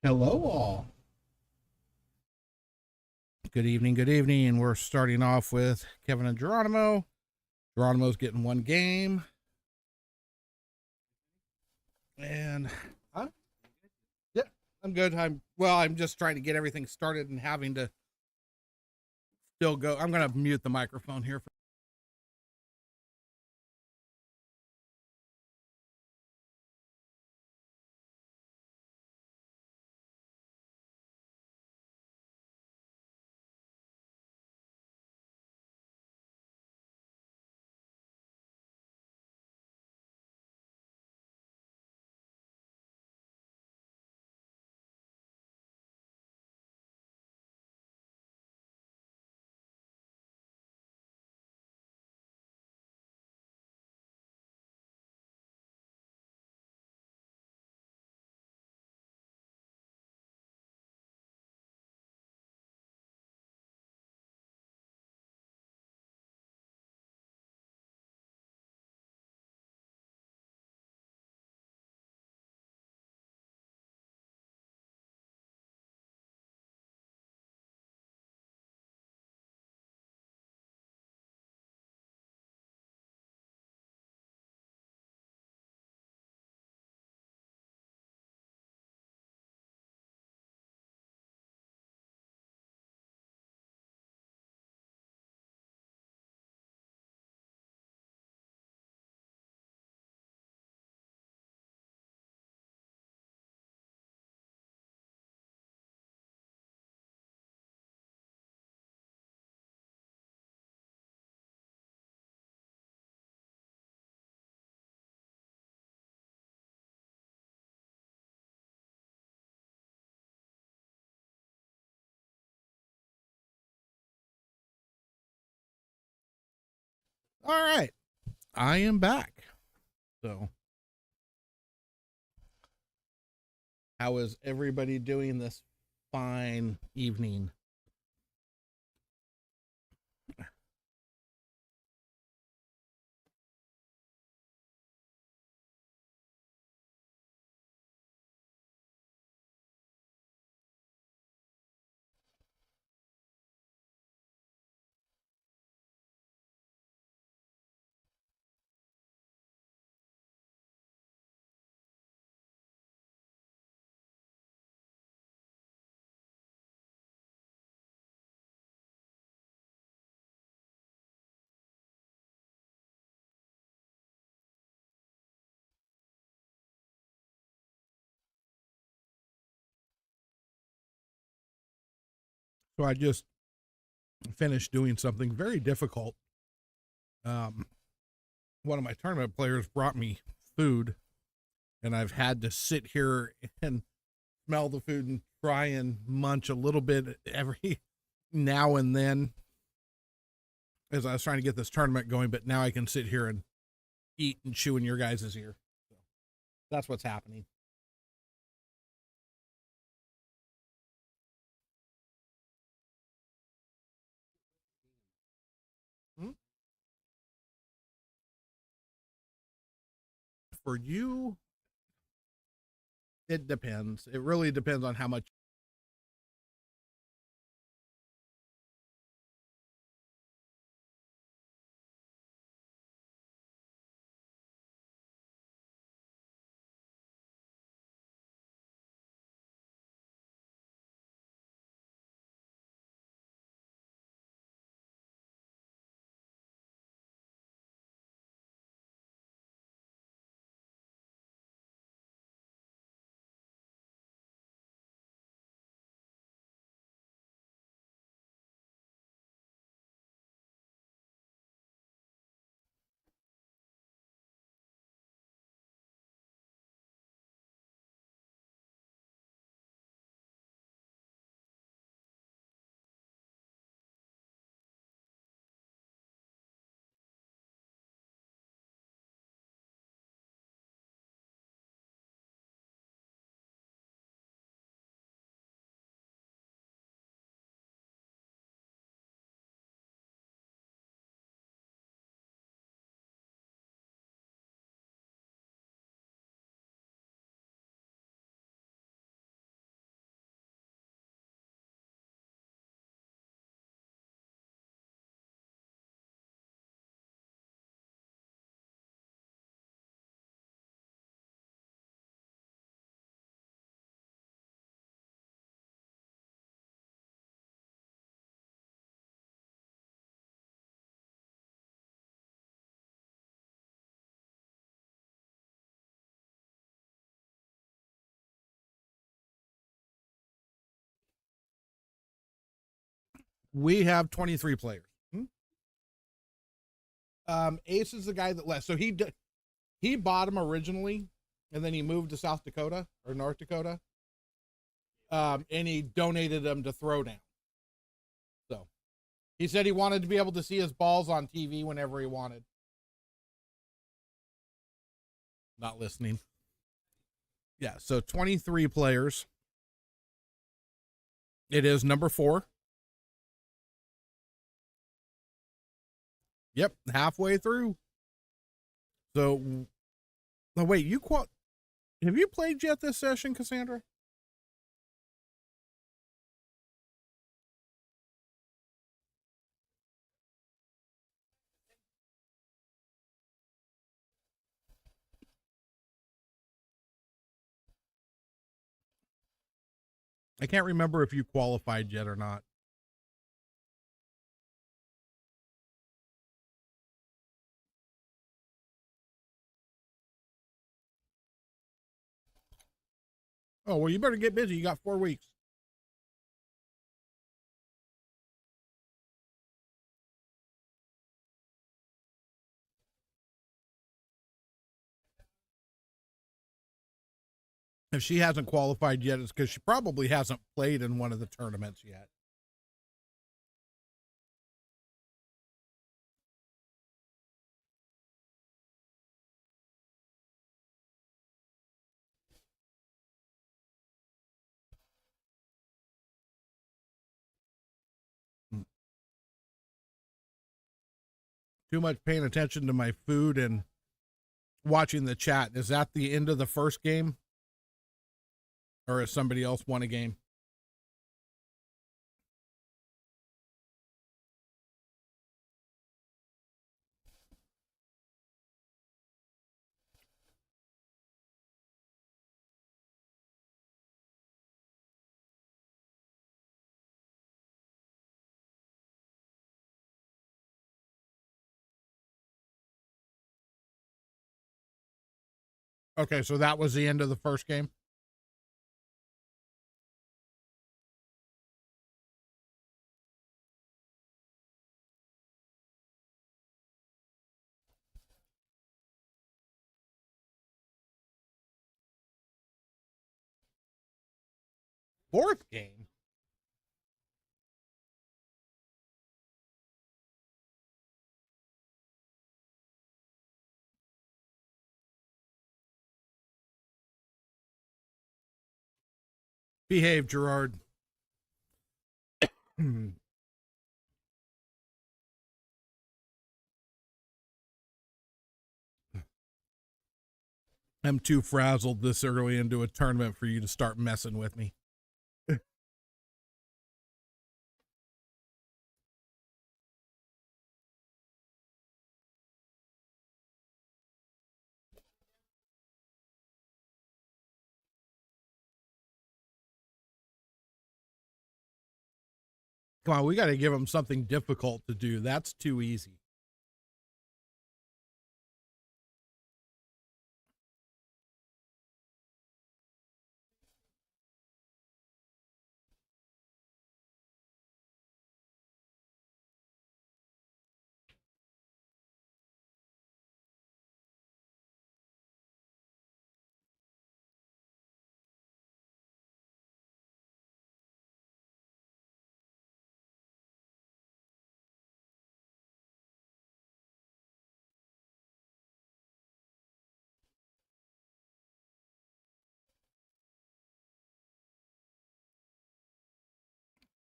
Hello, all. Good evening. Good evening. And we're starting off with Kevin and Geronimo. Geronimo's getting one game. And huh? Yeah, I'm good. I'm just trying to get everything started and having to still go. I'm going to mute the microphone here. All right. I am back. So, how is everybody doing this fine evening? So, I just finished doing something very difficult. Um, One of my tournament players brought me food, and I've had to sit here and smell the food and try and munch a little bit every now and then as I was trying to get this tournament going. But now I can sit here and eat and chew in your guys' ear. So that's what's happening. Hmm? For you, it depends. It really depends on how much. We have 23 players. Ace is the guy that left. So he bought him originally, and then he moved to South Dakota or North Dakota, and he donated them to Throwdown. So he said he wanted to be able to see his balls on TV whenever he wanted. Not listening. Yeah, so 23 players. It is number 4. Yep, halfway through. So, no, wait, have you played yet this session, Cassandra? I can't remember if you qualified yet or not. Oh, well, you better get busy. You got 4 weeks. If she hasn't qualified yet, it's because she probably hasn't played in one of the tournaments yet. Too much paying attention to my food and watching the chat. Is that the end of the first game? Or has somebody else won a game? Okay, so that was the end of the first game? Fourth game? Behave, Gerard. I'm too frazzled this early into a tournament for you to start messing with me. Come on, we got to give them something difficult to do. That's too easy.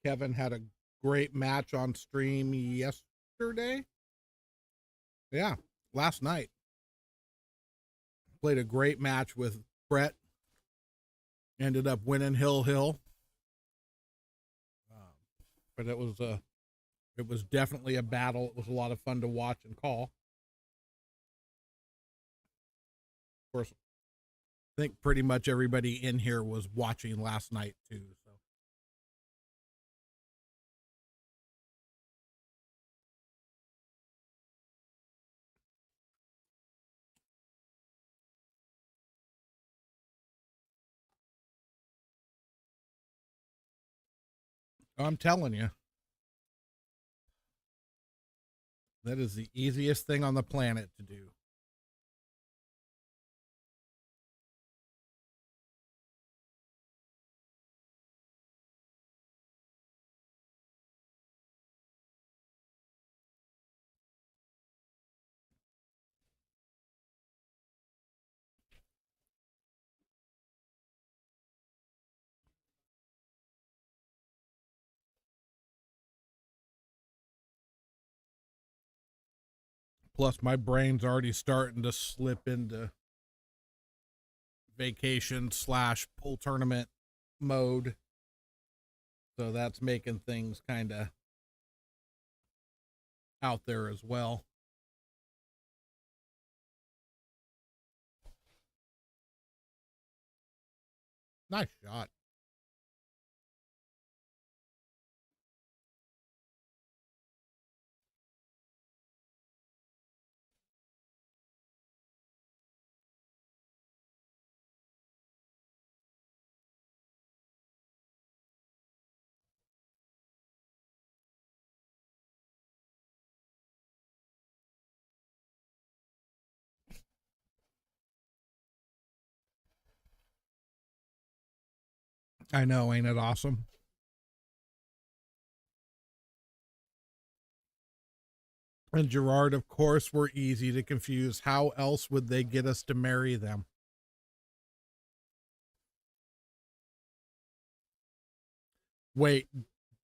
Kevin had a great match on stream yesterday. Yeah, last night. Played a great match with Brett. Ended up winning Hill. But it was definitely a battle. It was a lot of fun to watch and call. Of course, I think pretty much everybody in here was watching last night too. So I'm telling you. That is the easiest thing on the planet to do. Plus, my brain's already starting to slip into vacation slash pool tournament mode. So that's making things kind of out there as well. Nice shot. I know, ain't it awesome? And Gerard, of course, were easy to confuse. How else would they get us to marry them? Wait,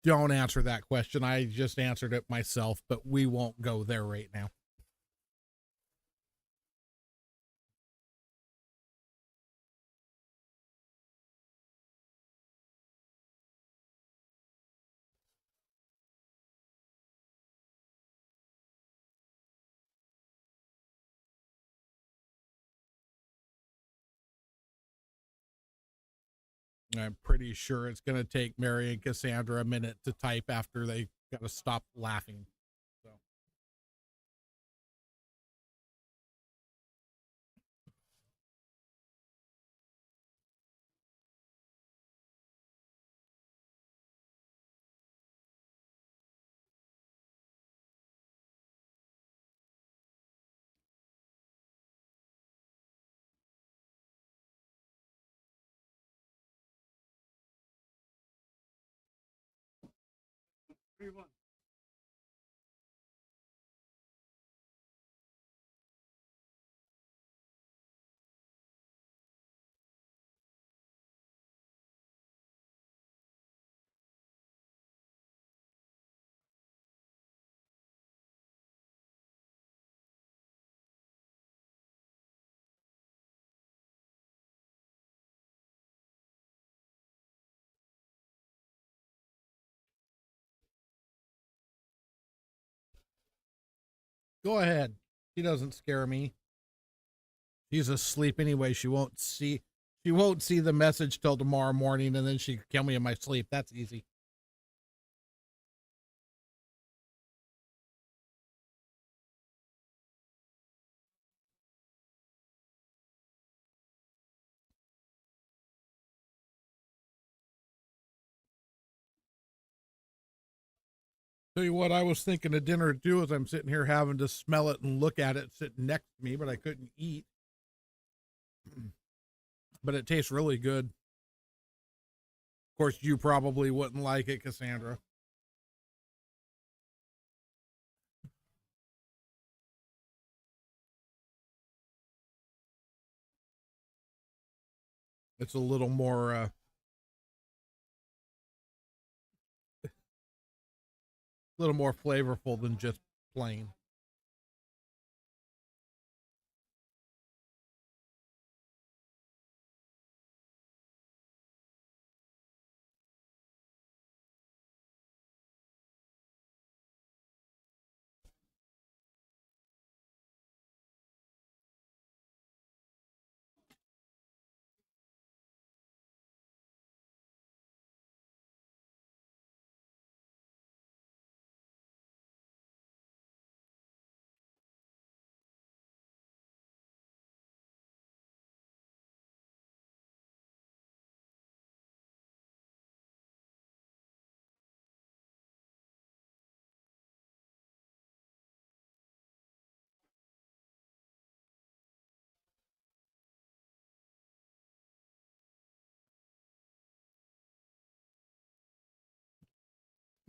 don't answer that question. I just answered it myself, but we won't go there right now. I'm pretty sure it's going to take Mary and Cassandra a minute to type after they got to stop laughing. So, go ahead. She doesn't scare me. She's asleep anyway. She won't see the message till tomorrow morning, and then she can kill me in my sleep. That's easy. Tell you what, I was thinking of dinner to do is I'm sitting here having to smell it and look at it sitting next to me, but I couldn't eat. But it tastes really good. Of course, you probably wouldn't like it, Cassandra. It's a little more flavorful than just plain.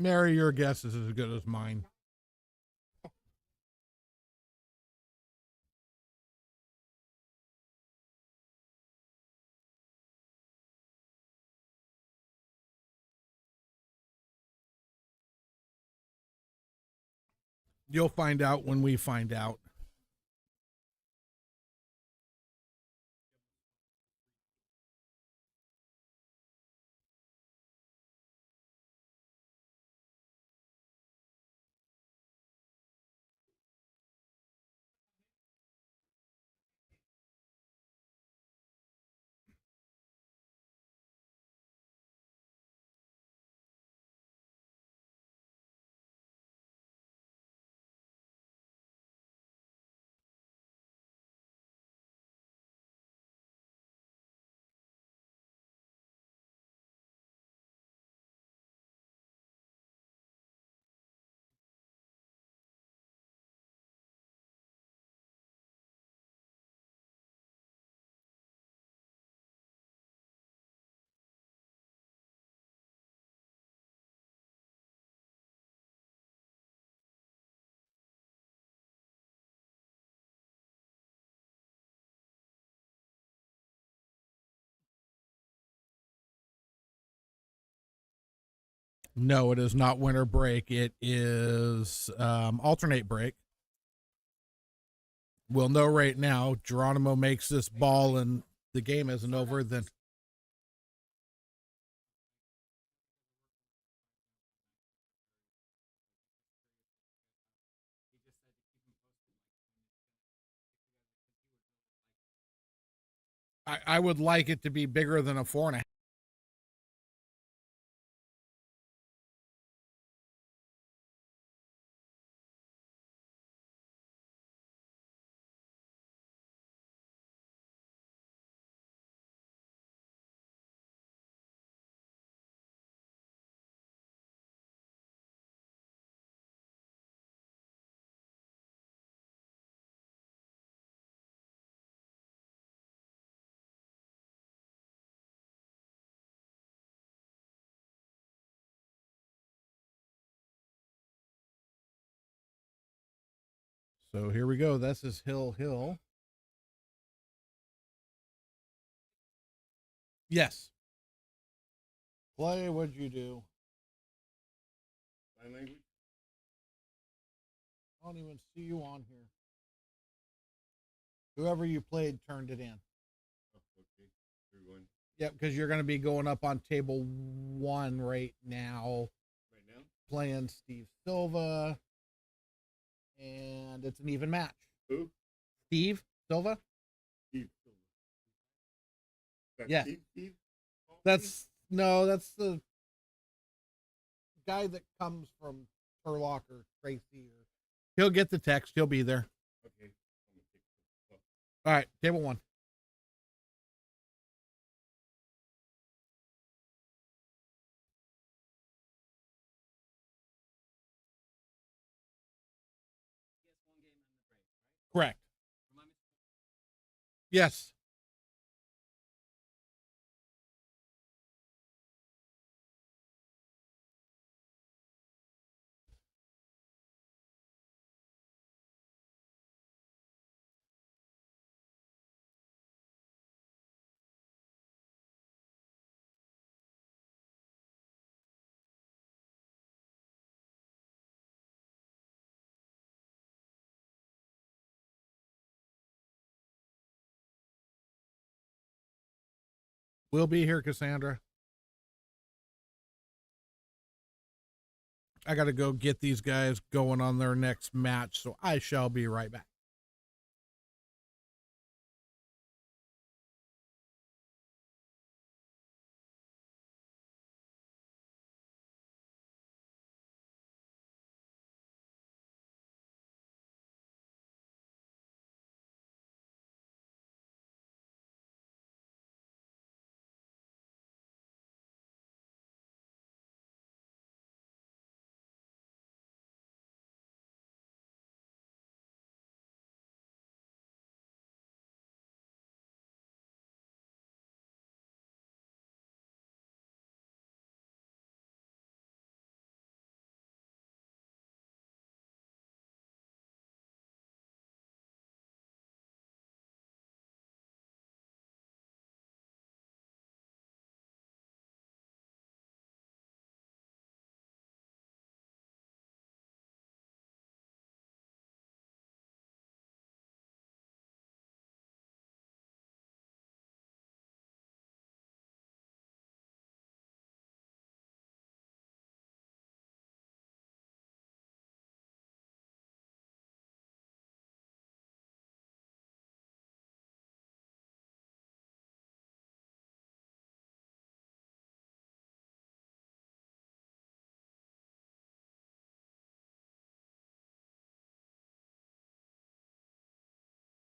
Mary, your guess is as good as mine. You'll find out when we find out. No, it is not winter break. It is alternate break. We'll know right now. Geronimo makes this ball and the game isn't over. Then I would like it to be bigger than a 4.5. So here we go. This is Hill Hill. Yes. Play. What'd you do? My language. I don't even see you on here. Whoever you played turned it in. Oh, okay. Everyone. Yep, because you're going to be going up on table 1 right now. Right now? Playing Steve Silva. And it's an even match. Who? Steve Silva. Steve Silva. Yes. Steve? That's the guy that comes from Turlock or Tracy. He'll get the text. He'll be there. Okay. All right, table 1. Correct. Yes. We'll be here, Cassandra. I got to go get these guys going on their next match, so I shall be right back.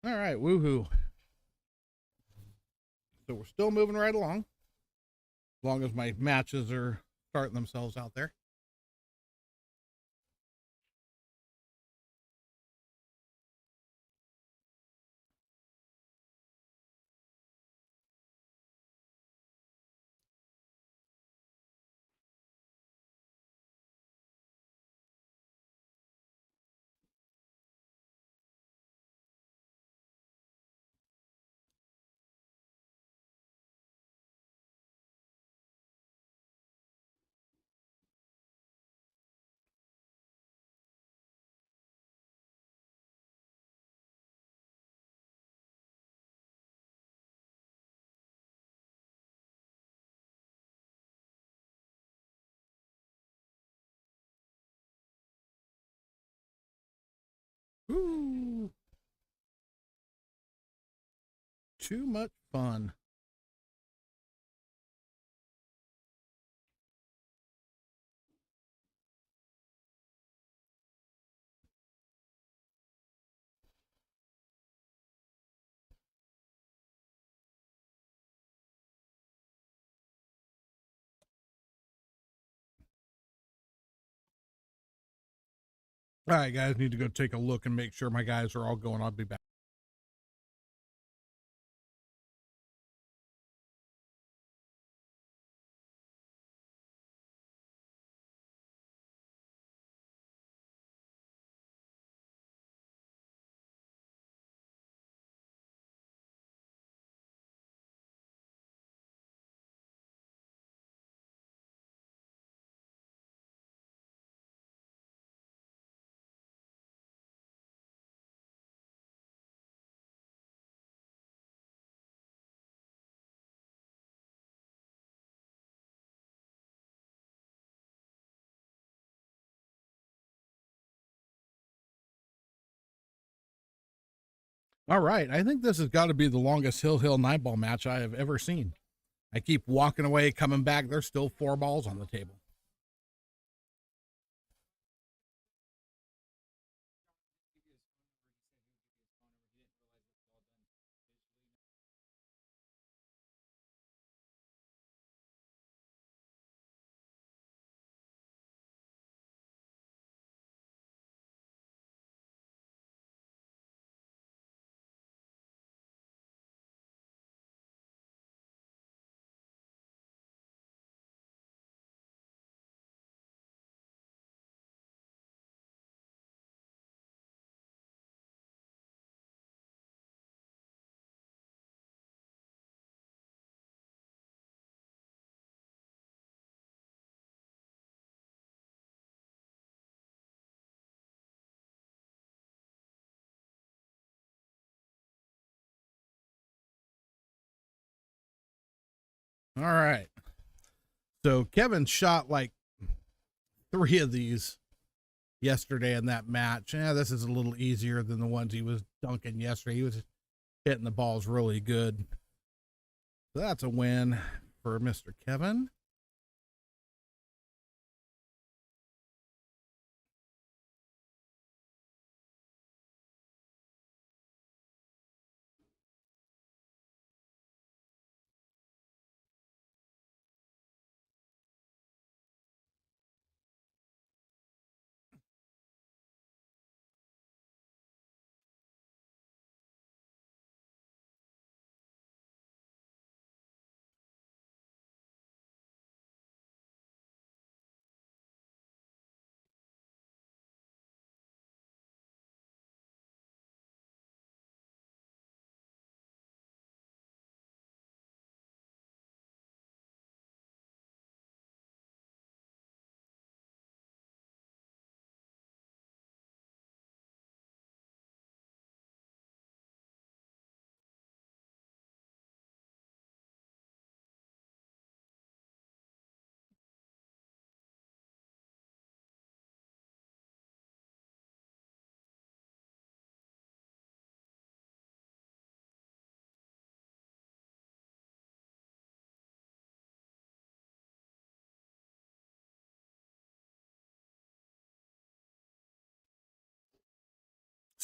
All right, woohoo. So we're still moving right along, as long as my matches are starting themselves out there. Woo! Too much fun. All right, guys, need to go take a look and make sure my guys are all going. I'll be back. All right, I think this has got to be the longest Hill nine ball match I have ever seen. I keep walking away, coming back. There's still 4 balls on the table. All right. So Kevin shot like 3 of these yesterday in that match. Yeah, this is a little easier than the ones he was dunking yesterday. He was hitting the balls really good. So that's a win for Mr. Kevin.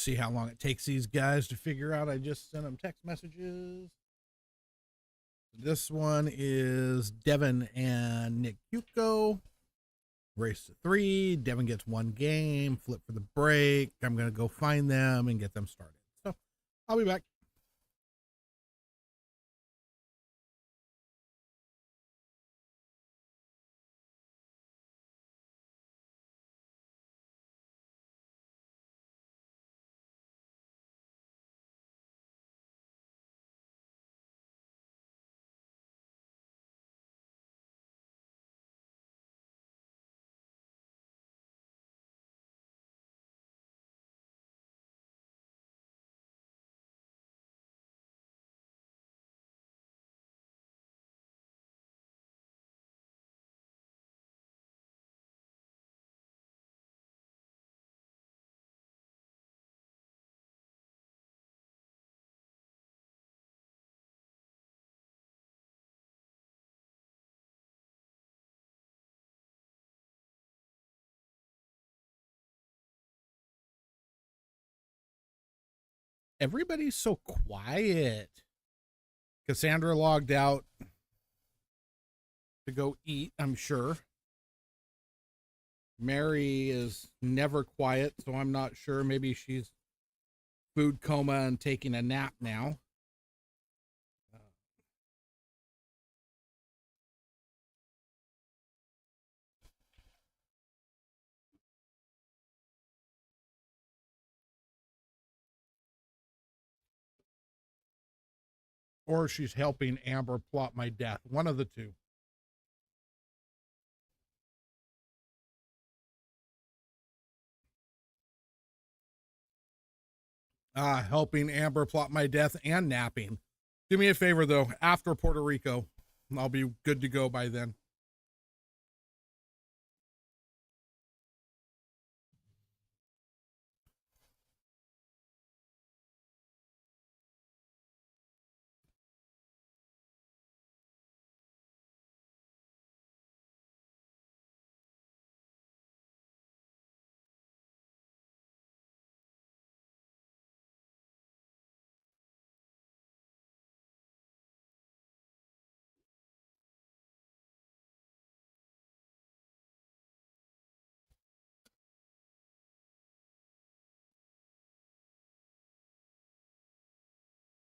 See how long it takes these guys to figure out I just sent them text messages. This one is Devin and Nick Yuko. Race to 3. Devin gets 1 game. Flip for the break. I'm going to go find them and get them started. So I'll be back. Everybody's so quiet. Cassandra logged out to go eat, I'm sure. Mary is never quiet, so I'm not sure. Maybe she's food coma and taking a nap now. Or she's helping Amber plot my death. One of the two. Helping Amber plot my death and napping. Do me a favor, though. After Puerto Rico, I'll be good to go by then.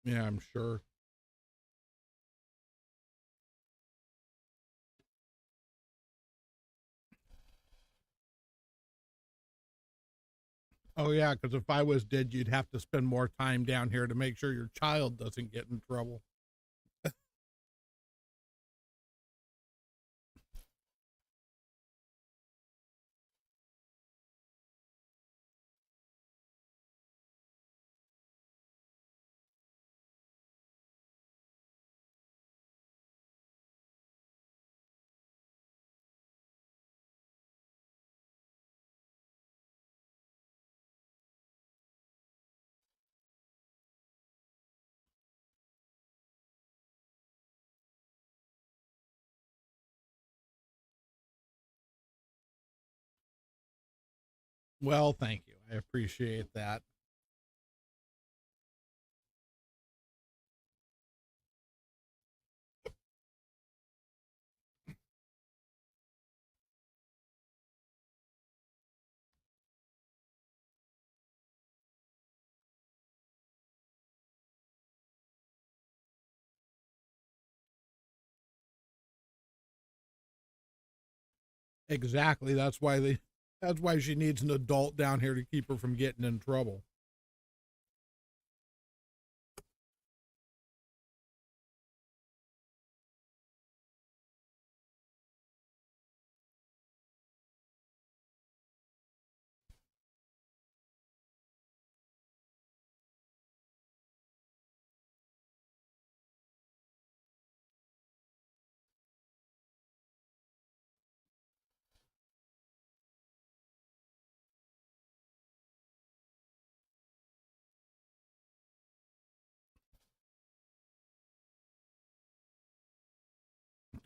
Yeah, I'm sure. Oh, yeah, because if I was dead, you'd have to spend more time down here to make sure your child doesn't get in trouble. Well, thank you. I appreciate that. Exactly. That's why she needs an adult down here to keep her from getting in trouble.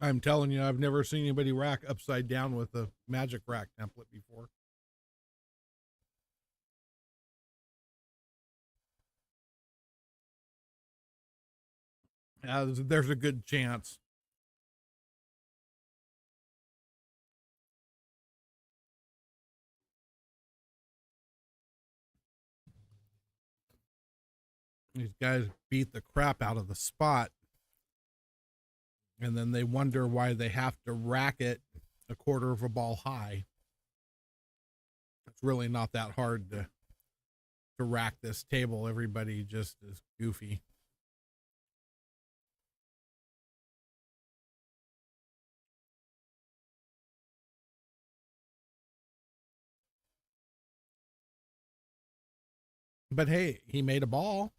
I'm telling you, I've never seen anybody rack upside down with a magic rack template before. There's a good chance. These guys beat the crap out of the spot, and then they wonder why they have to rack it a quarter of a ball high. It's really not that hard to rack this table. Everybody just is goofy. But hey, he made a ball.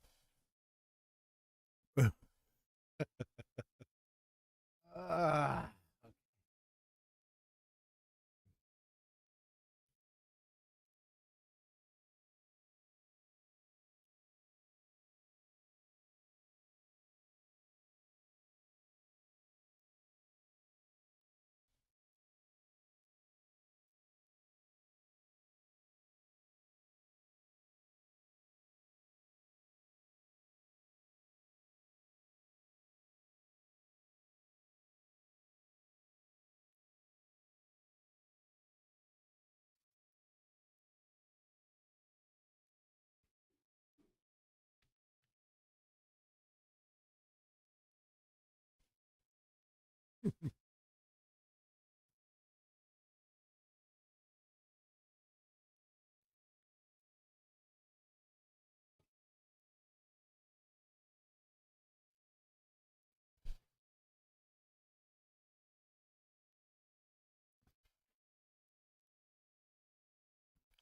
uh,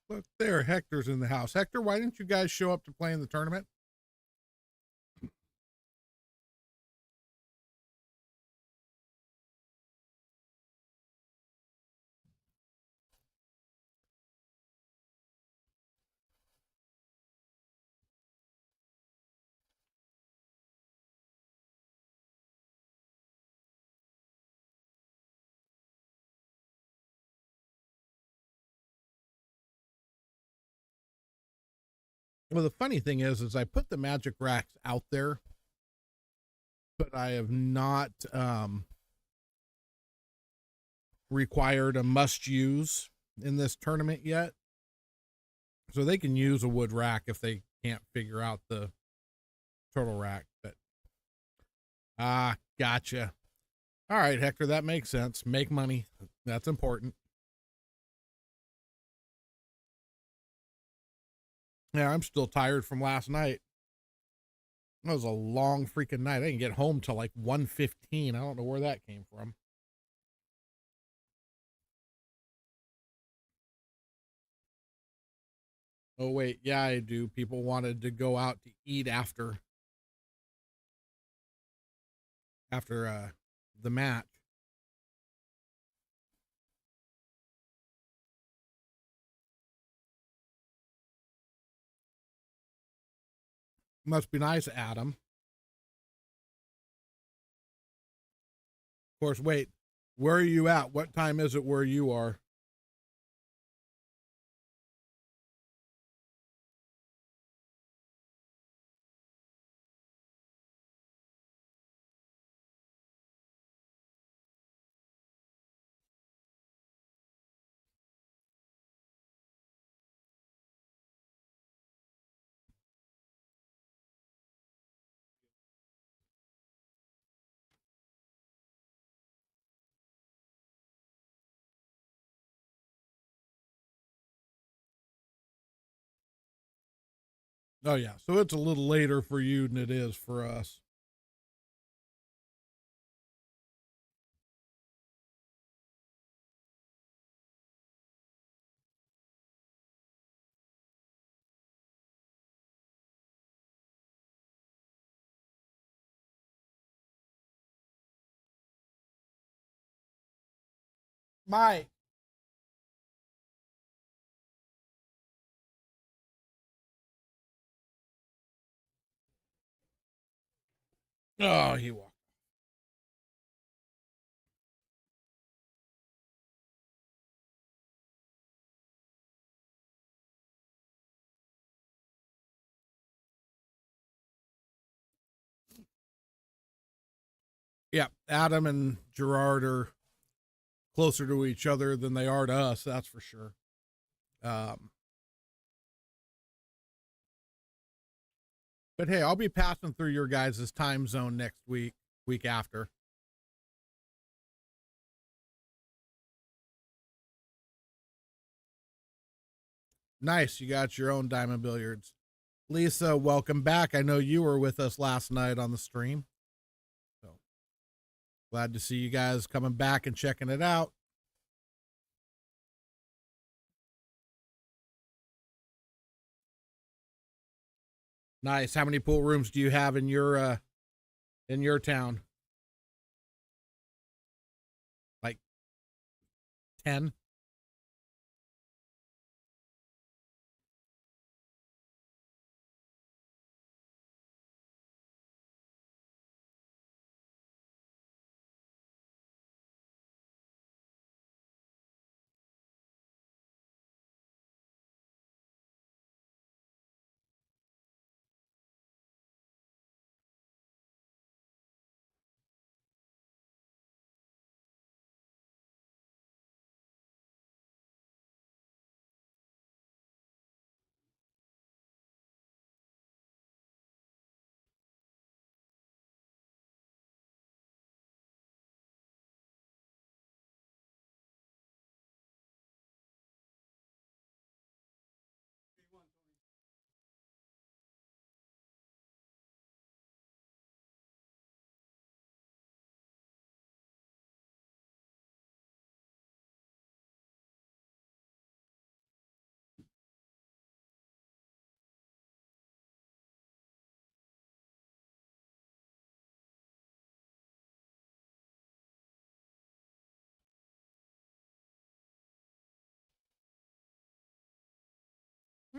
Look there, Hector's in the house. Hector, why didn't you guys show up to play in the tournament? Well, the funny thing is I put the magic racks out there, but I have not required a must use in this tournament yet. So they can use a wood rack if they can't figure out the turtle rack. But gotcha. All right, Hector, that makes sense. Make money. That's important. Yeah, I'm still tired from last night. That was a long freaking night. I didn't get home till like 1:15. I don't know where that came from. Oh wait, yeah, I do. People wanted to go out to eat after the match. Must be nice, Adam. Of course, wait. Where are you at? What time is it where you are? Oh yeah, so it's a little later for you than it is for us. Mike. Oh, he walked. Yeah, Adam and Gerard are closer to each other than they are to us. That's for sure. Um, but hey, I'll be passing through your guys' time zone next week, week after. Nice, you got your own diamond billiards. Lisa, welcome back. I know you were with us last night on the stream. So glad to see you guys coming back and checking it out. Nice. How many pool rooms do you have in your town? Like 10?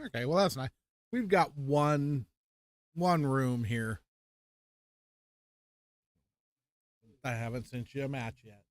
Okay, well that's nice. We've got one room here. I haven't sent you a match yet.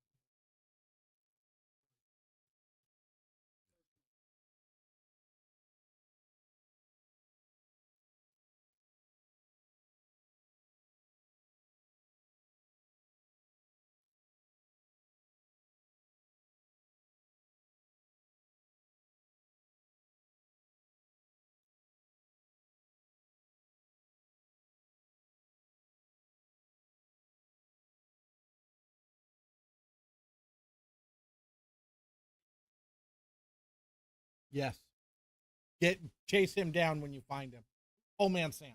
Yes. Get chase him down when you find him. Old man Sam.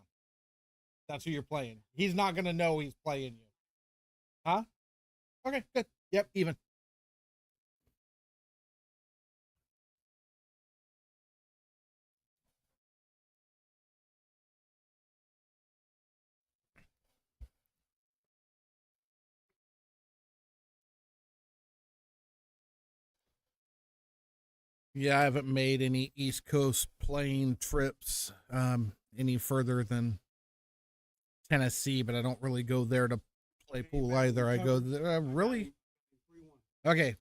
That's who you're playing. He's not gonna know he's playing you. Huh? Okay, good. Yep, even. Yeah, I haven't made any East Coast plane trips any further than Tennessee, but I don't really go there to play pool either. I go there. Really? Okay.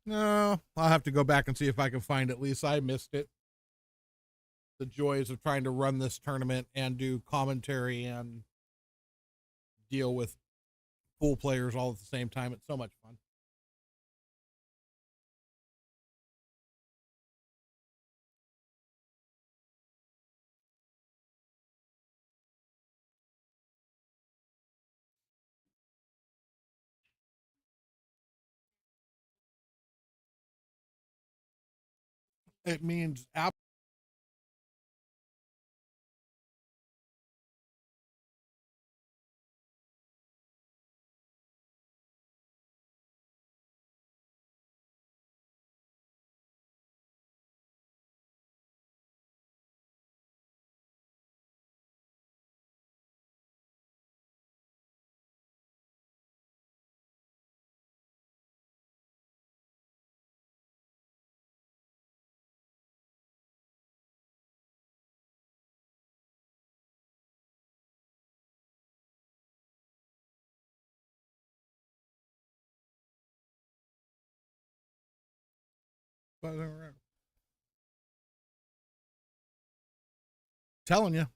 No, I'll have to go back and see if I can find it. At least I missed it. The joys of trying to run this tournament and do commentary and deal with pool players all at the same time. It's so much fun. It means telling you,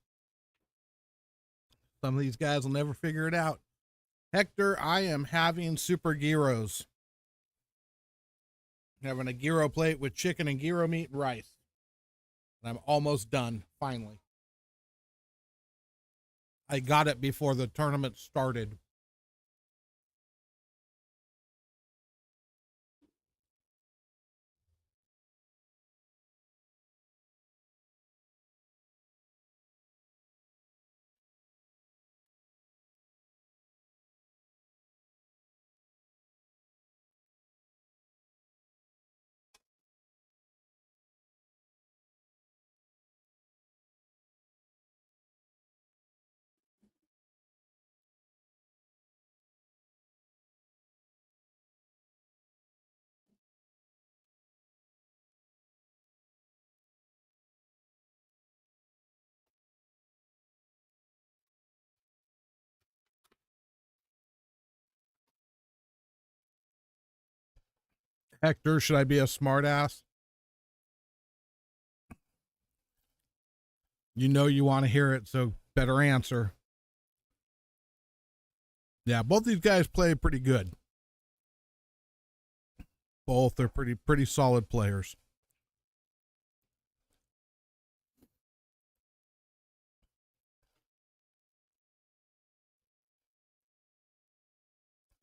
some of these guys will never figure it out. Hector, I am having super gyros. Having a gyro plate with chicken and gyro meat and rice. And I'm almost done, finally. I got it before the tournament started. Hector, should I be a smartass? You know you want to hear it, so better answer. Yeah, both these guys play pretty good. Both are pretty solid players.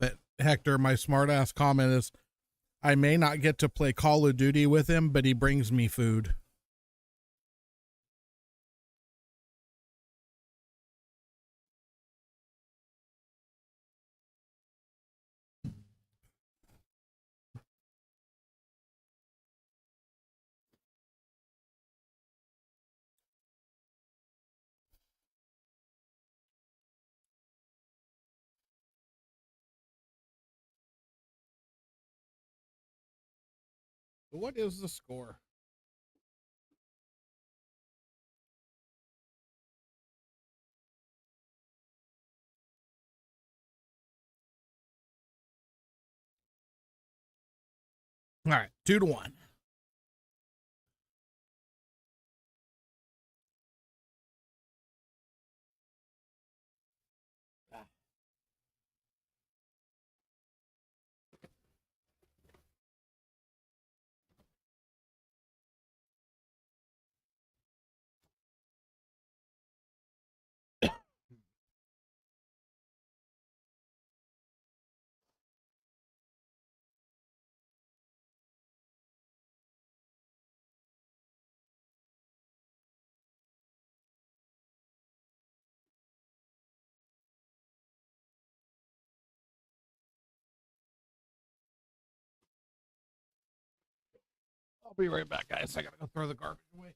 But Hector, my smartass comment is I may not get to play Call of Duty with him, but he brings me food. What is the score? All right, 2-1. I'll be right back, guys. I gotta go throw the garbage away.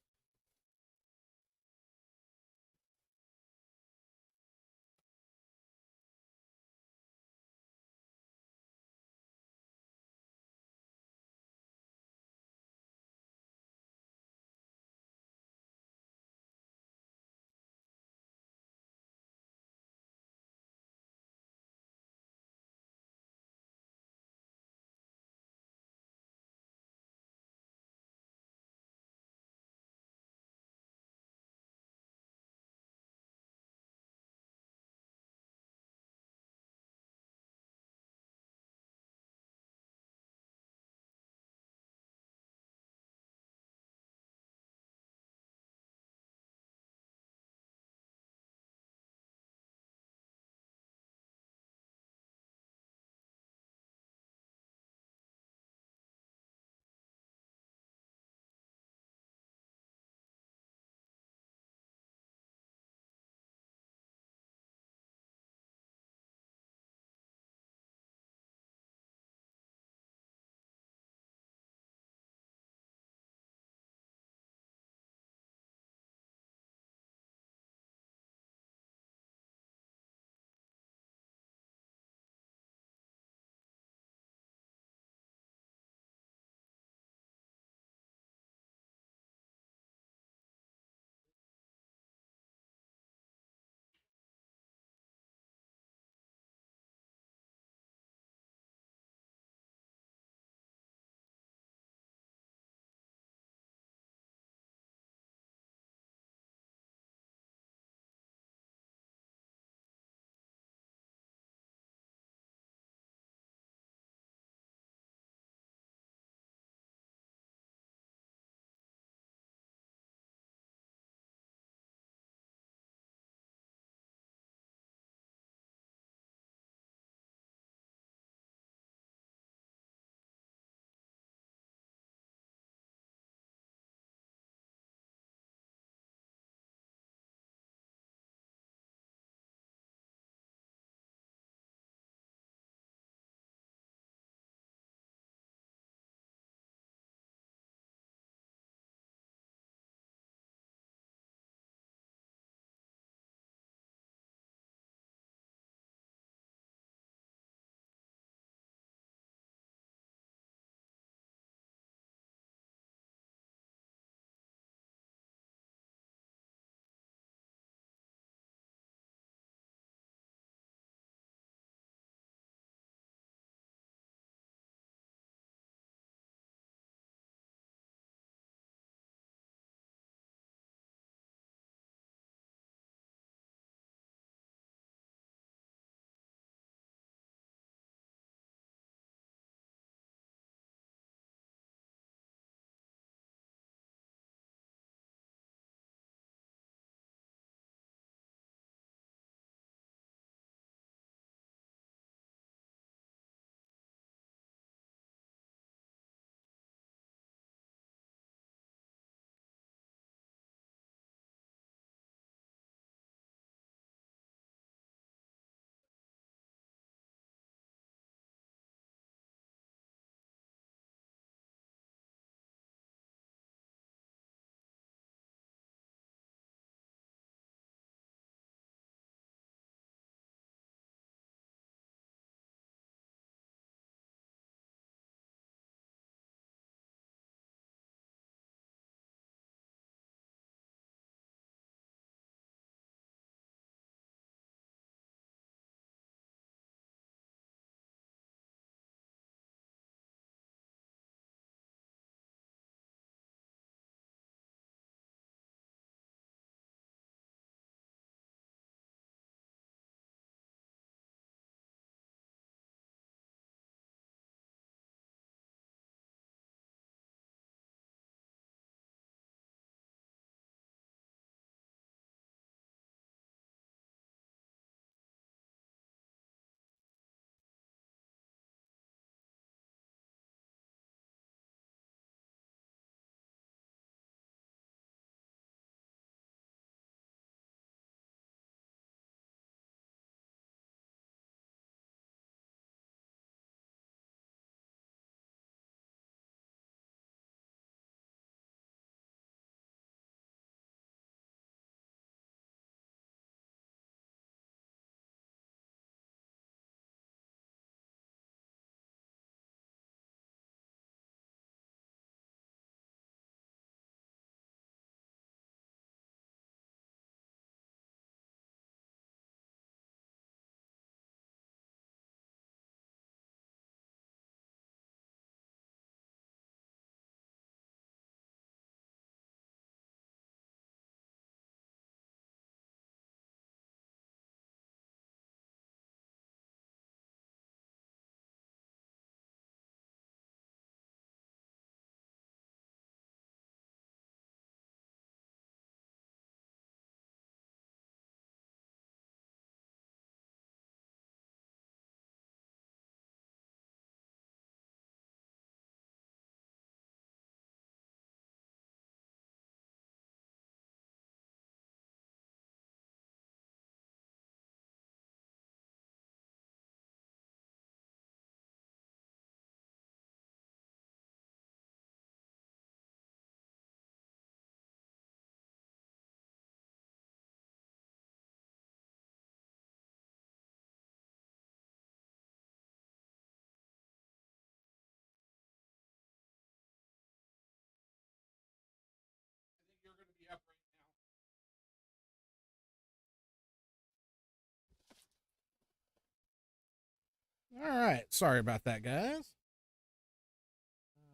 All right. Sorry about that, guys.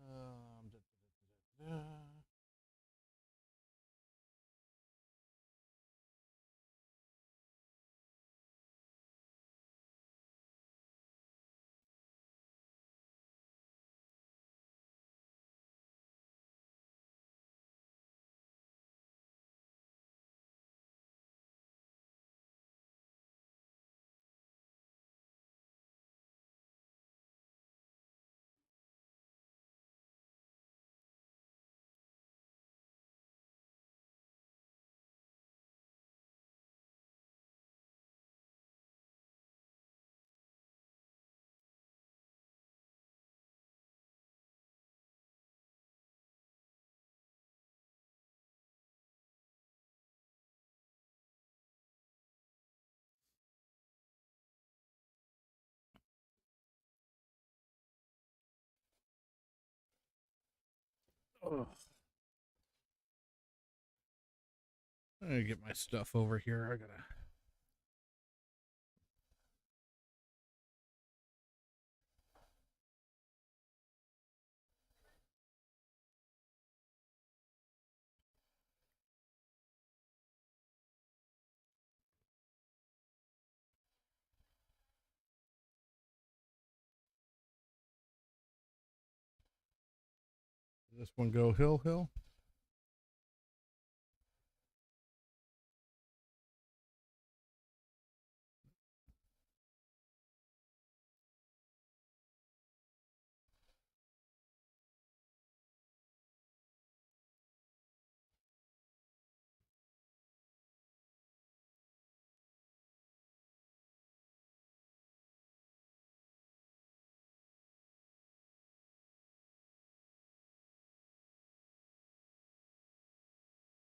Da, da, da, da. Ugh. I'm gonna get my stuff over here. I gotta. Does this one go hill?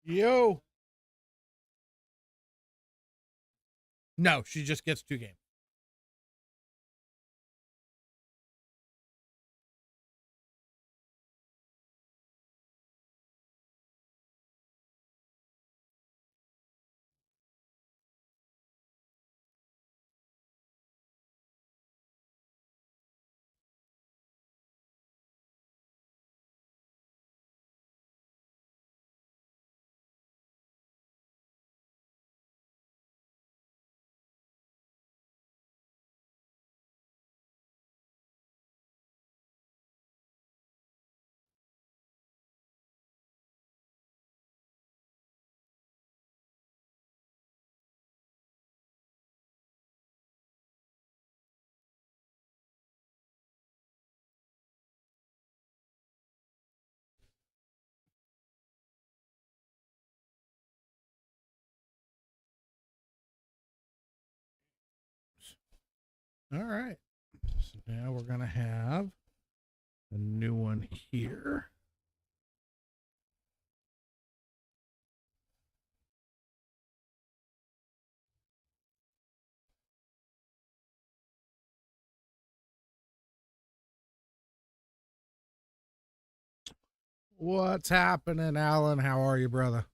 Yo. No, she just gets 2 games. All right. So now we're gonna have a new one here. What's happening, Alan? How are you, brother?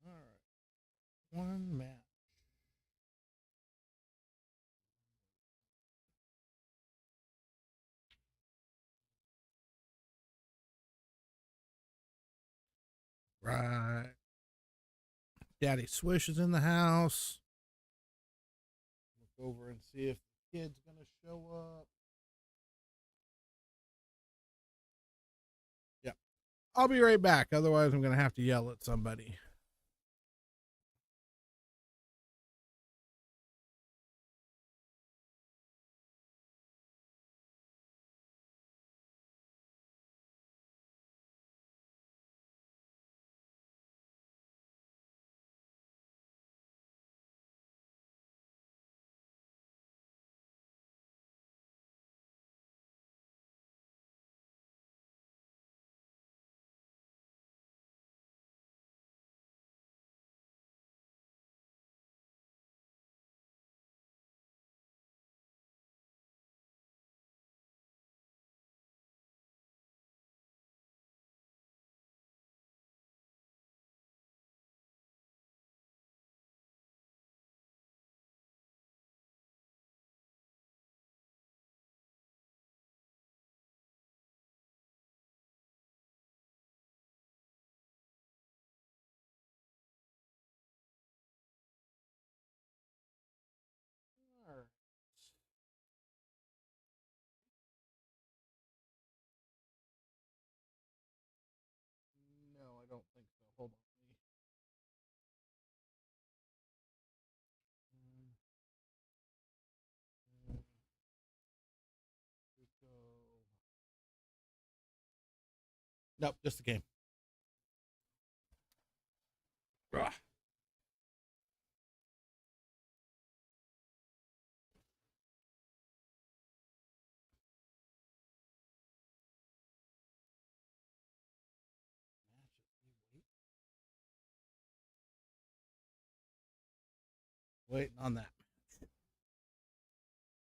All right. One match. Right. Daddy Swish is in the house. Look over and see if the kid's gonna show up. Yeah. I'll be right back. Otherwise, I'm gonna have to yell at somebody. Nope, just the game. Ugh. Waiting on that.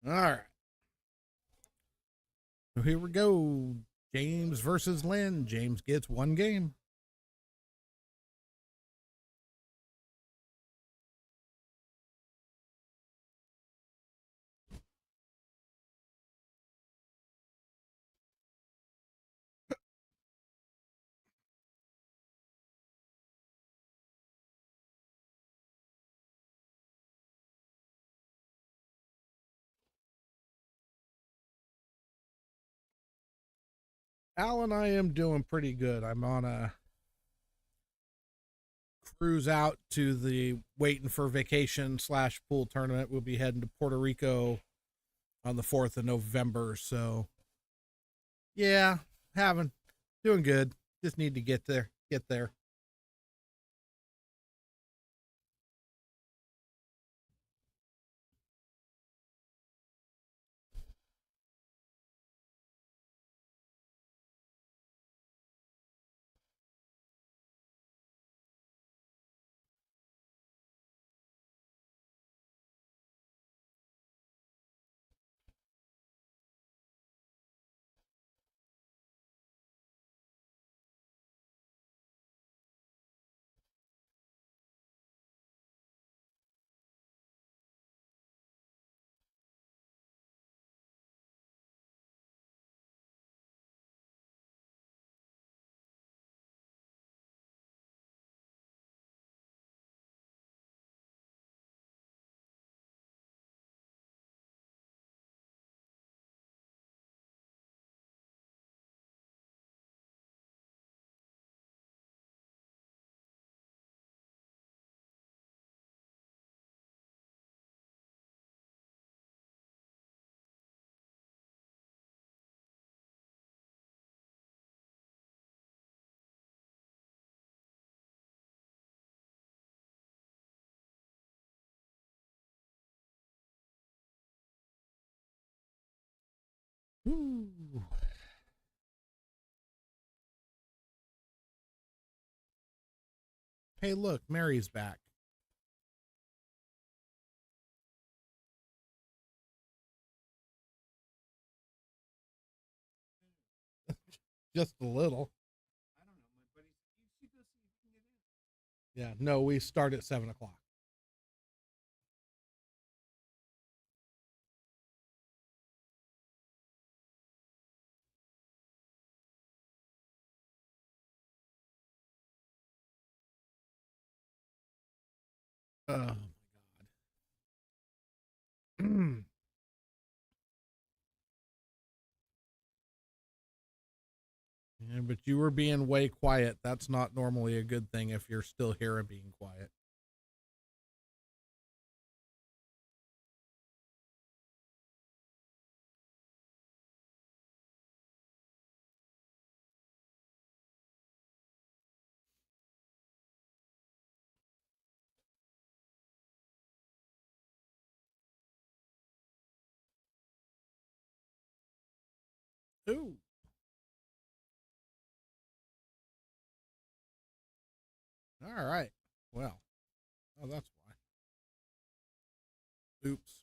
All right. So here we go. James versus Lynn. James gets one game. Al and I am doing pretty good. I'm on a cruise out to the waiting for vacation slash pool tournament. We'll be heading to Puerto Rico on the 4th of November. So yeah, having doing good. Just need to get there. Get there. Ooh. Hey, look, Mary's back. Just a little. Yeah, no, we start at 7 o'clock. Oh my god. Yeah, but you were being way quiet. That's not normally a good thing if you're still here and being quiet. Ooh. All right. Well, oh, that's why. Oops.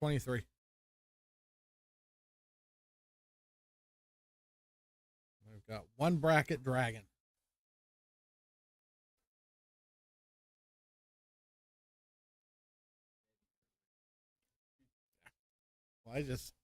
23. I've got one bracket dragon. I just.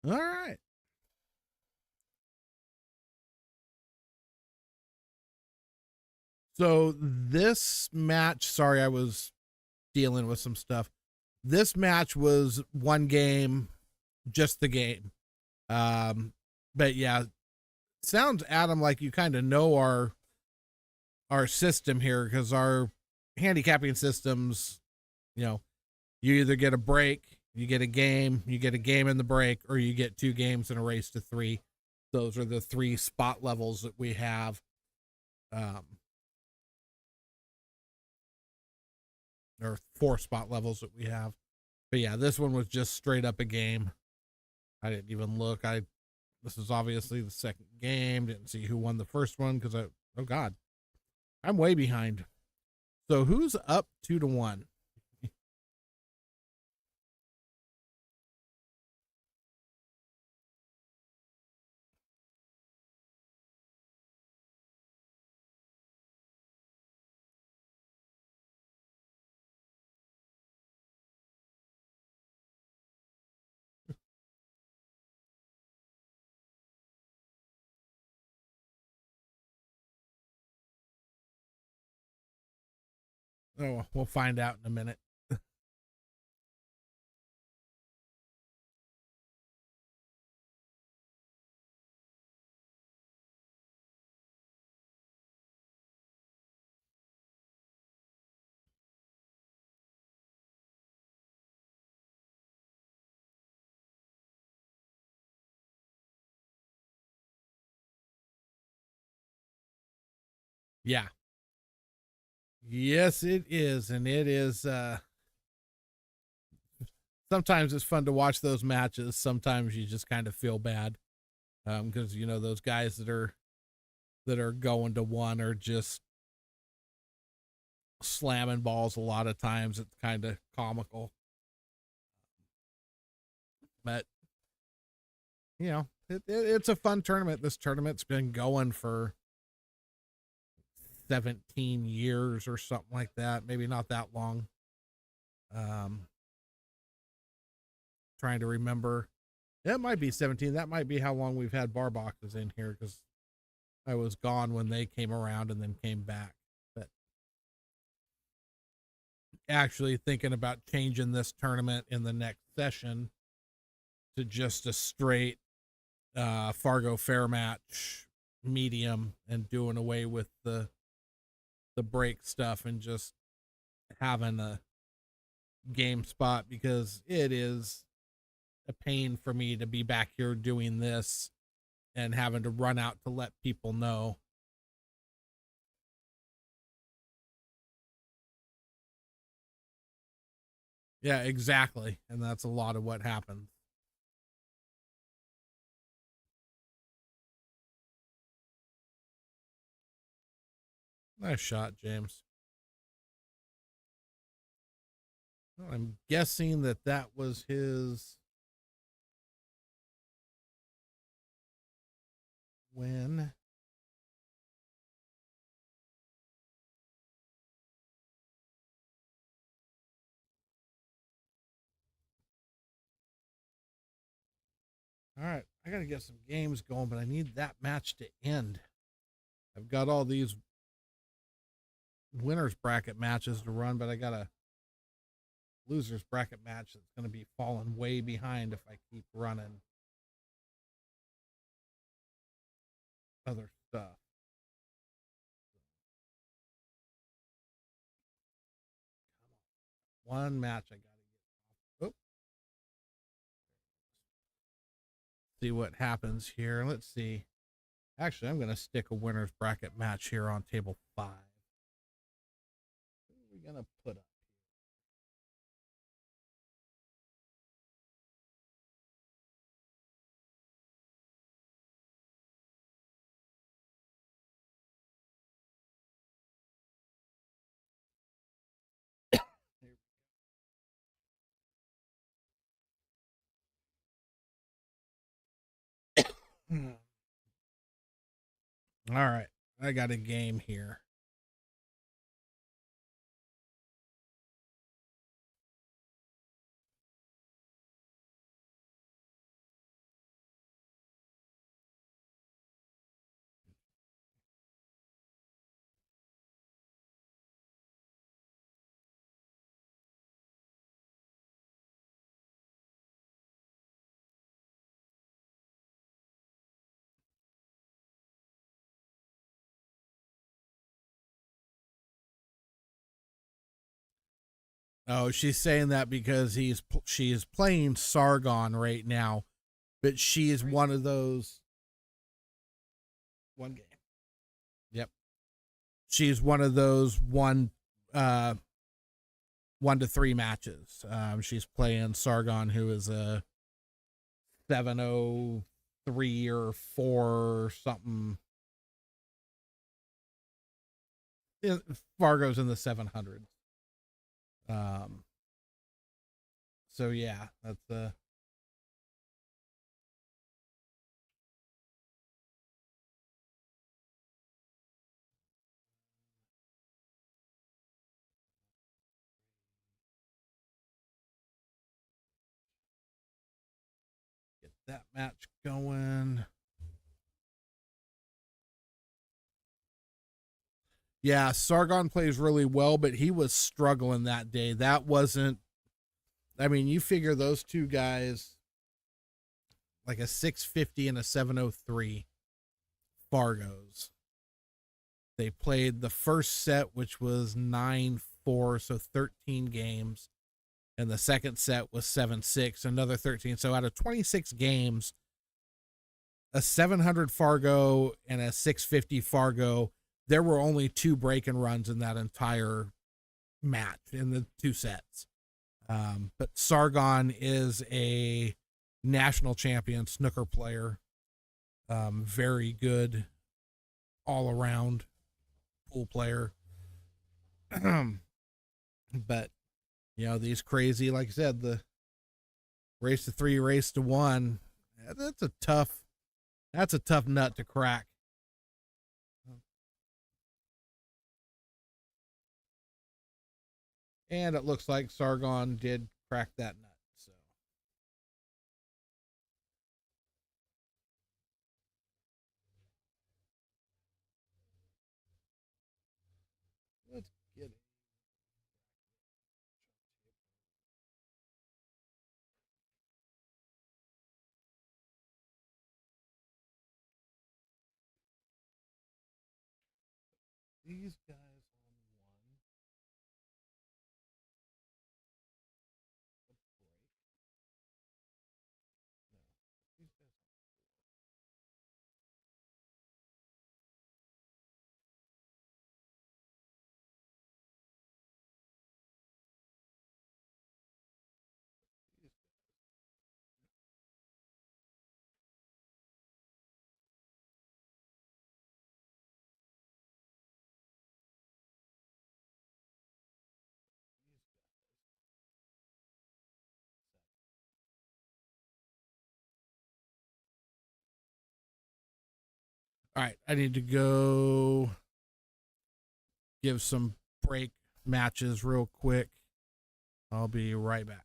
All right. So this match, sorry, I was dealing with some stuff. This match was one game, just the game. But yeah, sounds, Adam, like you kind of know our system here, because our handicapping systems, you know, you either get a break, you get a game in the break, or you get 2 games in a race to 3. Those are the 3 spot levels that we have. Or 4 spot levels that we have. But yeah, this one was just straight up a game. I didn't even look. This is obviously the second game. Didn't see who won the first one because oh God, I'm way behind. So who's up 2-1? Oh, we'll find out in a minute. Yeah. Yes, it is. And it is sometimes it's fun to watch those matches. Sometimes you just kind of feel bad. Because those guys that are going to one are just slamming balls a lot of times. It's kind of comical. But it's a fun tournament. This tournament's been going for 17 years or something like that. Maybe not that long. Trying to remember. It might be 17. That might be how long we've had bar boxes in here, because I was gone when they came around and then came back. But actually thinking about changing this tournament in the next session to just a straight Fargo Fair match medium, and doing away with the break stuff and just having a game spot, because it is a pain for me to be back here doing this and having to run out to let people know. Yeah, exactly. And that's a lot of what happens. Nice shot, James. Well, I'm guessing that was his win. All right, I got to get some games going, but I need that match to end. I've got all these winners bracket matches to run, but I got a losers bracket match that's going to be falling way behind if I keep running other stuff. One match I got to get off. See what happens here. Let's see. Actually, I'm going to stick a winner's bracket match here on table 5. What are we going to put up? All right. I got a game here. Oh, she's saying that because she is playing Sargon right now, but she is one of those One game. Yep. She's one of those 1 to 3 matches. She's playing Sargon, who is a 703 or 4 or something. Fargo's in the 700s. So yeah, that's get that match going. Yeah, Sargon plays really well, but he was struggling that day. That wasn't, I mean, you figure those two guys, like a 650 and a 703, Fargo's. They played the first set, which was 9-4, so 13 games. And the second set was 7-6, another 13. So out of 26 games, a 700 Fargo and a 650 Fargo, there were only 2 break and runs in that entire match in the 2 sets. But Sargon is a national champion snooker player. Very good all around pool player. But, you know, these crazy, like I said, the race to 3, race to 1, that's a tough nut to crack. And it looks like Sargon did crack that nut. So let's get it. These guys on one. No, these guys All right, I need to go give some break matches real quick. I'll be right back.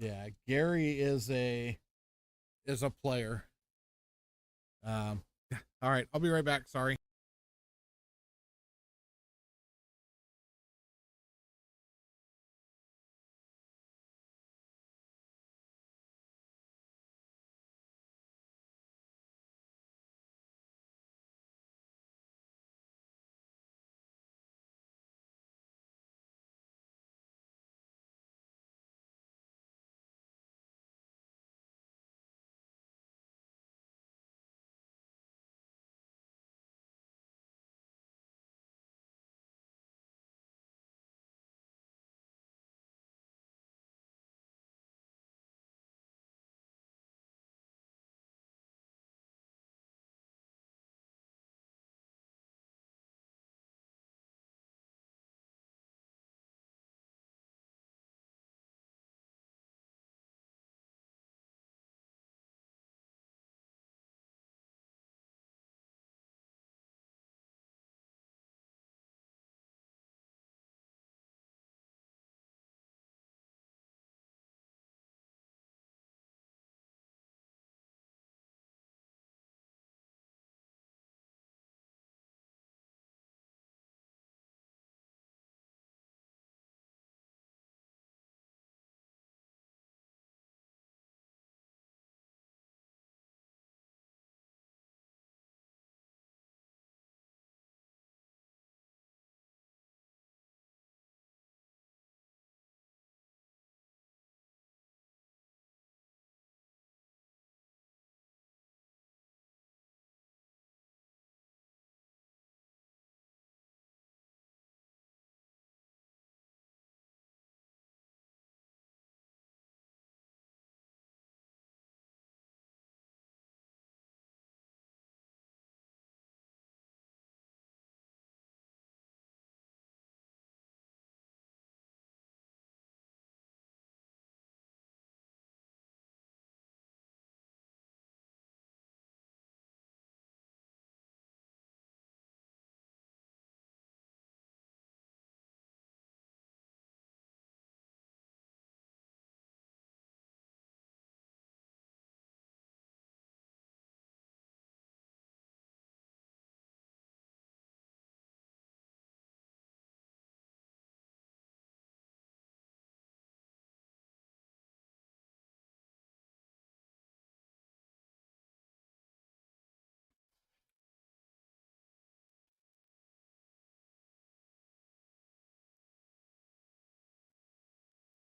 Yeah, Gary is a player. Um, all right, I'll be right back. Sorry.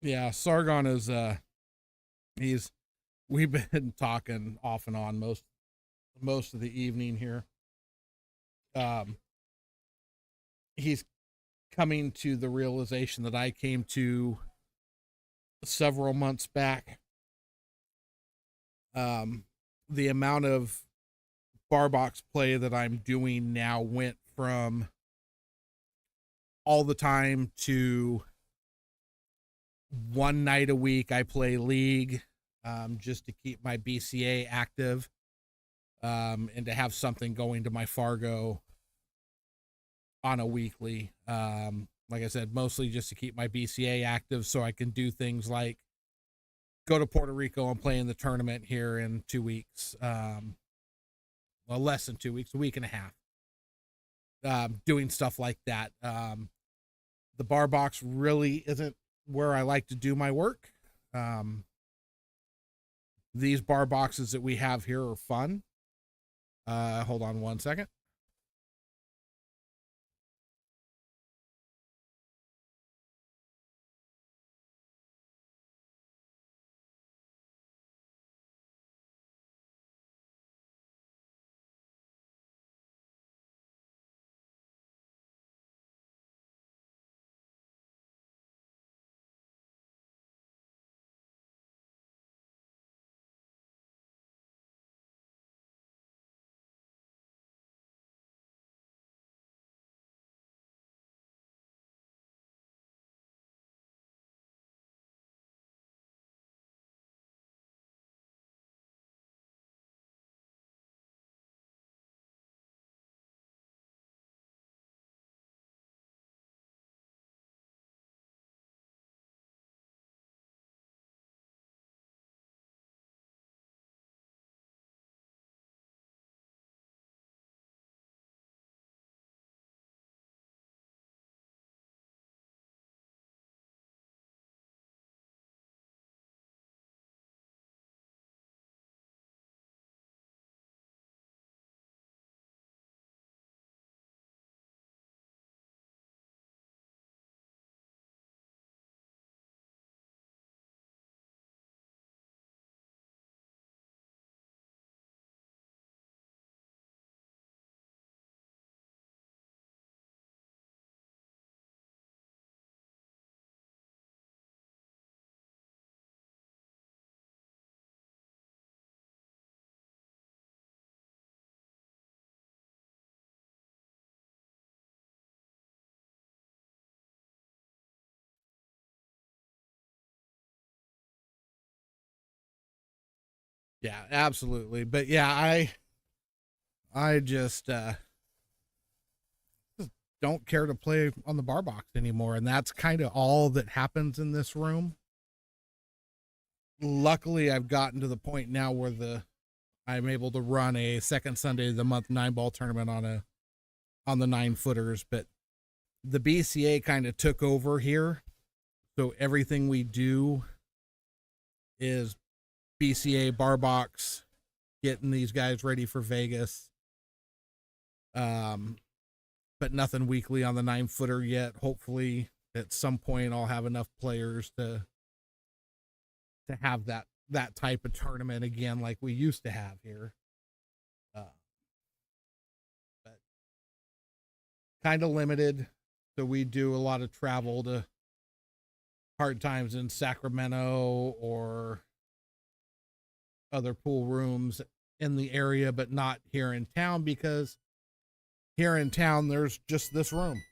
Yeah, Sargon is he's we've been talking off and on most of the evening here. Um, he's coming to the realization that I came to several months back. Um, the amount of bar box play that I'm doing now went from all the time to one night a week. I play League just to keep my BCA active and to have something going to my Fargo on a weekly. Like I said, mostly just to keep my BCA active so I can do things like go to Puerto Rico and play in the tournament here in 2 weeks. Well, less than 2 weeks, a week and a half. Doing stuff like that. The bar box really isn't where I like to do my work. Um, these bar boxes that we have here are fun. Hold on one second. Yeah, absolutely. But yeah, I just don't care to play on the bar box anymore, and that's kind of all that happens in this room. Luckily, I've gotten to the point now where the I'm able to run a second Sunday of the month 9-ball tournament on the 9-footers, but the BCA kind of took over here. So everything we do is BCA bar box, getting these guys ready for Vegas. But nothing weekly on the 9-footer yet. Hopefully at some point I'll have enough players to have that type of tournament again like we used to have here. But kind of limited. So we do a lot of travel to hard times in Sacramento or other pool rooms in the area, but not here in town, because here in town there's just this room.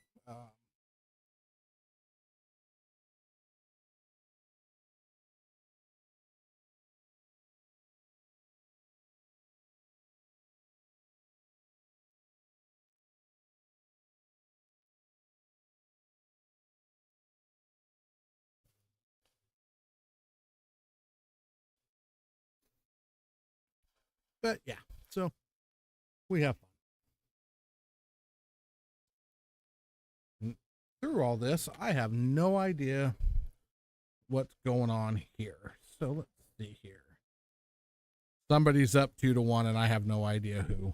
But yeah, so we have fun. Through all this, I have no idea what's going on here. So let's see here. Somebody's up 2-1, and I have no idea who.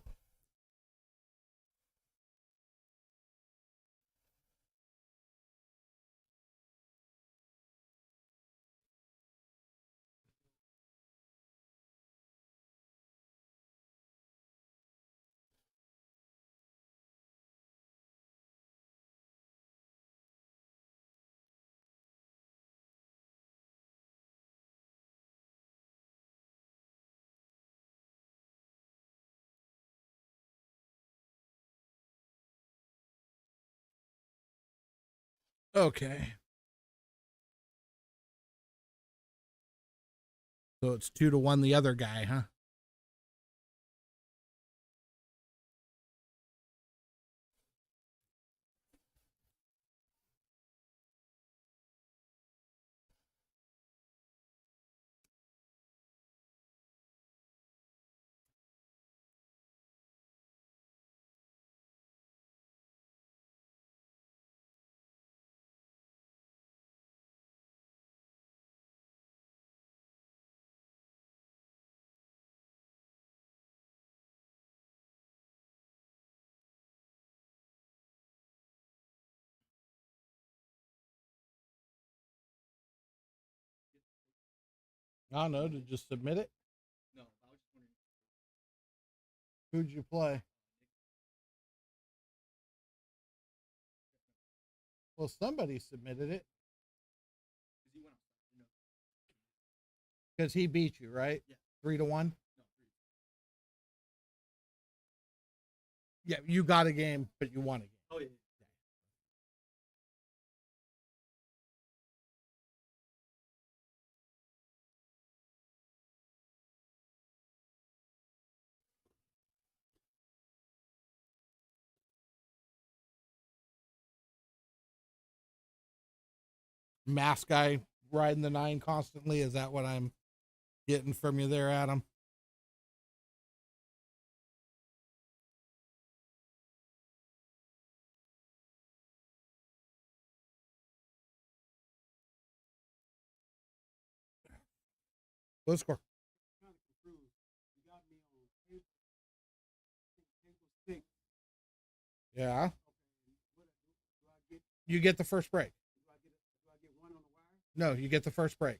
Okay. So it's 2-1 the other guy, huh? I don't know. To just submit it? Who'd you play? Well, somebody submitted it because he beat you, right? 3-1. Yeah, you got a game, but you won a game. Mask guy riding the 9 constantly. Is that what I'm getting from you there, Adam? Let's score. Yeah. You get the first break. No, you get the first break.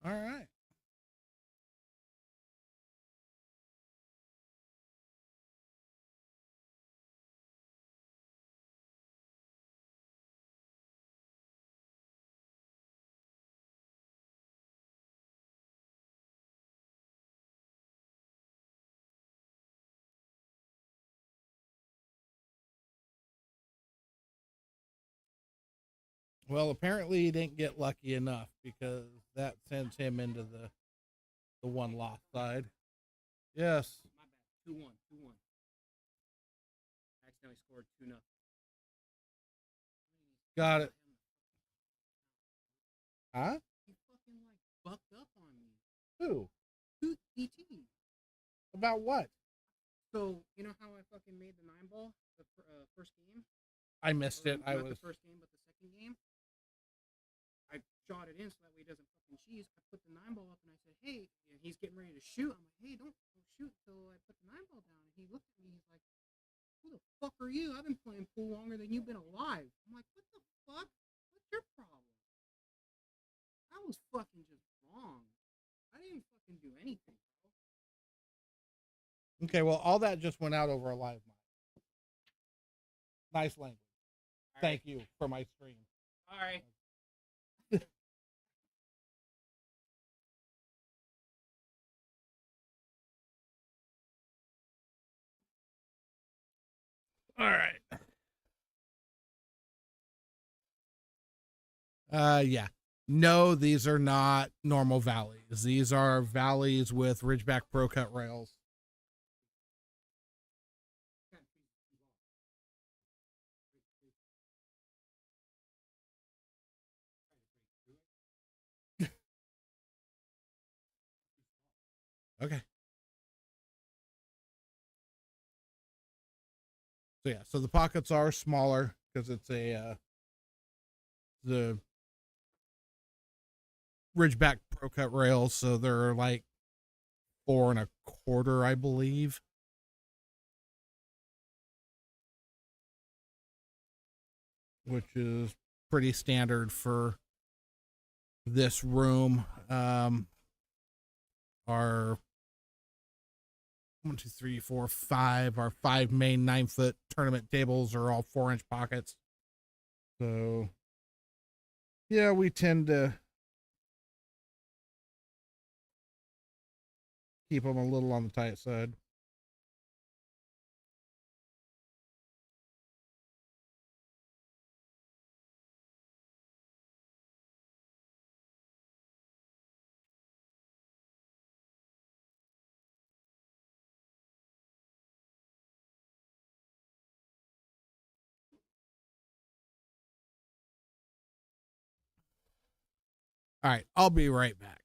All right. Well, apparently he didn't get lucky enough because that sends him into the one loss side. Yes. My bad. 2-1. 2-1. I accidentally scored 2-0. Got it. Huh? He fucking like bucked up on me. Who? ET. About what? So you know how I fucking made the 9-ball the first game? I missed it. Not the first game, but the second game. I shot it in so that way he doesn't fucking cheese. I put the 9-ball up and I said, "Hey," and he's getting ready to shoot. I'm like, "Hey, don't shoot until I put the 9-ball down." And he looked at me. He's like, "Who the fuck are you? I've been playing pool longer than you've been alive." I'm like, "What the fuck? What's your problem?" I was fucking just wrong. I didn't fucking do anything, bro. Okay, well, all that just went out over a live mic. Nice language. Thank you for my stream. All right. All right. Yeah. No, these are not normal valleys. These are valleys with Ridgeback Pro Cut rails. Okay. So yeah, so the pockets are smaller because it's a the Ridgeback Pro Cut rails, so they're like 4.25, I believe. Which is pretty standard for this room. Our 1, 2, 3, 4, 5. Our 5 main 9-foot tournament tables are all 4-inch pockets. So, yeah, we tend to keep them a little on the tight side. All right, I'll be right back.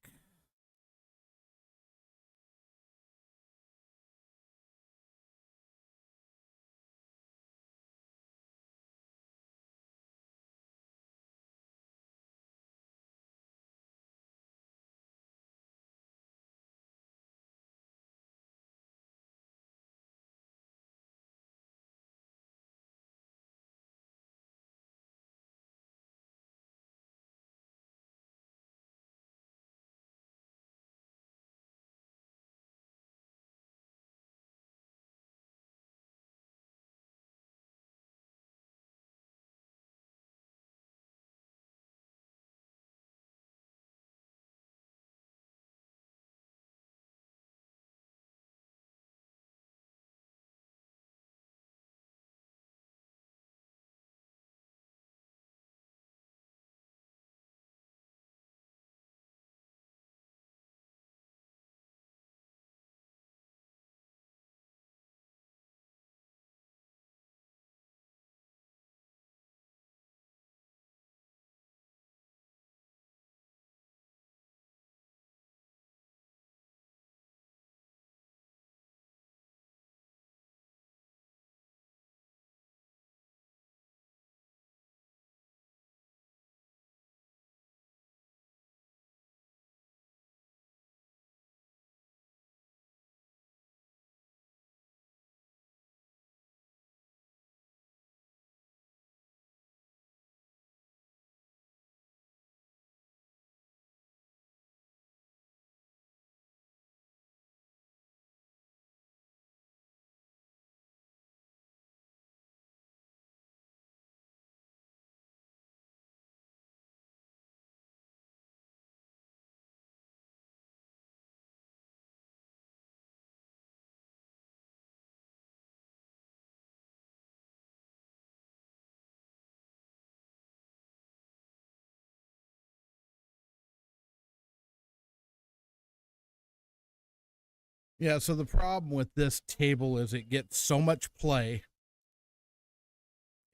Yeah, so the problem with this table is it gets so much play,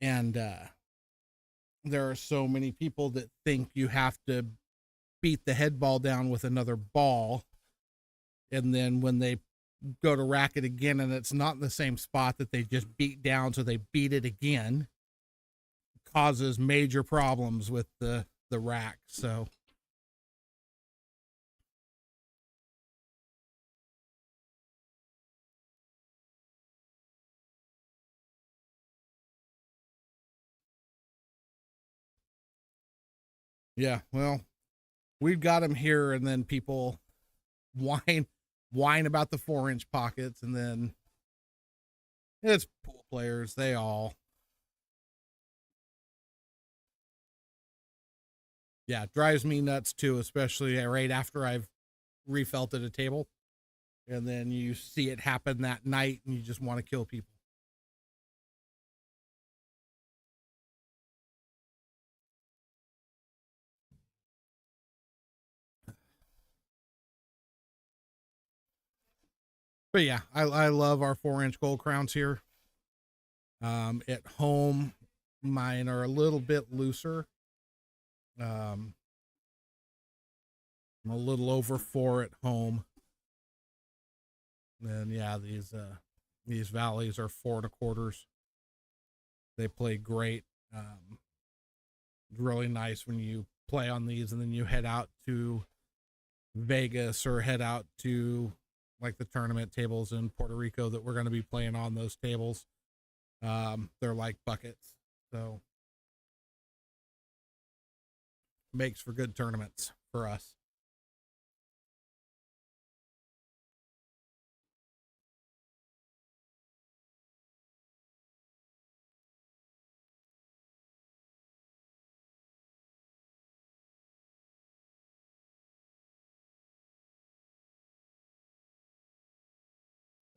and there are so many people that think you have to beat the head ball down with another ball, and then when they go to rack it again and it's not in the same spot that they just beat down, so they beat it again, causes major problems with the rack. So yeah, well, we've got them here, and then people whine whine about the 4-inch pockets, and then it's pool players. They all, yeah, drives me nuts too, especially right after I've refelted a table, and then you see it happen that night, and you just want to kill people. But yeah, I love our 4-inch gold crowns here. At home, mine are a little bit looser. Um, I'm a little over 4 at home. And yeah, these valleys are 4 and 1/4s. They play great. Really nice when you play on these, and then you head out to Vegas or head out to like the tournament tables in Puerto Rico that we're going to be playing on those tables. They're like buckets, so makes for good tournaments for us.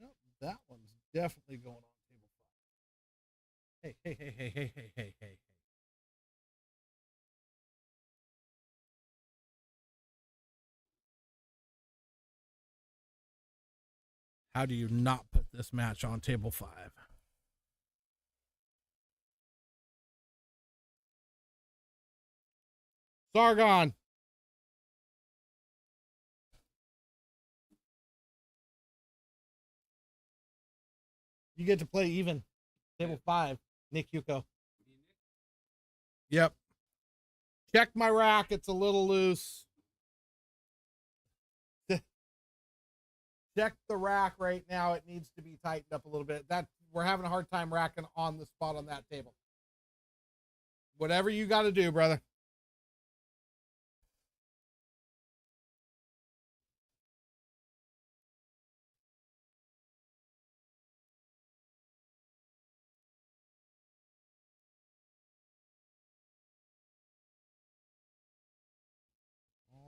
Yep, that one's definitely going on table 5. Hey. How do you not put this match on table 5? Sargon, you get to play even. Table 5, Nick Yuko. Yep. Check my rack. It's a little loose. Check the rack right now. It needs to be tightened up a little bit. That we're having a hard time racking on the spot on that table. Whatever you got to do, brother.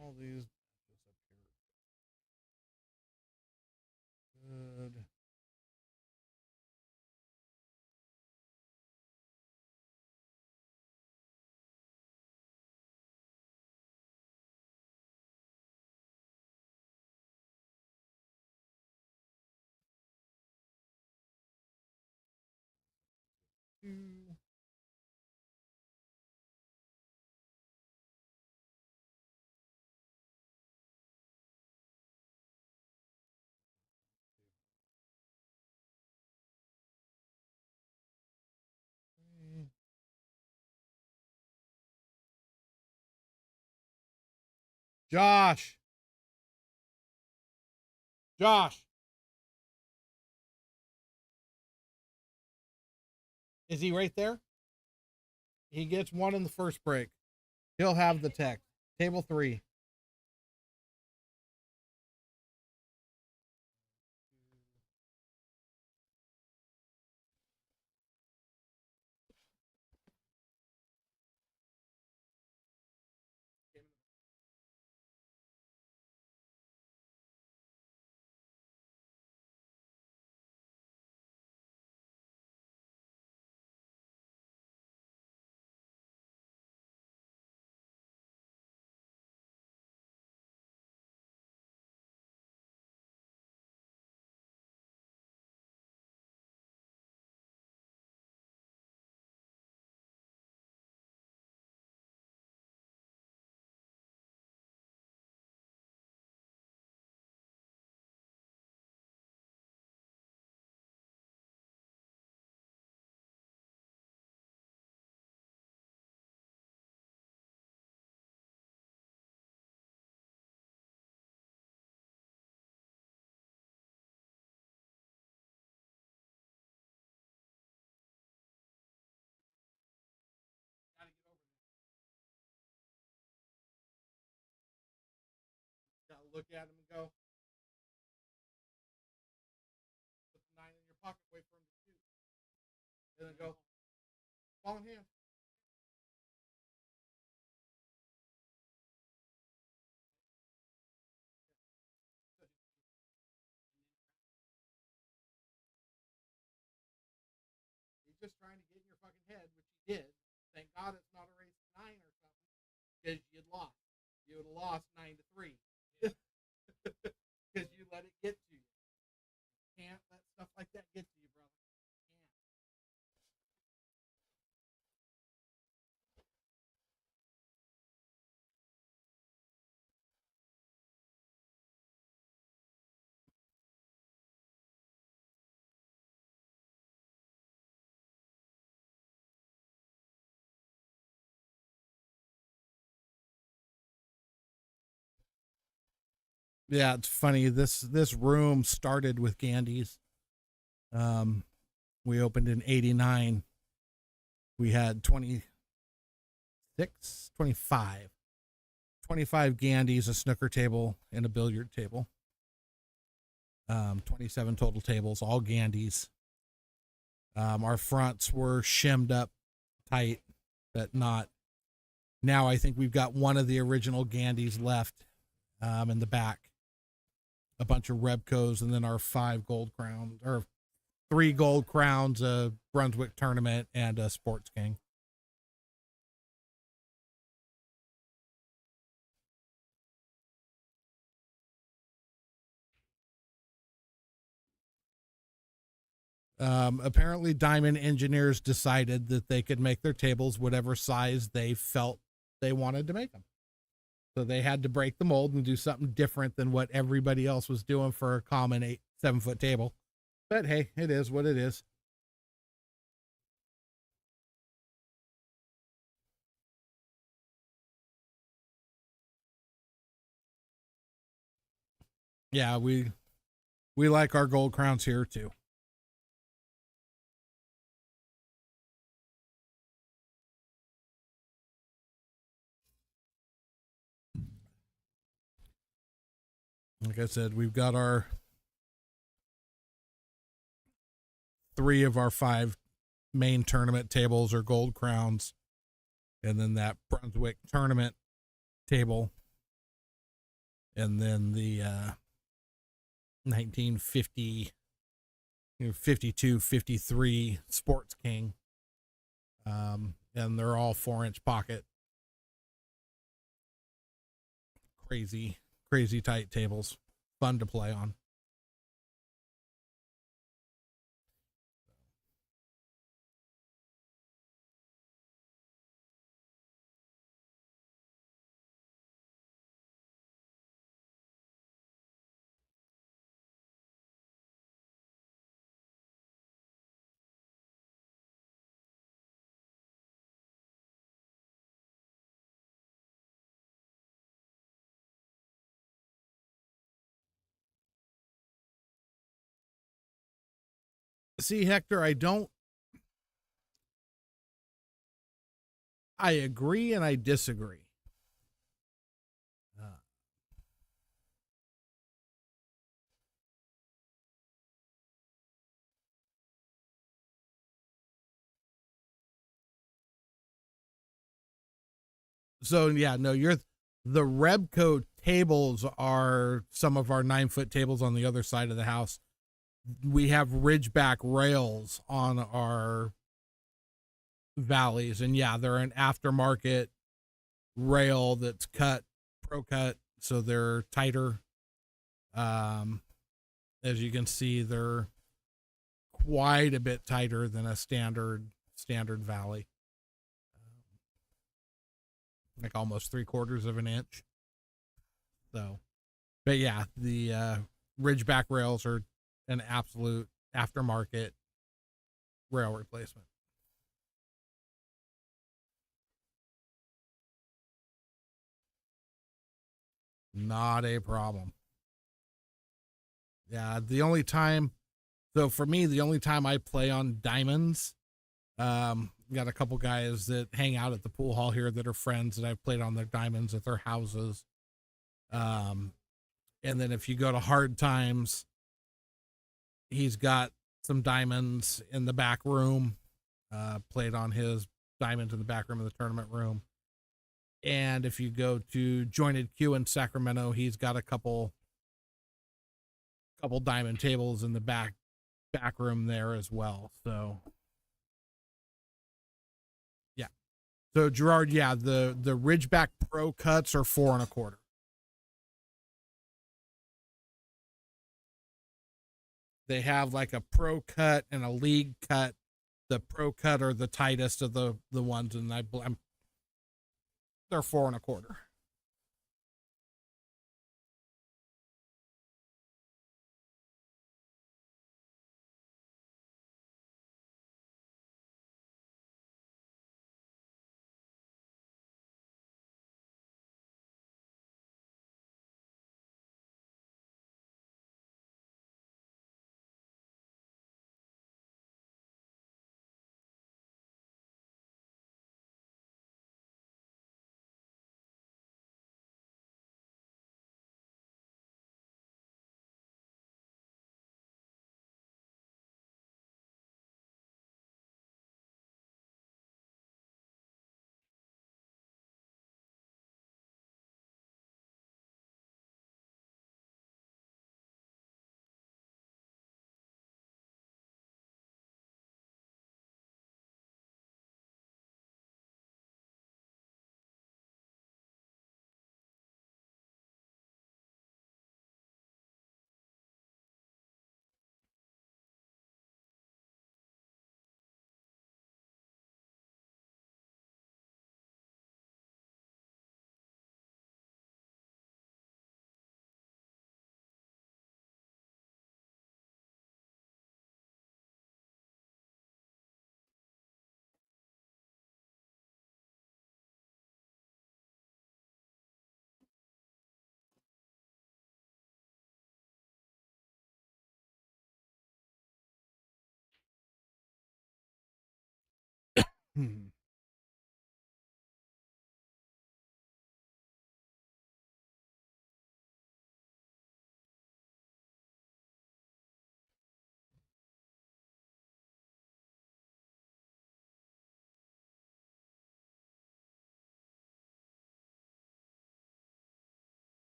All these good. Two. Three. Josh. Josh. Is he right there? He gets one in the first break. He'll have the tech. Table 3. I'll look at him and go, put the 9 in your pocket, wait for him to shoot. And then go, ball in hand. He's just trying to get in your fucking head, which he did. Thank God it's not a race 9 or something, because you'd lost. You would have lost 9-3. Because you let it get to you. Can't let stuff like that get to you, brother. Yeah, it's funny. This room started with Gandy's. We opened in '89. We had 25 Gandy's, a snooker table, and a billiard table. 27 total tables, all Gandy's. Our fronts were shimmed up tight, but not. Now I think we've got one of the original Gandy's left in the back. A bunch of Rebcos, and then our 5 gold crowns, or 3 gold crowns, a Brunswick tournament, and a Sports King. Apparently, Diamond engineers decided that they could make their tables whatever size they felt they wanted to make them. So they had to break the mold and do something different than what everybody else was doing for a common 7-foot table. But hey, it is what it is. Yeah, we like our gold crowns here too. Like I said, we've got our 3 of our 5 main tournament tables are gold crowns, and then that Brunswick tournament table, and then the 1950, 52, 53 Sports King, and they're all 4-inch pocket. Crazy tight tables, fun to play on. See, Hector, I agree and I disagree. So yeah, no, the Rebco tables are some of our 9-foot tables on the other side of the house. We have ridgeback rails on our valleys, and yeah, they're an aftermarket rail that's pro cut, so they're tighter. As you can see, they're quite a bit tighter than a standard valley, like almost 3/4 of an inch. So, but yeah, the ridgeback rails are an absolute aftermarket rail replacement. Not a problem. Yeah, for me, the only time I play on diamonds, got a couple guys that hang out at the pool hall here that are friends that I've played on their diamonds at their houses. And then if you go to hard times, he's got some diamonds in the back room, played on his diamonds in the back room of the tournament room. And if you go to Jointed Q in Sacramento, he's got a couple diamond tables in the back room there as well. So yeah. So Gerard, yeah, the Ridgeback Pro cuts are 4 1/4. They have like a pro cut and a league cut. The pro cut are the tightest of the ones, and they're 4 1/4.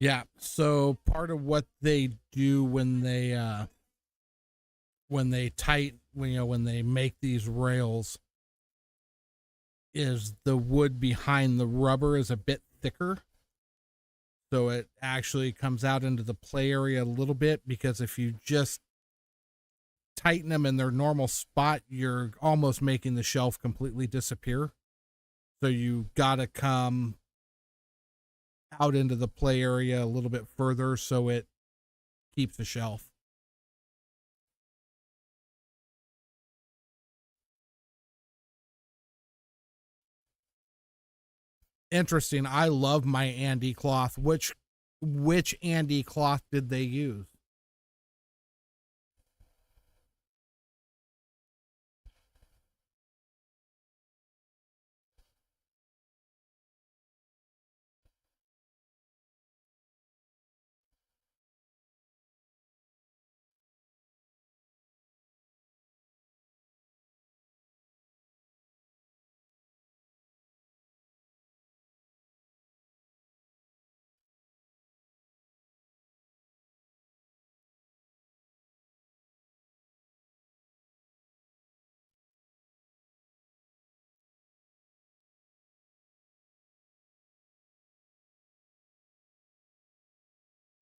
Yeah. So part of what they do when they tight when they make these rails is the wood behind the rubber is a bit thicker, so it actually comes out into the play area a little bit, because if you just tighten them in their normal spot, you're almost making the shelf completely disappear. So you gotta come out into the play area a little bit further so it keeps the shelf. Interesting. I love my Andy cloth. Which Andy cloth did they use?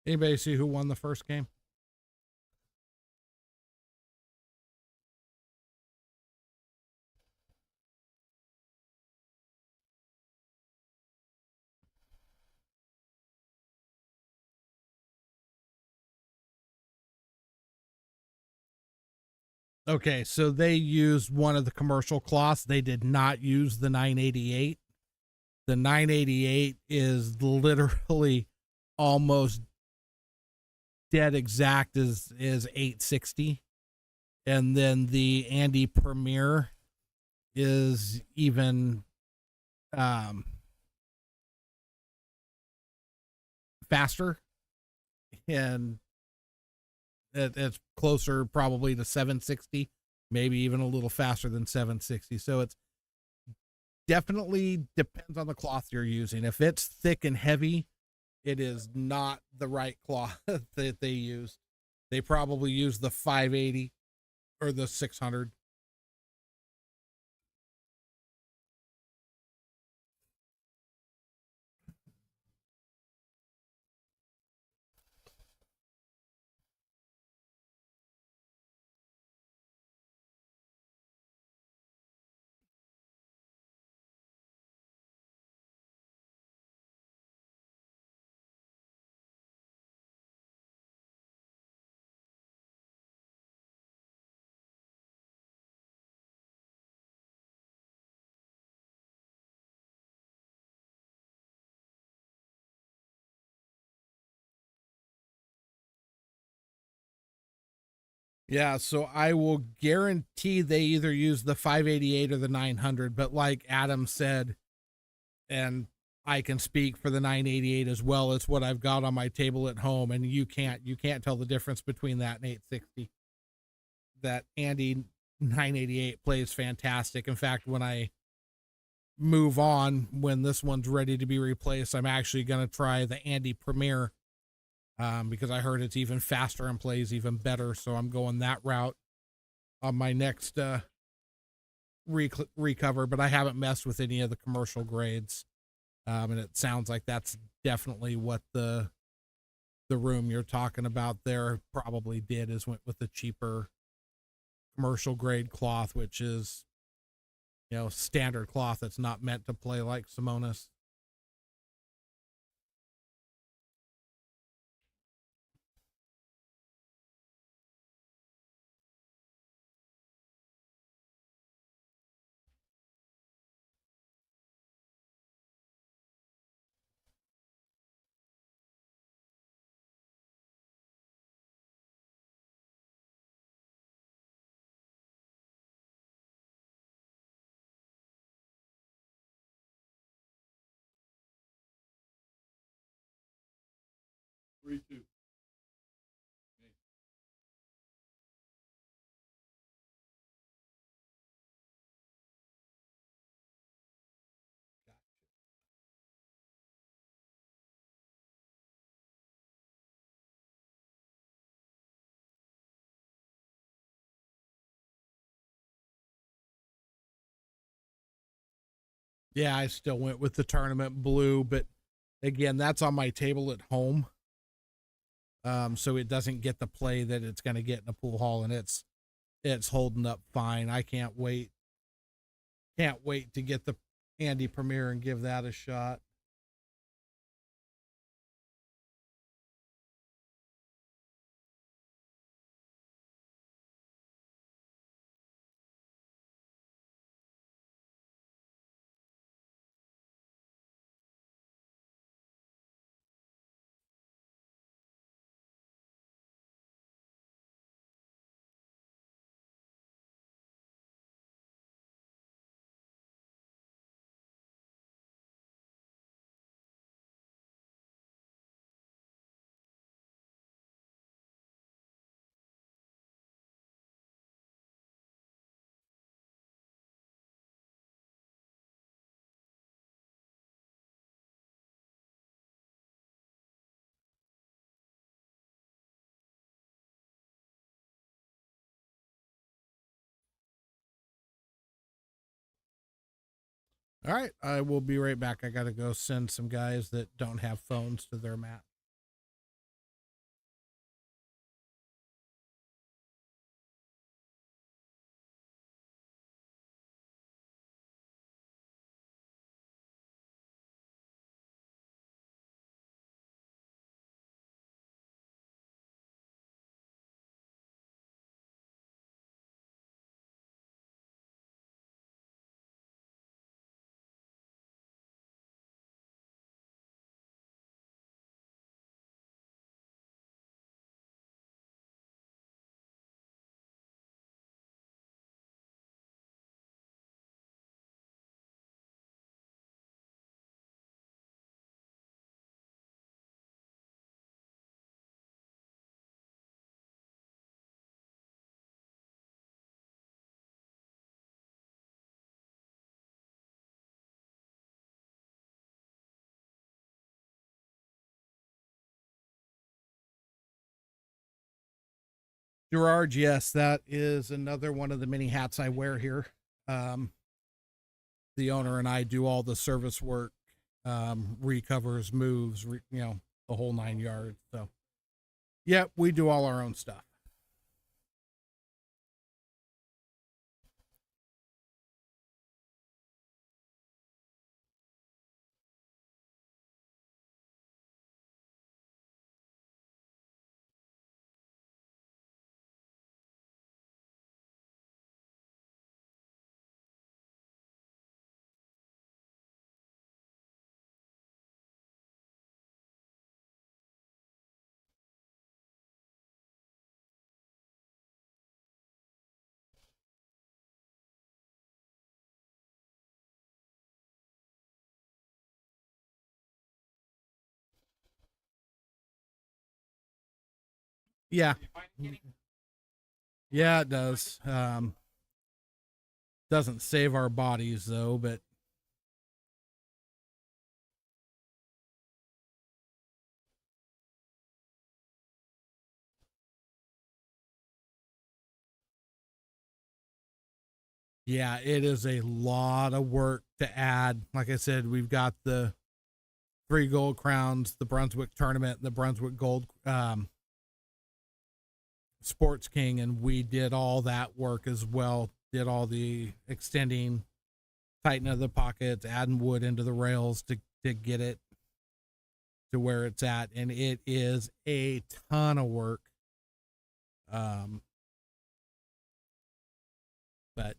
Anybody see who won the first game? Okay, so they used one of the commercial cloths. They did not use the 988. The 988 is literally almost dead exact as 860. And then the Andy Premier is even faster, and it's closer probably to 760, maybe even a little faster than 760. So it's definitely depends on the cloth you're using. If it's thick and heavy, it is not the right cloth that they use. They probably use the 580 or the 600. Yeah, so I will guarantee they either use the 588 or the 900, but like Adam said, and I can speak for the 988 as well. It's what I've got on my table at home, and you can't tell the difference between that and 860. That Andy 988 plays fantastic. In fact, when I move on, when this one's ready to be replaced, I'm actually going to try the Andy Premier, because I heard it's even faster and plays even better. So I'm going that route on my next recover. But I haven't messed with any of the commercial grades, and it sounds like that's definitely what the room you're talking about there probably did, is went with the cheaper commercial grade cloth, which is, standard cloth that's not meant to play like Simonis. Three, two. Yeah, I still went with the tournament blue, but again, that's on my table at home. So it doesn't get the play that it's going to get in a pool hall, and it's holding up fine. I can't wait. Can't wait to get the Andy Premier and give that a shot. All right, I will be right back. I got to go send some guys that don't have phones to their mat. Gerard, yes, that is another one of the many hats I wear here. Um, the owner and I do all the service work, recovers, moves, the whole 9 yards. So, yeah, we do all our own stuff. Yeah, yeah, it does. Doesn't save our bodies though, but yeah, it is a lot of work to add. Like I said, we've got the 3 gold crowns, the Brunswick tournament, the Brunswick Gold Sports King, and we did all that work as well. Did all the extending, tightening of the pockets, adding wood into the rails to get it to where it's at, and it is a ton of work. Um, but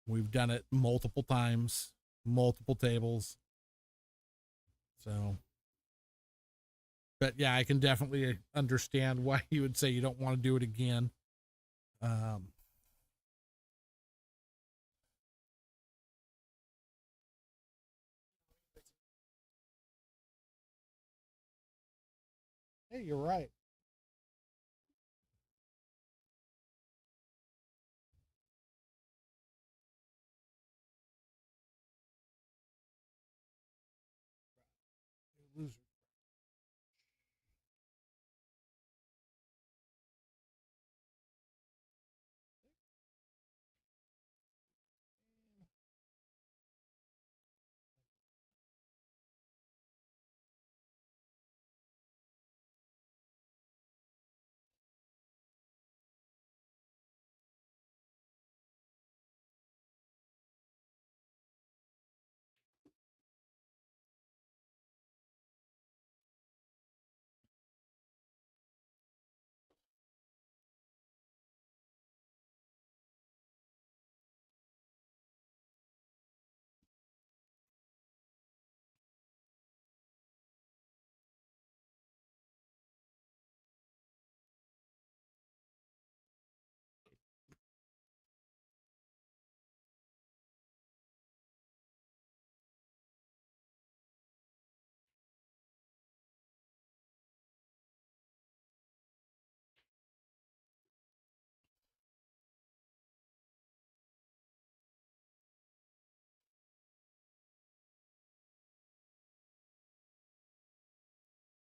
we've done it multiple times, multiple tables. So, but yeah, I can definitely understand why you would say you don't want to do it again. Um, hey, you're right. Loser.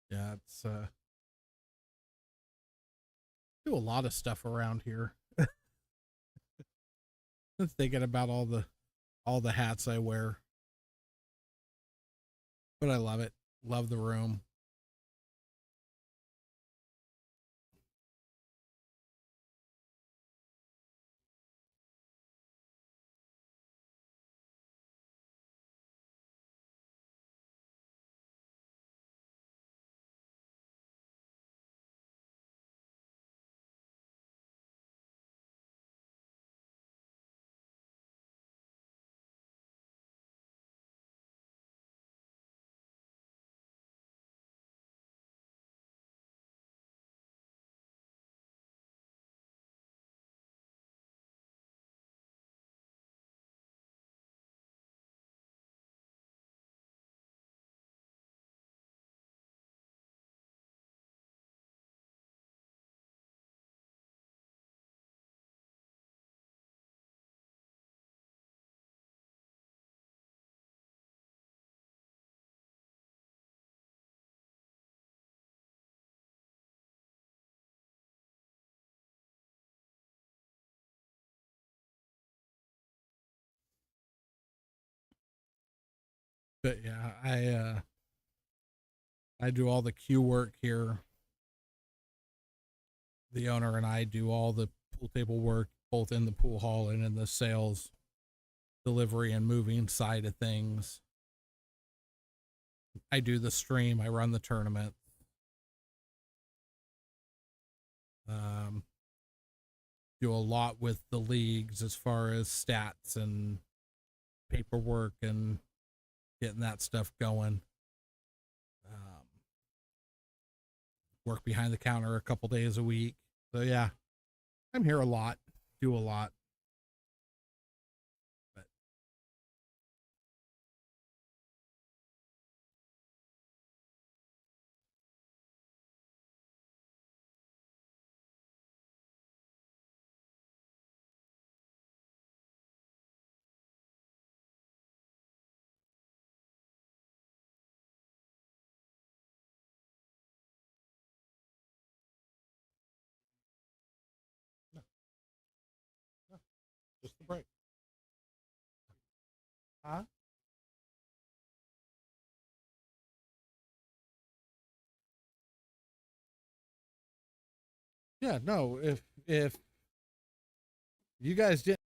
Yeah, it's do a lot of stuff around here. Thinking about all the hats I wear, but I love it. Love the room. But yeah, I do all the queue work here. The owner and I do all the pool table work, both in the pool hall and in the sales, delivery, and moving side of things. I do the stream. I run the tournament. Um, do a lot with the leagues as far as stats and paperwork and getting that stuff going. Um, work behind the counter a couple days a week. So yeah, I'm here a lot, do a lot. But no, no, just the break. Huh? Yeah, no. If you guys did,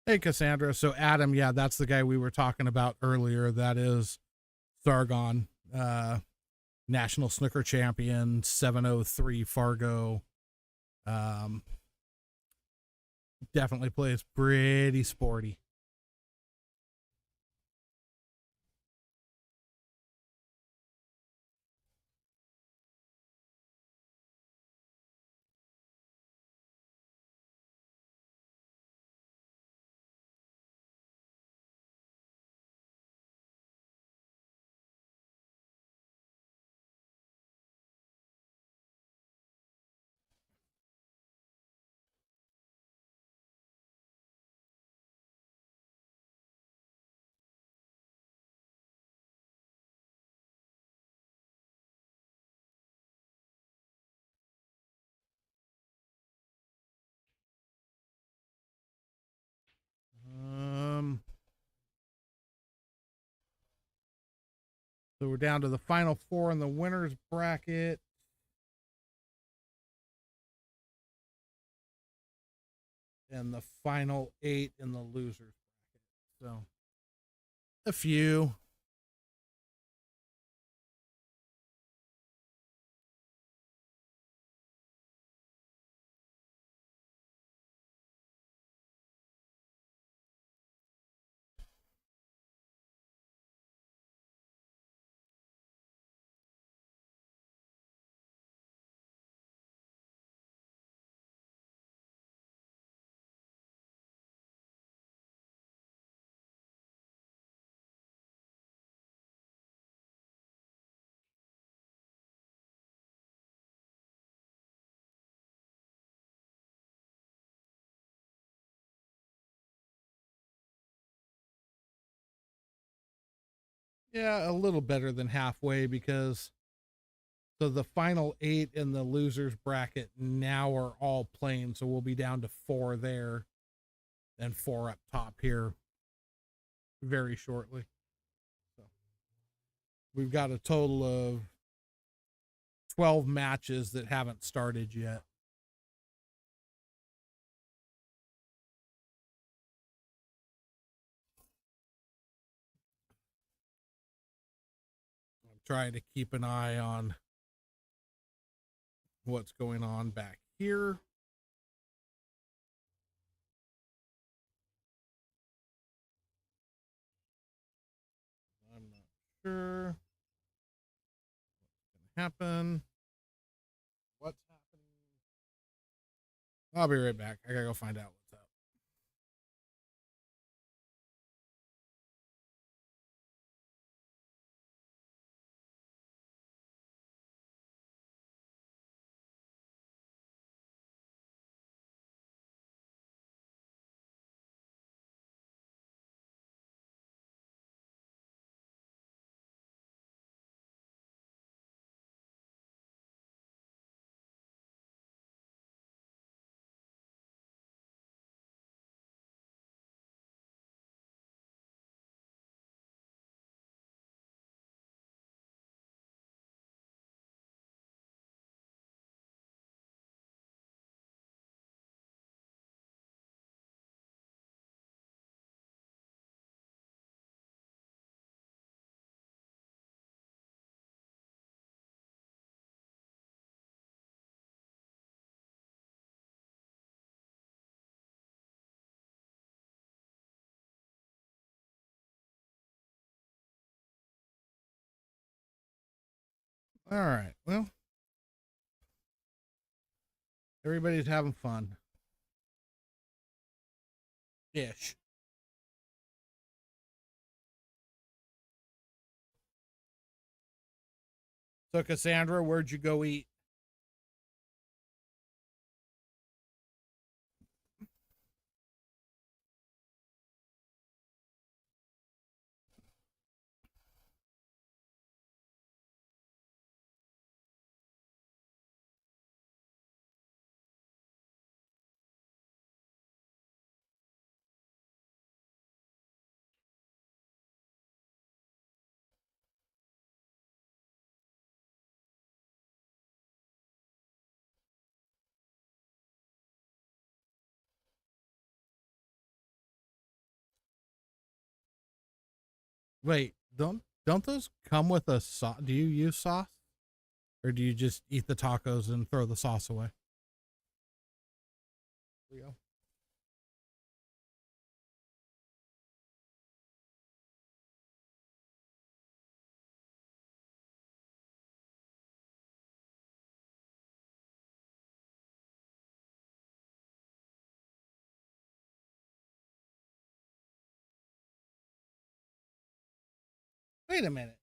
hey Cassandra. So Adam, yeah, that's the guy we were talking about earlier. That is Sargon, national snooker champion, 703 Fargo. Um, definitely plays pretty sporty. So we're down to the final four in the winners bracket. And the final 8 in the losers bracket. So a few. Yeah, a little better than halfway because so the final 8 in the losers bracket now are all playing. So we'll be down to 4 there and 4 up top here very shortly. So we've got a total of 12 matches that haven't started yet. I'm trying to keep an eye on what's going on back here. I'm not sure what's going to happen. What's happening? I'll be right back. I gotta go find out what's up. All right. Well, everybody's having fun. Ish. So, Cassandra, where'd you go eat? Wait, don't those come with a sauce? Do you use sauce, or do you just eat the tacos and throw the sauce away? There we go. Wait a minute.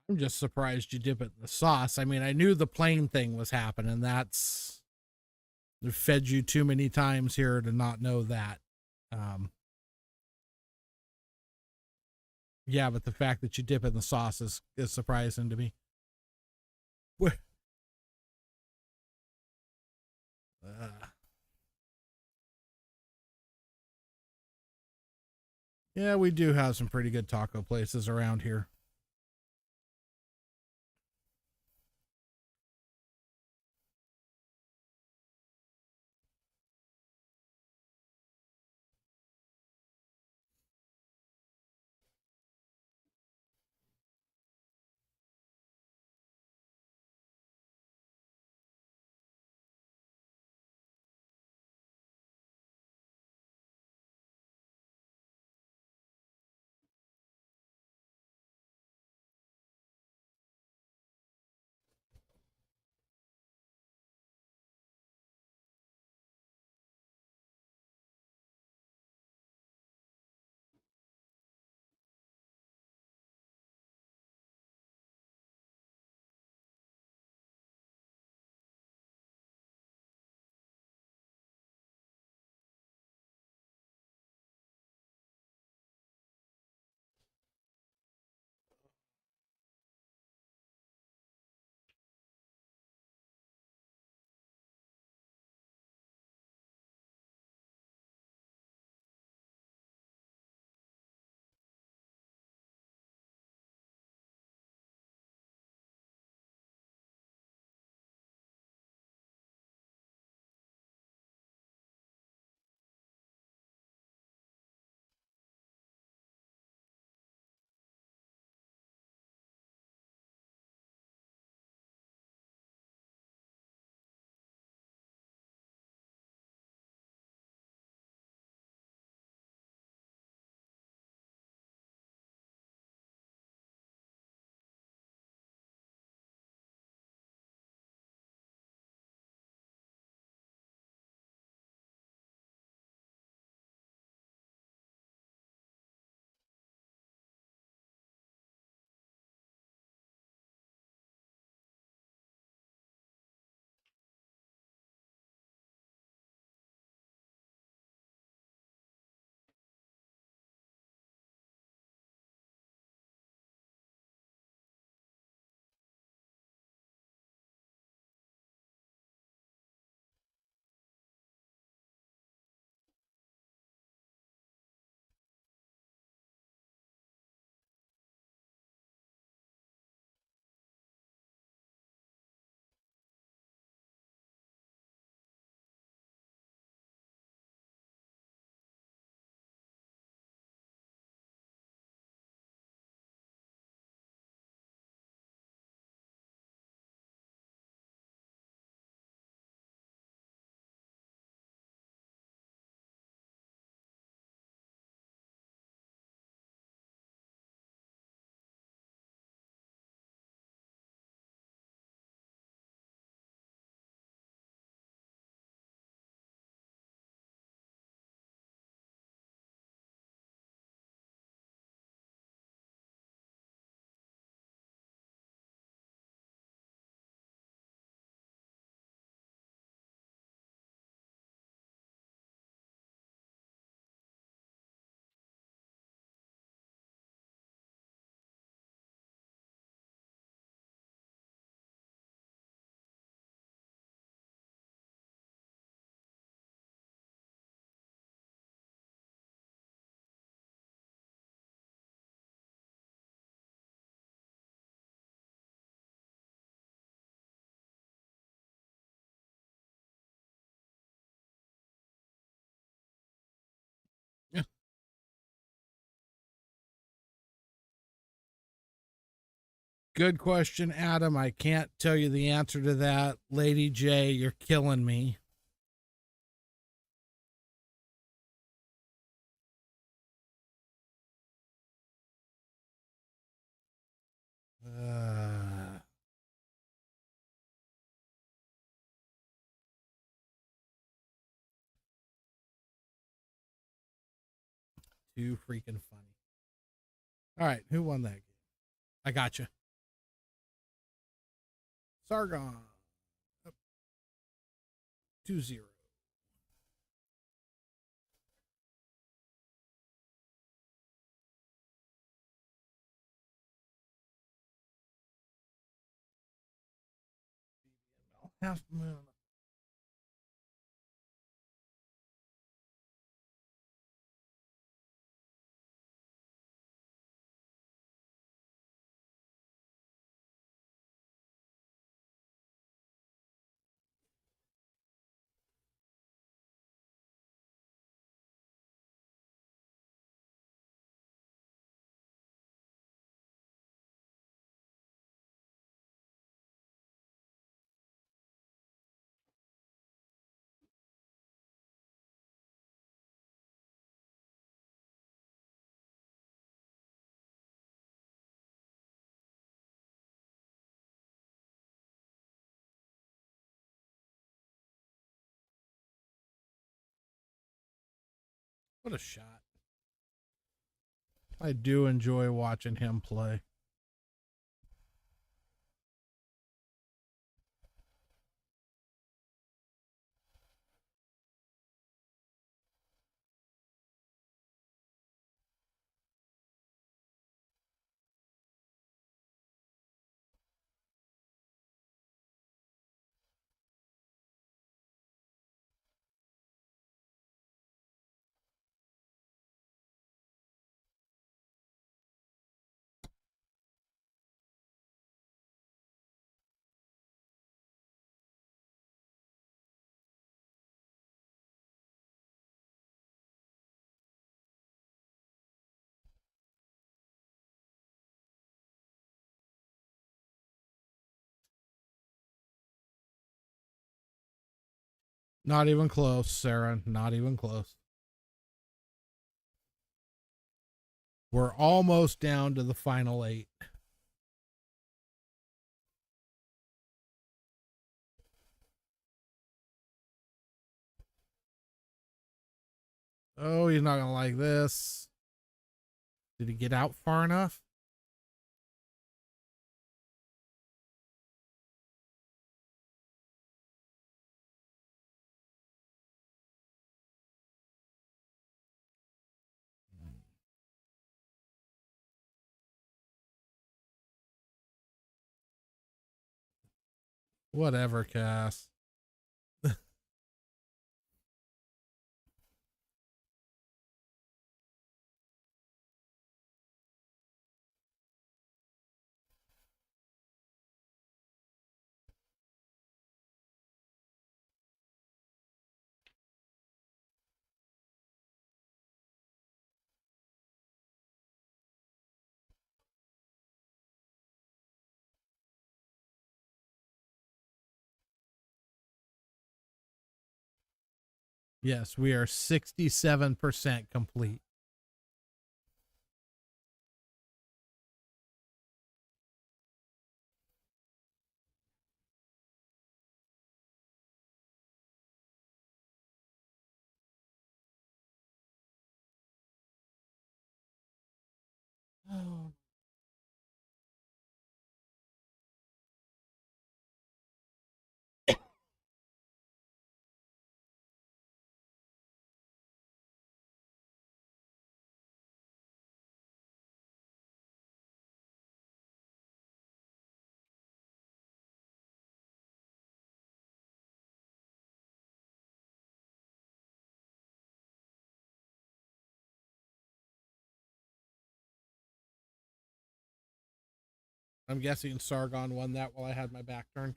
I'm just surprised you dip it in the sauce. I mean, I knew the plain thing was happening. They've fed you too many times here to not know that. Um, yeah, but the fact that you dip it in the sauce is surprising to me. Uh, yeah, we do have some pretty good taco places around here. Yeah. Good question, Adam. I can't tell you the answer to that. Lady J, you're killing me. Uh, Too freaking funny. All right, who won that game? I got you. Sargon. Up 2-0. Half moon. What a shot. I do enjoy watching him play. Not even close, Sarah. Not even close. We're almost down to the final 8. Oh, he's not going to like this. Did he get out far enough? Whatever, Cass. Yes, we are 67% complete. Oh. I'm guessing Sargon won that while I had my back turned.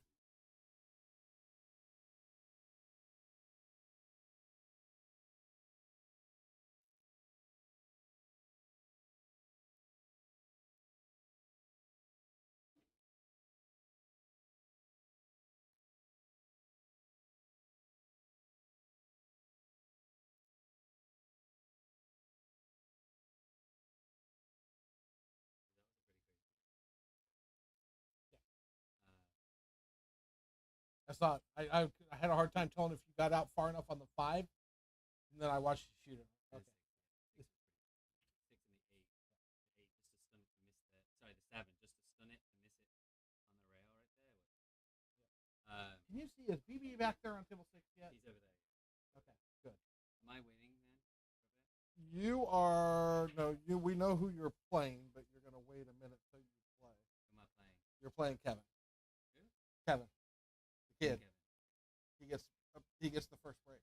I thought I had a hard time telling if you got out far enough on the 5, and then I watched you shoot it. Okay. Sorry, the 7, just to stun it and miss it on the rail right there. Is BB back there on table 6 yet? He's over there. Okay, good. Am I winning then? You are no. We know who you're playing, but you're gonna wait a minute till you play. Who am I playing? You're playing Kevin. Who? Kevin, the kid. Kevin. He gets the first break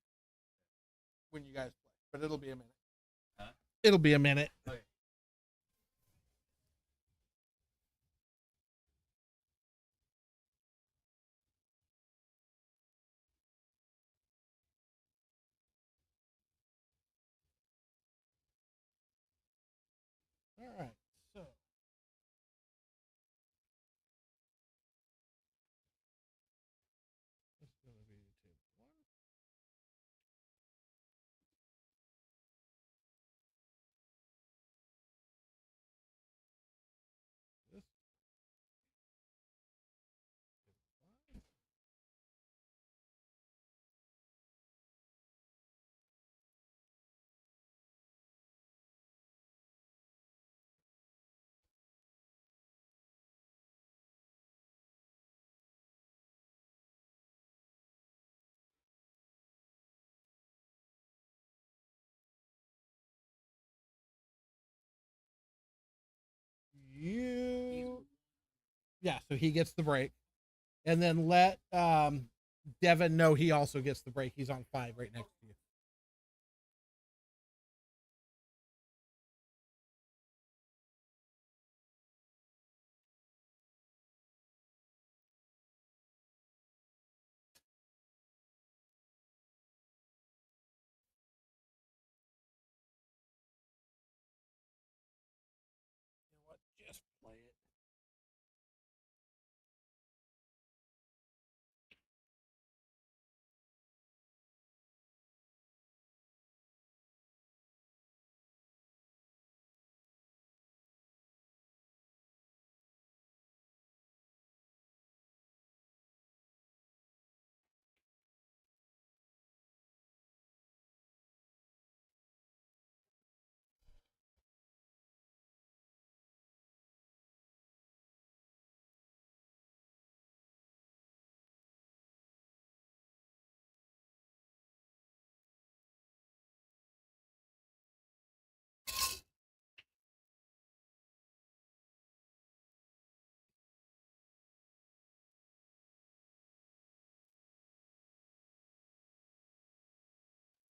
when you guys play, but it'll be a minute. Huh? It'll be a minute. Okay. All right. So. This is gonna be table 1. This. Table 5. Yeah, so he gets the break, and then let Devin know he also gets the break. He's on 5 right next to you. You know what? Just play it.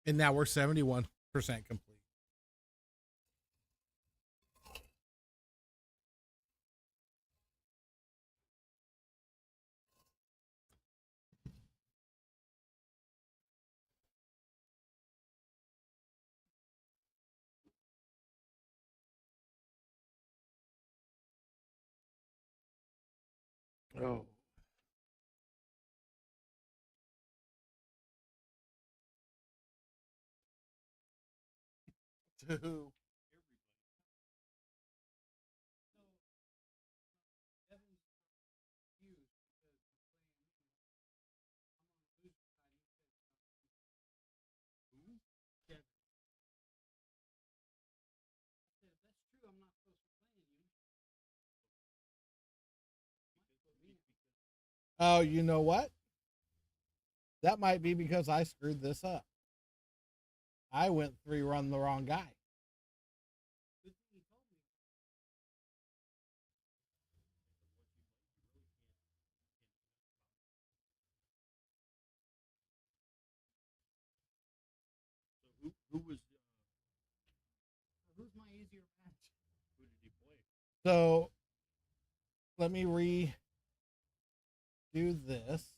And now we're 71% complete. Oh. 2. Who? Kevin. I said, if that's true, I'm not supposed to be playing you. Oh, you know what? That might be because I screwed this up. I went 3 run the wrong guy. Good thing he told me. So who was? So who's my easier patch? Who did he play? So let me redo this.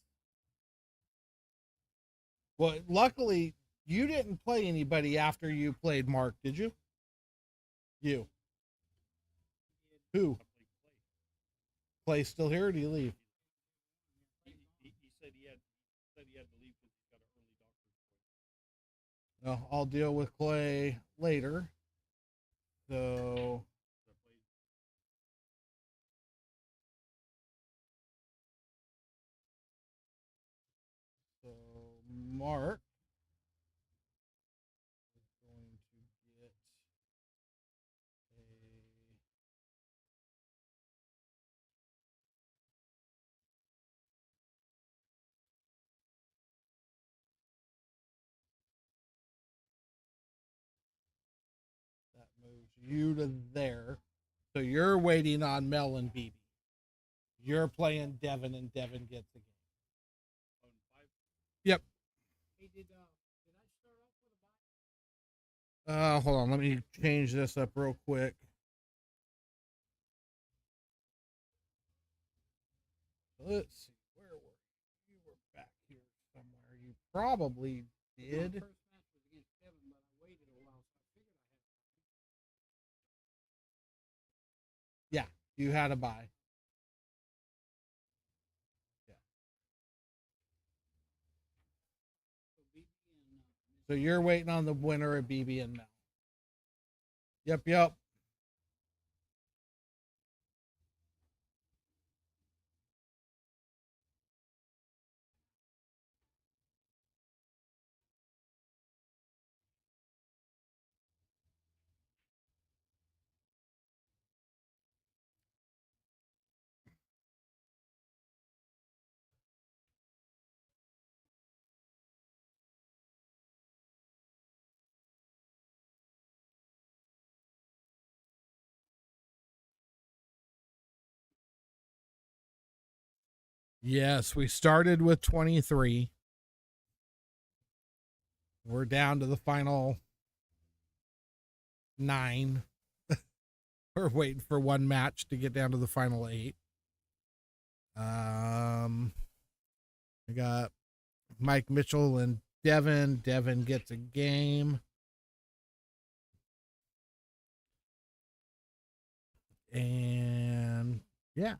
Well, luckily you didn't play anybody after you played Mark, did you? You. Who? Clay still here or do you leave? He said he had to leave because he's got an early doctor's appointment. Well, I'll deal with Clay later. So Mark is going to get a you to there. So you're waiting on Mel and BB. You're playing Devin, and Devin gets the game. Yep. Hey, did I start off with a bye? Hold on. Let me change this up real quick. Let's see. Where were you? You were back here somewhere. You probably did. My first match was against Kevin, but I waited a while, so I figured I had. Yeah, you had a bye. Yeah. So BB and So you're waiting on the winner of BB and Mel. Yep. Yes, we started with 23. We're down to the final 9. We're waiting for one match to get down to the final 8. We got Mike Mitchell and Devin. Devin gets a game. And yeah.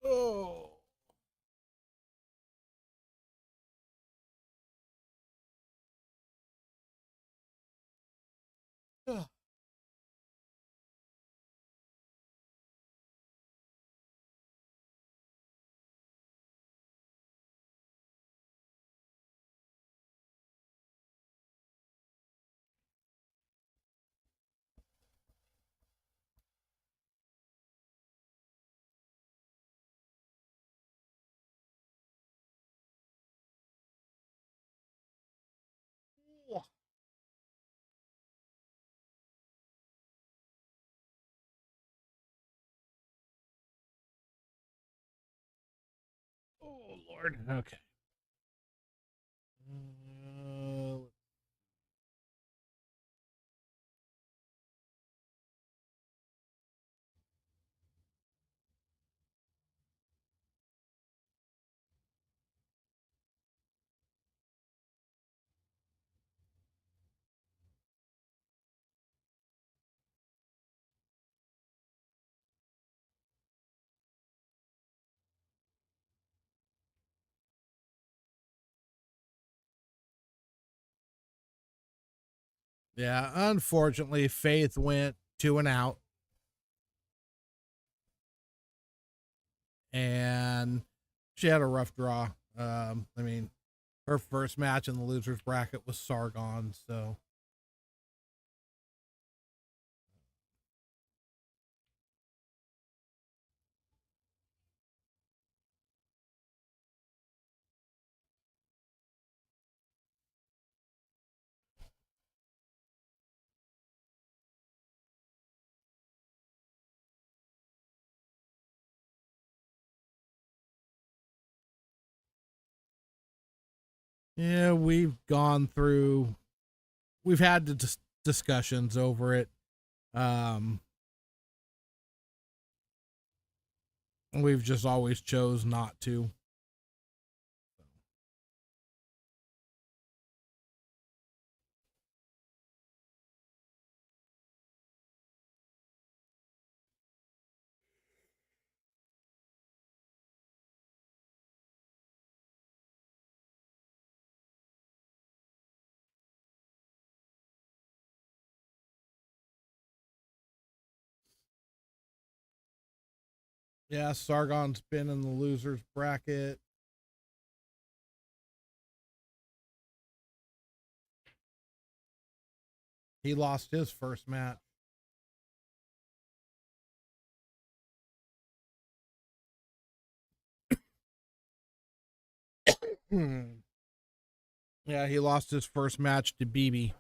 Oh. Ugh. Oh, Lord. Okay. Yeah, unfortunately, Faith went 2 and out. And she had a rough draw. I mean, her first match in the losers bracket was Sargon, so yeah, we've had discussions over it. We've just always chose not to. Yeah, Sargon's been in the losers bracket. He lost his first match. Yeah, he lost his first match to BB.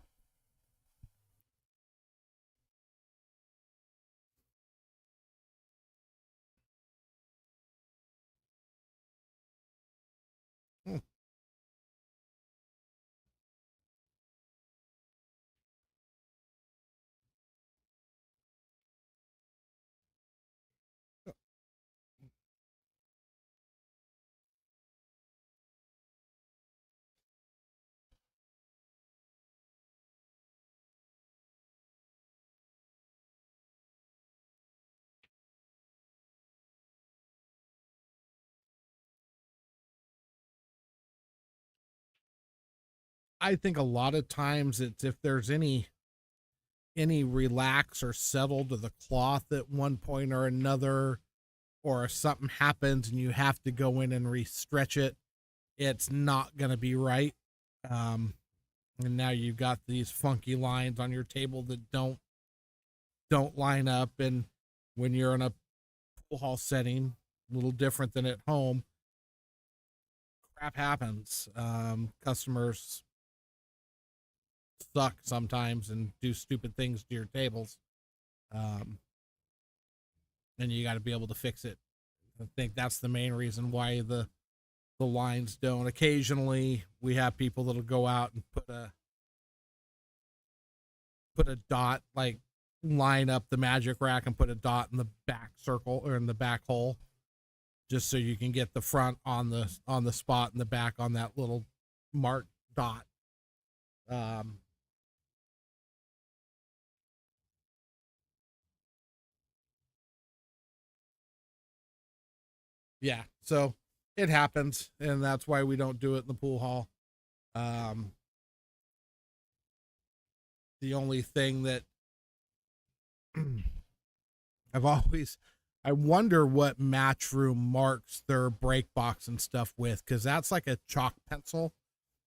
I think a lot of times it's if there's any relax or settle to the cloth at one point or another, or if something happens and you have to go in and restretch it, it's not going to be right. And now you've got these funky lines on your table that don't line up. And when you're in a pool hall setting, a little different than at home, crap happens. Customers suck sometimes and do stupid things to your tables. Um, and you got to be able to fix it. I think that's the main reason why the lines don't. Occasionally, we have people that'll go out and put a dot, like line up the magic rack and put a dot in the back circle or in the back hole, just so you can get the front on the spot and the back on that little marked dot. Yeah, so it happens, and that's why we don't do it in the pool hall. Um, the only thing that I've always I wonder what Matchroom marks their break box and stuff with, because that's like a chalk pencil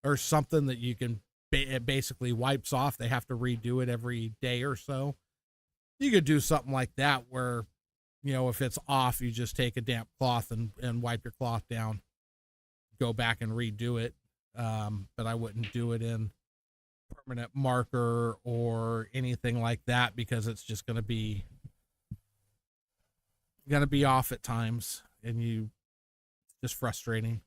or something that you can it basically wipes off. They have to redo it every day or so. You could do something like that where, if it's off, you just take a damp cloth and wipe your cloth down, go back and redo it. But I wouldn't do it in permanent marker or anything like that, because it's just going to be off at times, and just frustrating.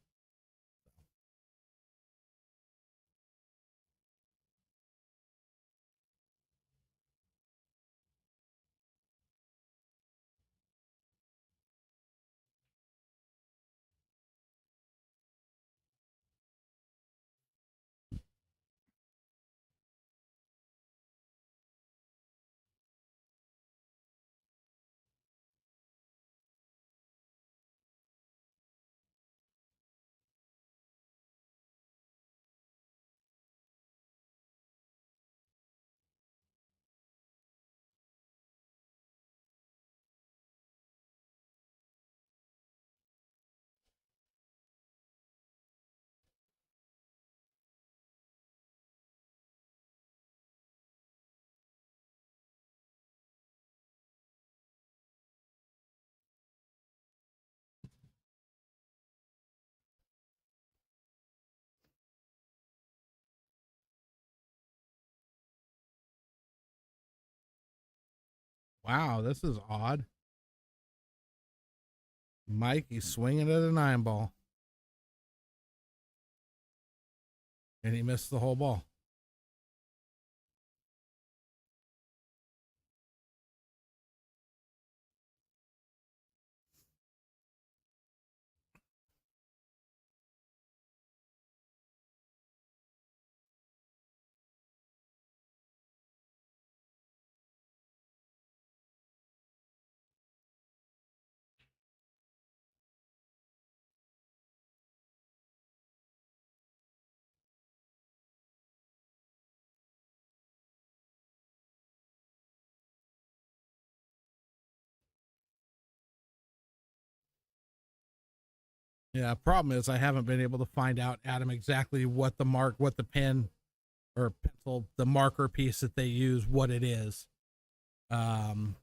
Wow, this is odd. Mike, he's swinging at a 9 ball, and he missed the whole ball. Yeah, problem is I haven't been able to find out, Adam, exactly what the pin or pencil, the marker piece that they use, what it is. Um,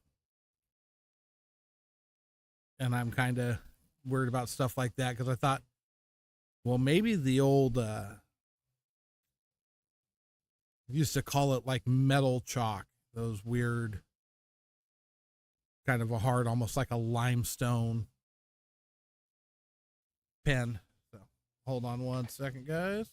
and I'm kind of worried about stuff like that because I thought, well, maybe the old used to call it like metal chalk, those weird kind of a hard, almost like a limestone pen. So hold on one second, guys.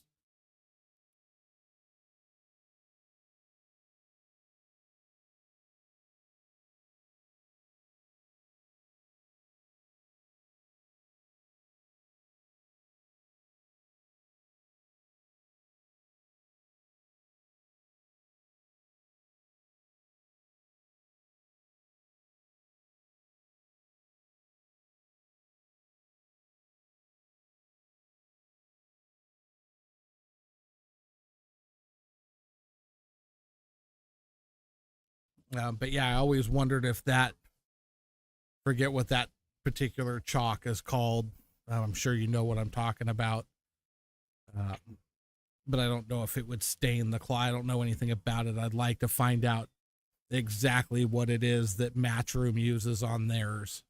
But yeah, I always wondered if that, forget what that particular chalk is called. I'm sure you know what I'm talking about. Uh, but I don't know if it would stain the claw. I don't know anything about it. I'd like to find out exactly what it is that Matchroom uses on theirs.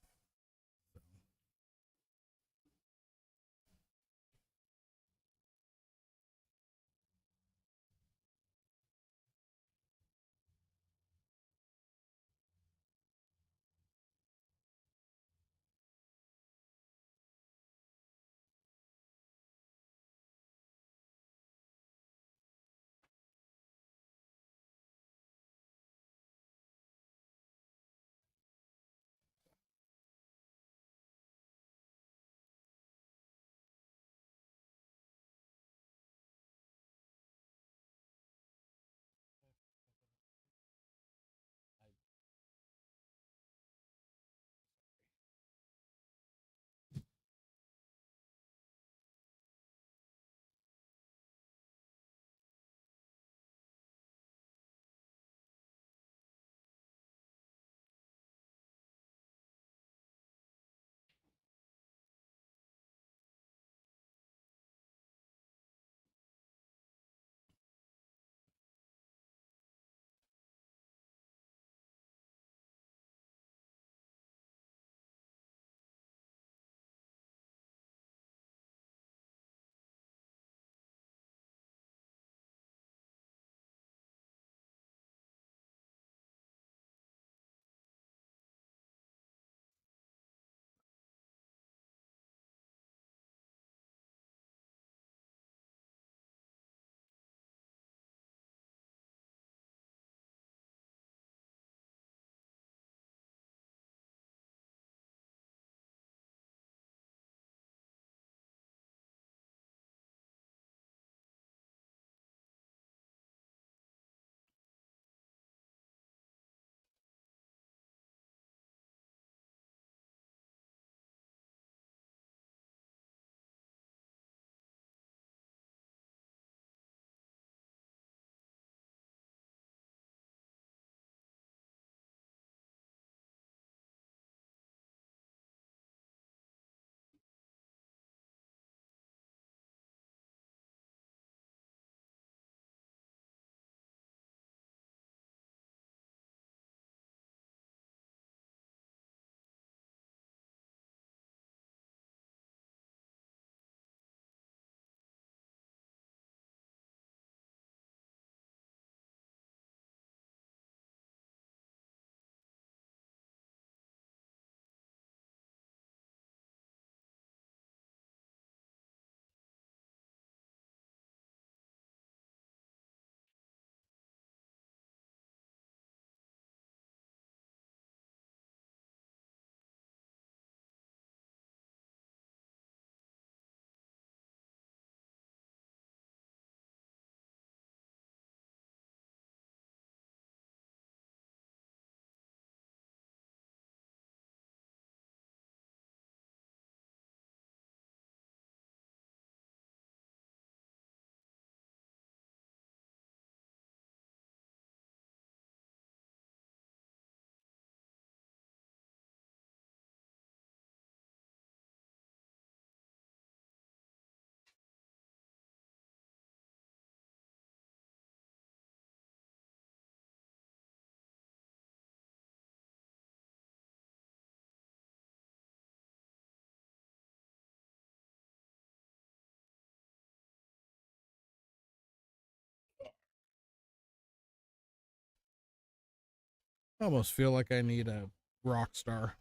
I almost feel like I need a rock star.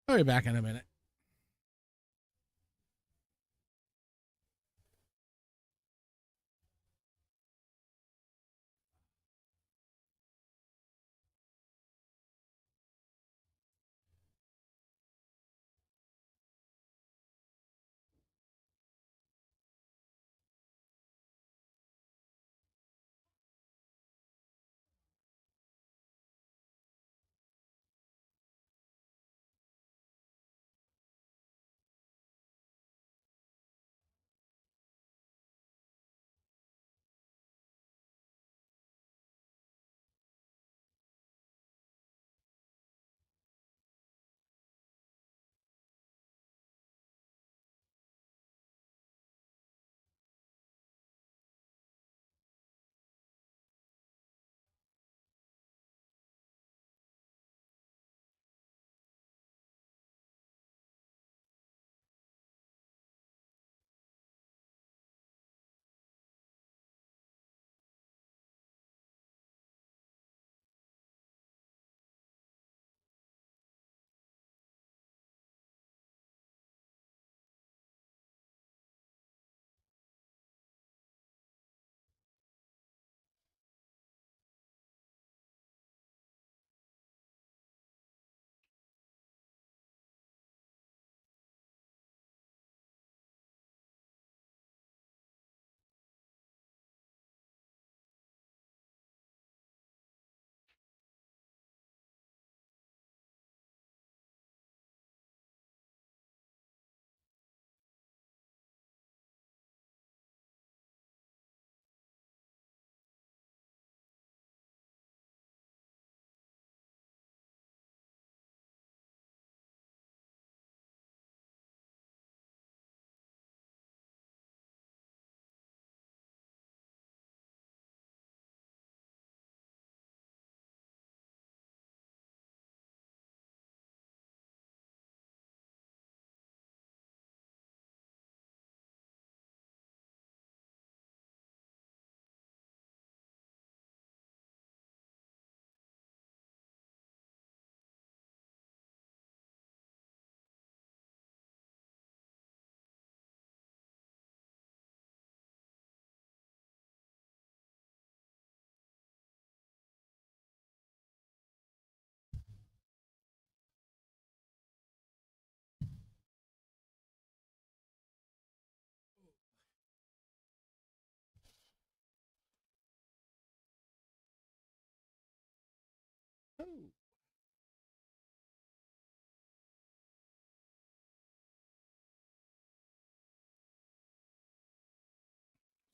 I'll be back in a minute.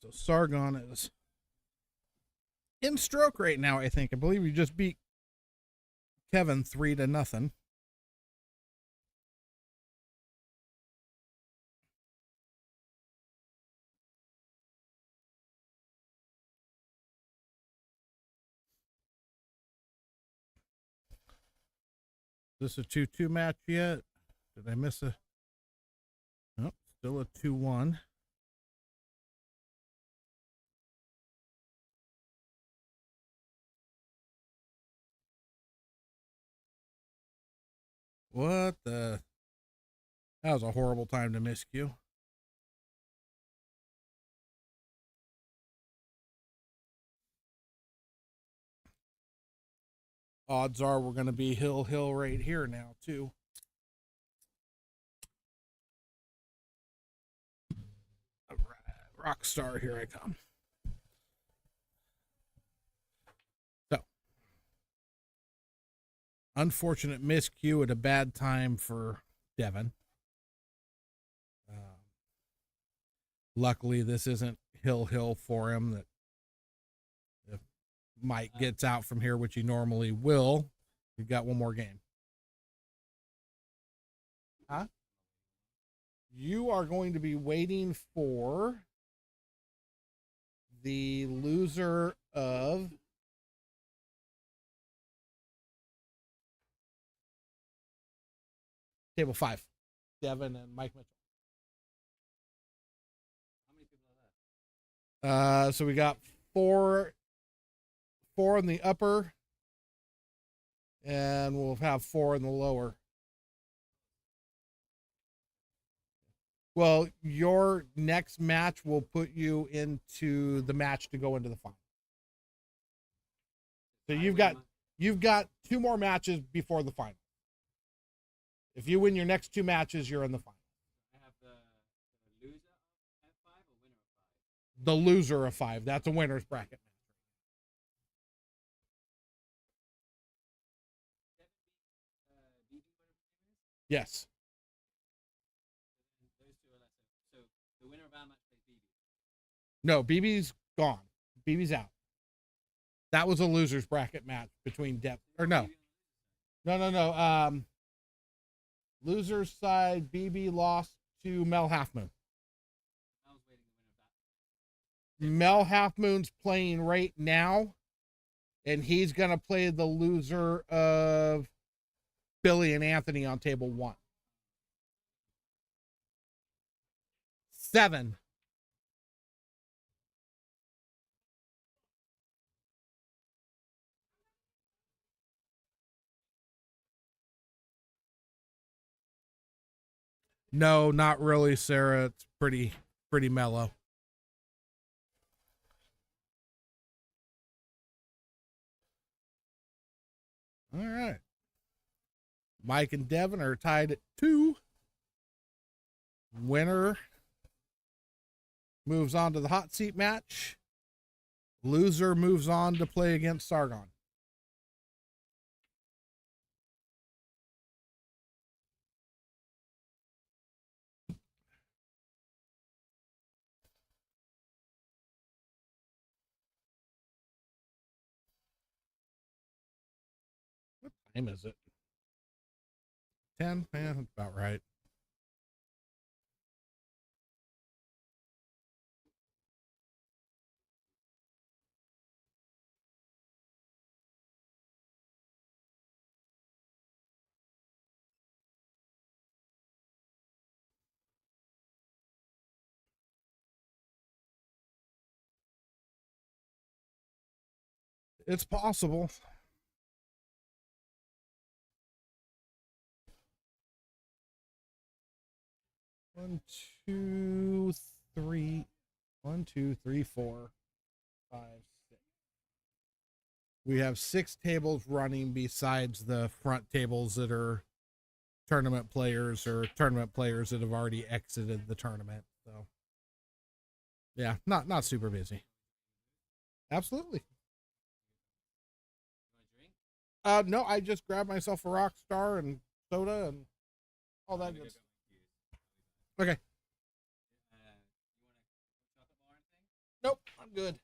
So Sargon is in stroke right now, I think. I believe you just beat Kevin 3-0. Is this a 2-2 match yet? Did I miss a? Nope, still a 2-1. What the? That was a horrible time to miscue. Odds are we're going to be hill right here now too. All right, rock star, here I come. So, unfortunate miscue at a bad time for Devin. Luckily, this isn't hill for him. That if Mike gets out from here, which he normally will, we've got one more game. Huh? You are going to be waiting for the loser of table 5, Devin and Mike Mitchell. How many people are that? So we got four in the upper and we'll have 4 in the lower. Well, your next match will put you into the match to go into the final. So you've got 2 more matches before the final. If you win your next 2 matches, you're in the final. I have the loser of 5 or winner of 5? The loser of 5. That's a winner's bracket. Yes. Those 2 are lesser. So the winner of our match plays BB. No, BB's gone. BB's out. That was a loser's bracket match between Deb. Or no. No. Loser's side, BB lost to Mel Halfmoon. I was waiting the winner of that. Mel Halfmoon's playing right now, and he's going to play the loser of Billy and Anthony on table 1. 7. No, not really, Sarah. It's pretty mellow. All right. Mike and Devin are tied at 2. Winner moves on to the hot seat match. Loser moves on to play against Sargon. What time is it? 10? Yeah, that's about right. It's possible. One, two, three, 1, 2, 3, 4, 5, 6. We have 6 tables running besides the front tables that are tournament players or tournament players that have already exited the tournament. So yeah, not super busy. Absolutely. You want a drink? No, I just grabbed myself a rock star and soda and all that good stuff. Okay. You want a chocolate bar or anything? Nope, I'm good.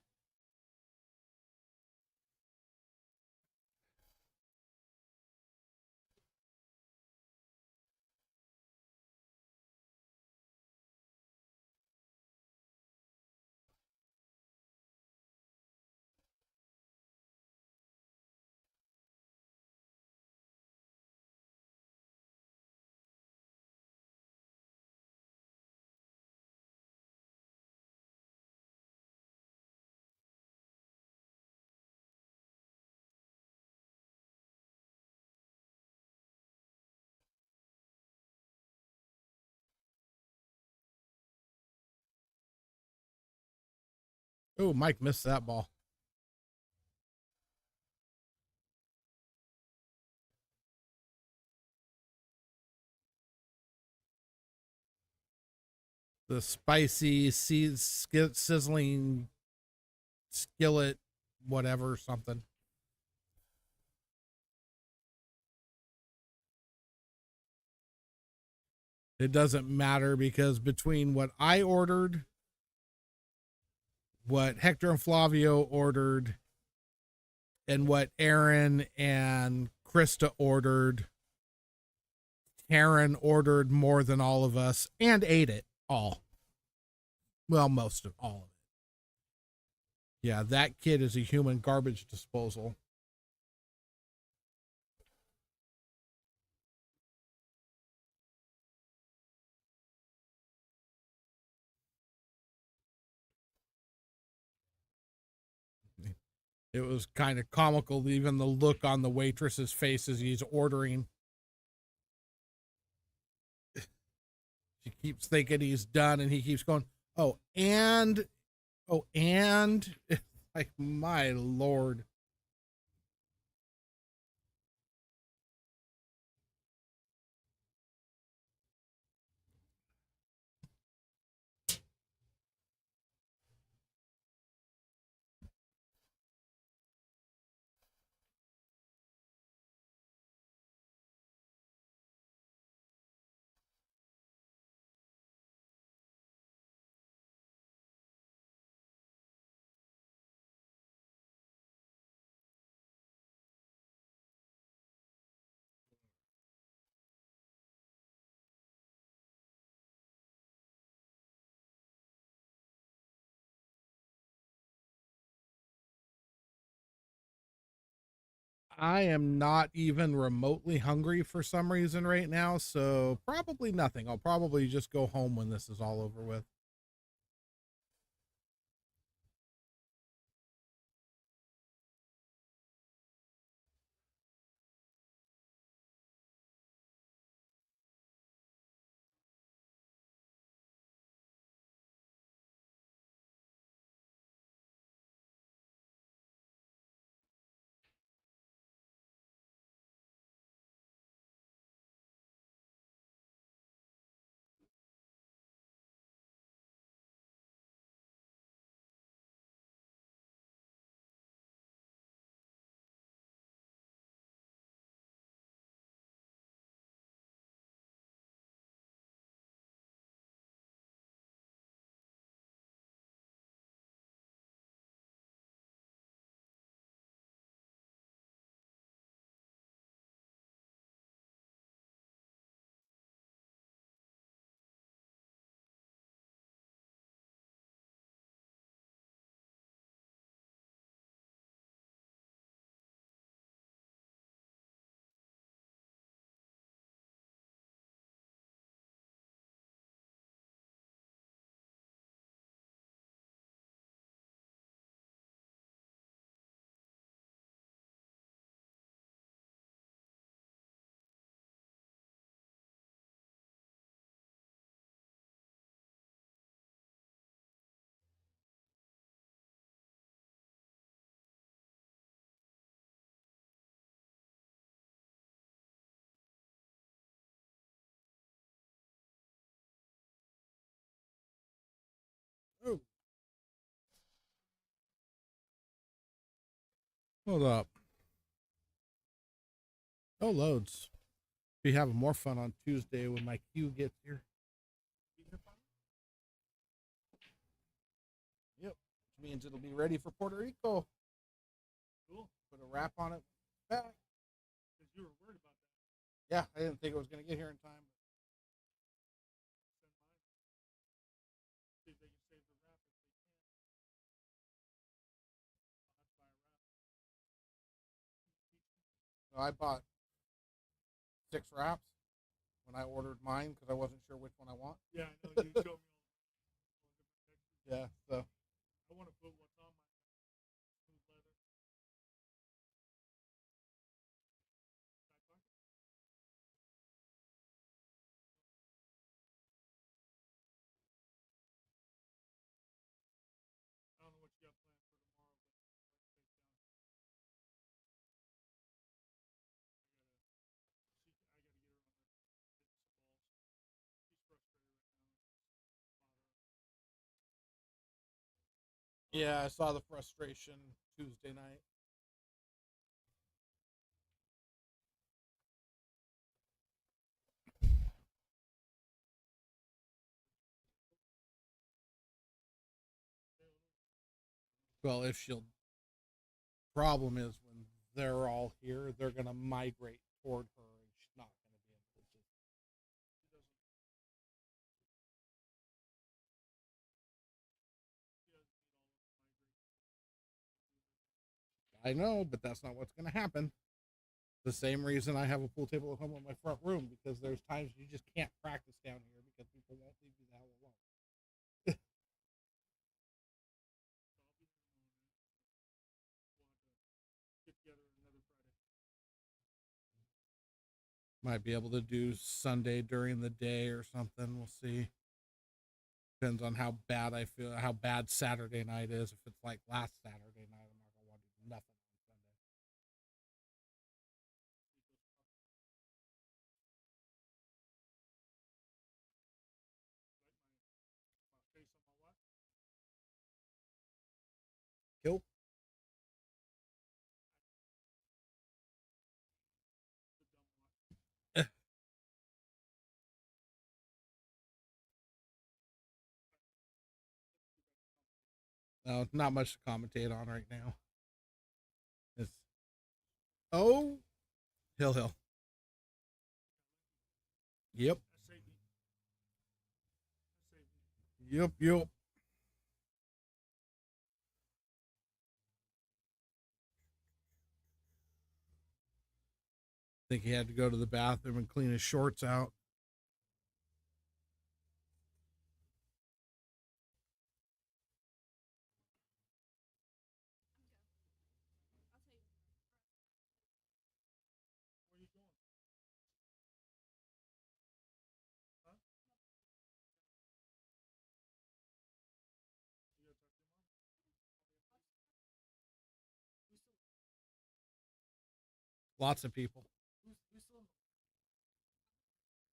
Oh, Mike missed that ball. The spicy sizzling skillet, whatever, something. It doesn't matter because between what I ordered, what Hector and Flavio ordered, and what Aaron and Krista ordered, Taryn ordered more than all of us and ate it all. Well, most of all of it. Yeah, that kid is a human garbage disposal. It was kind of comical, even the look on the waitress's face as he's ordering. She keeps thinking he's done, and he keeps going, oh, and, like, my Lord. I am not even remotely hungry for some reason right now, so probably nothing. I'll probably just go home when this is all over with. Oh, hold up. Oh, loads. Be having more fun on Tuesday when my queue gets here. Yep. Which means it'll be ready for Puerto Rico. Cool. Put a wrap on it. Back. Because you were worried about that. Yeah, I didn't think it was going to get here in time. See if they can save the wrap. If they can't, I'll have to buy a wrap. So I bought 6 wraps when I ordered mine because I wasn't sure which one I want. Yeah, I know. You showed me all different textures. Yeah, so I want to put what's on my smooth leather. Side pocket? I don't know what you got planned for tomorrow, but write the face down. I gotta get her on the fitness balls. She's frustrated right now. yeah, I saw the frustration Tuesday night. Well, if she'll, problem is when they're all here, they're going to migrate toward her, and she's not going to be able to just. I know, but that's not what's going to happen. The same reason I have a pool table at home in my front room, because there's times you just can't practice down here because people won't leave you the hell alone. Might be able to do Sunday during the day or something. We'll see. Depends on how bad I feel, how bad Saturday night is. If it's like last Saturday night, I'm not gonna want to do nothing on Sunday. Say something on what? Cool. The dumb what? No, not much to commentate on right now. It's oh, Hill. Yep. SAB. SAB. Yep. Think he had to go to the bathroom and clean his shorts out. Where you going? Huh? You gotta talk to your mom? We still, Lots of people. we still,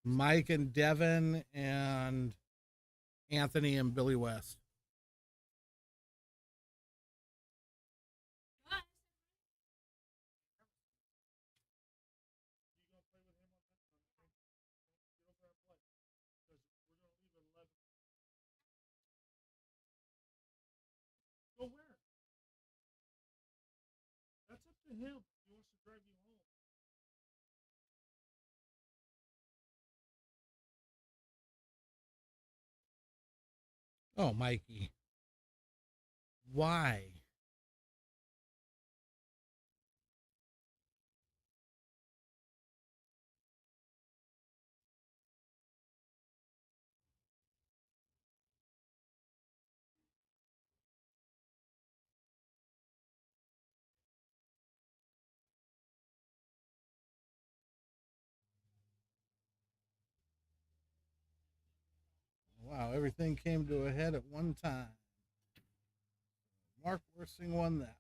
Mike and Devin and Anthony and Billy West. you gonna play with him on that? Get over and play. Because we're gonna leave at 11. Go where? That's up to him. He wants to drive you home. Oh, Mikey. Why? Wow, everything came to a head at one time. Mark Worsing won that.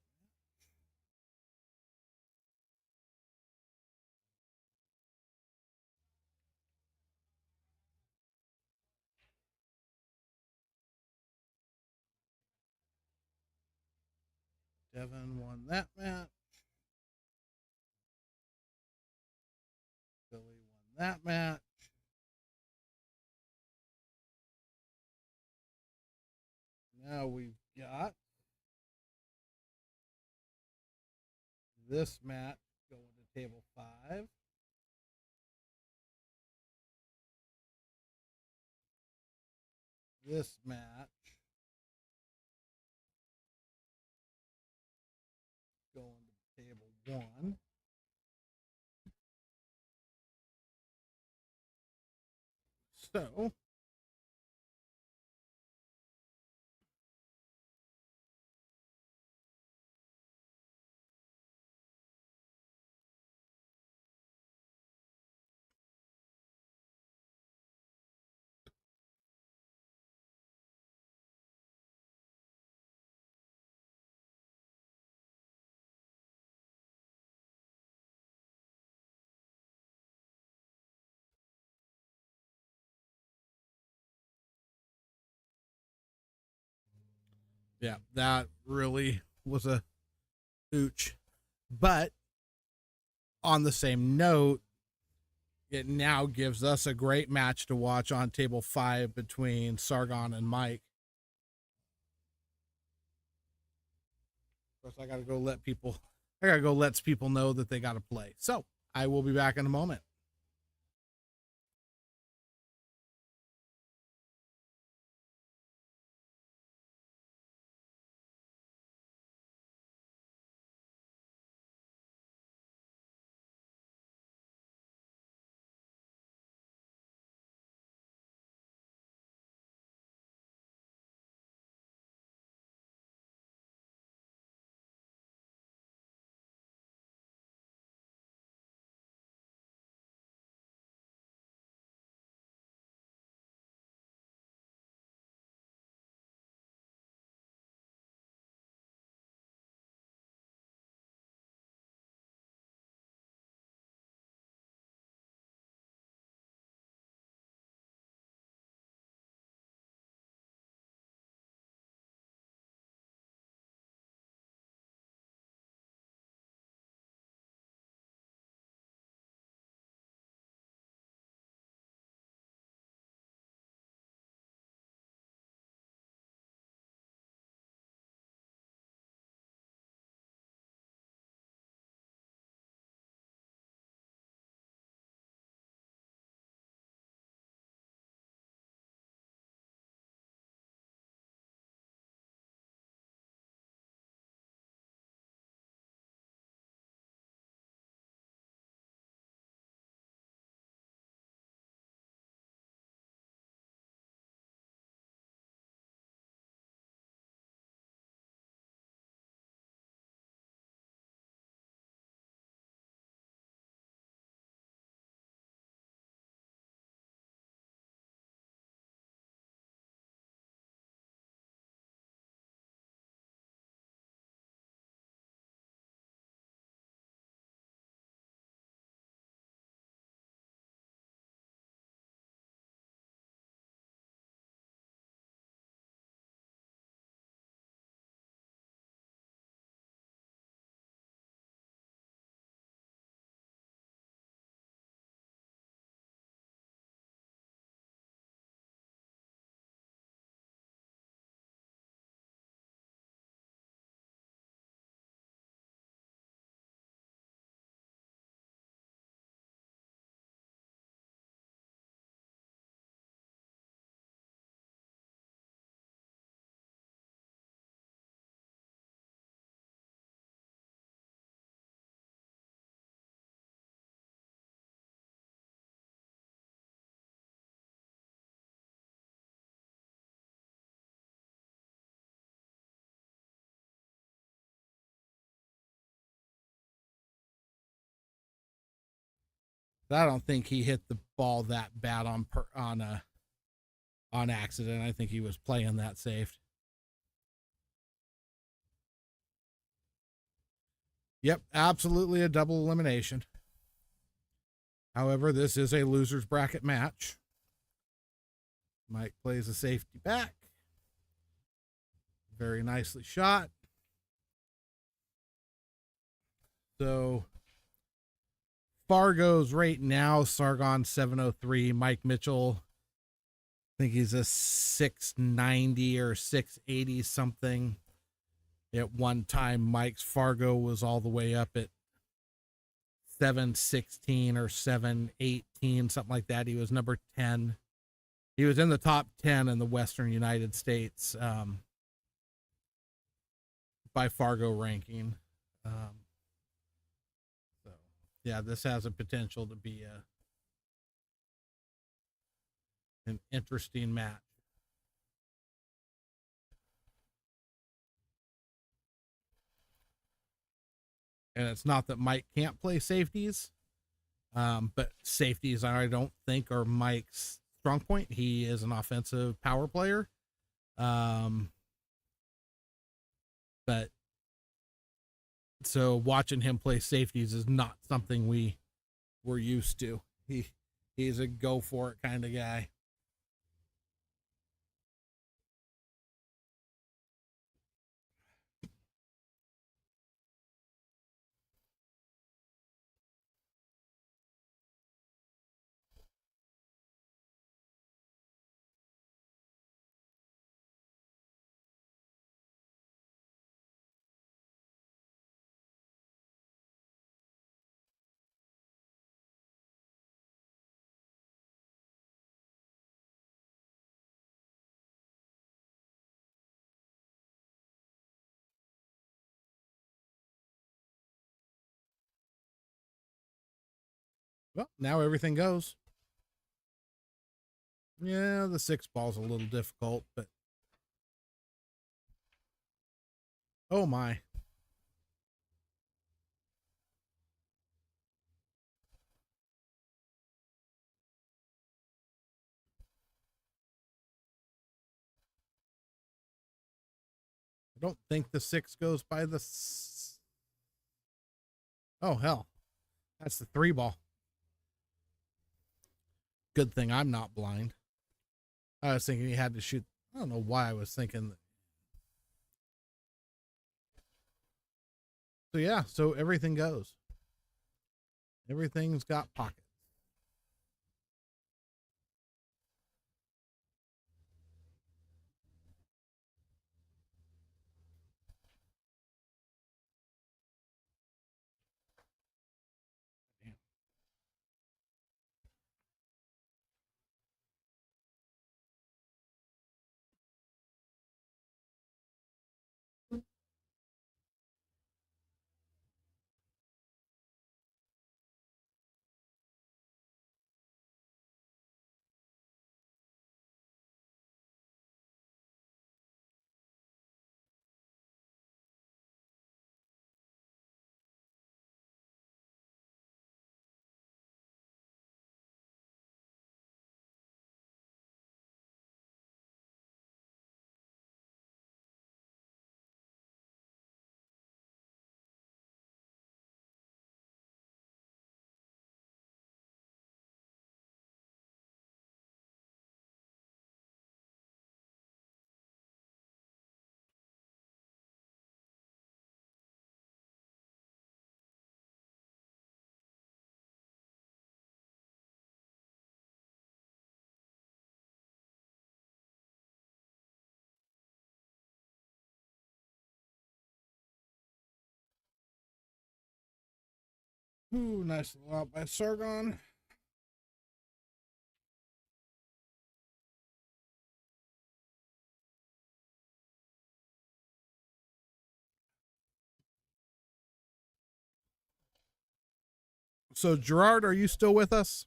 Devin won that match. Billy won that match. Now we've got this match going to table 5. This match going to table 1. So yeah, that really was a hooch. But on the same note, it now gives us a great match to watch on table 5 between Sargon and Mike. Of course, I gotta go let people know that they gotta play. So I will be back in a moment. I don't think he hit the ball that bad on accident. I think he was playing that safe. Yep, absolutely a double elimination. However, this is a loser's bracket match. Mike plays a safety back. Very nicely shot. So Fargo's right now, Sargon 703. Mike Mitchell, I think he's a 690 or 680 something. At one time, Mike's Fargo was all the way up at 716 or 718, something like that. He was number 10. He was in the top 10 in the Western United States by Fargo ranking. So, yeah, this has a potential to be an interesting match. And it's not that Mike can't play safeties, but safeties I don't think are Mike's strong point. He is an offensive power player. But so watching him play safeties is not something we're used to. He's a go for it kind of guy. Well, now everything goes. Yeah, the 6 ball's a little difficult, but oh my. I don't think the 6 goes by the. Oh, hell. That's the 3 ball. Good thing I'm not blind. I was thinking he had to shoot. I don't know why I was thinking that. So, yeah, so everything goes. Everything's got pockets. Damn. Ooh, nice little out by Sargon. So, Gerard, are you still with us?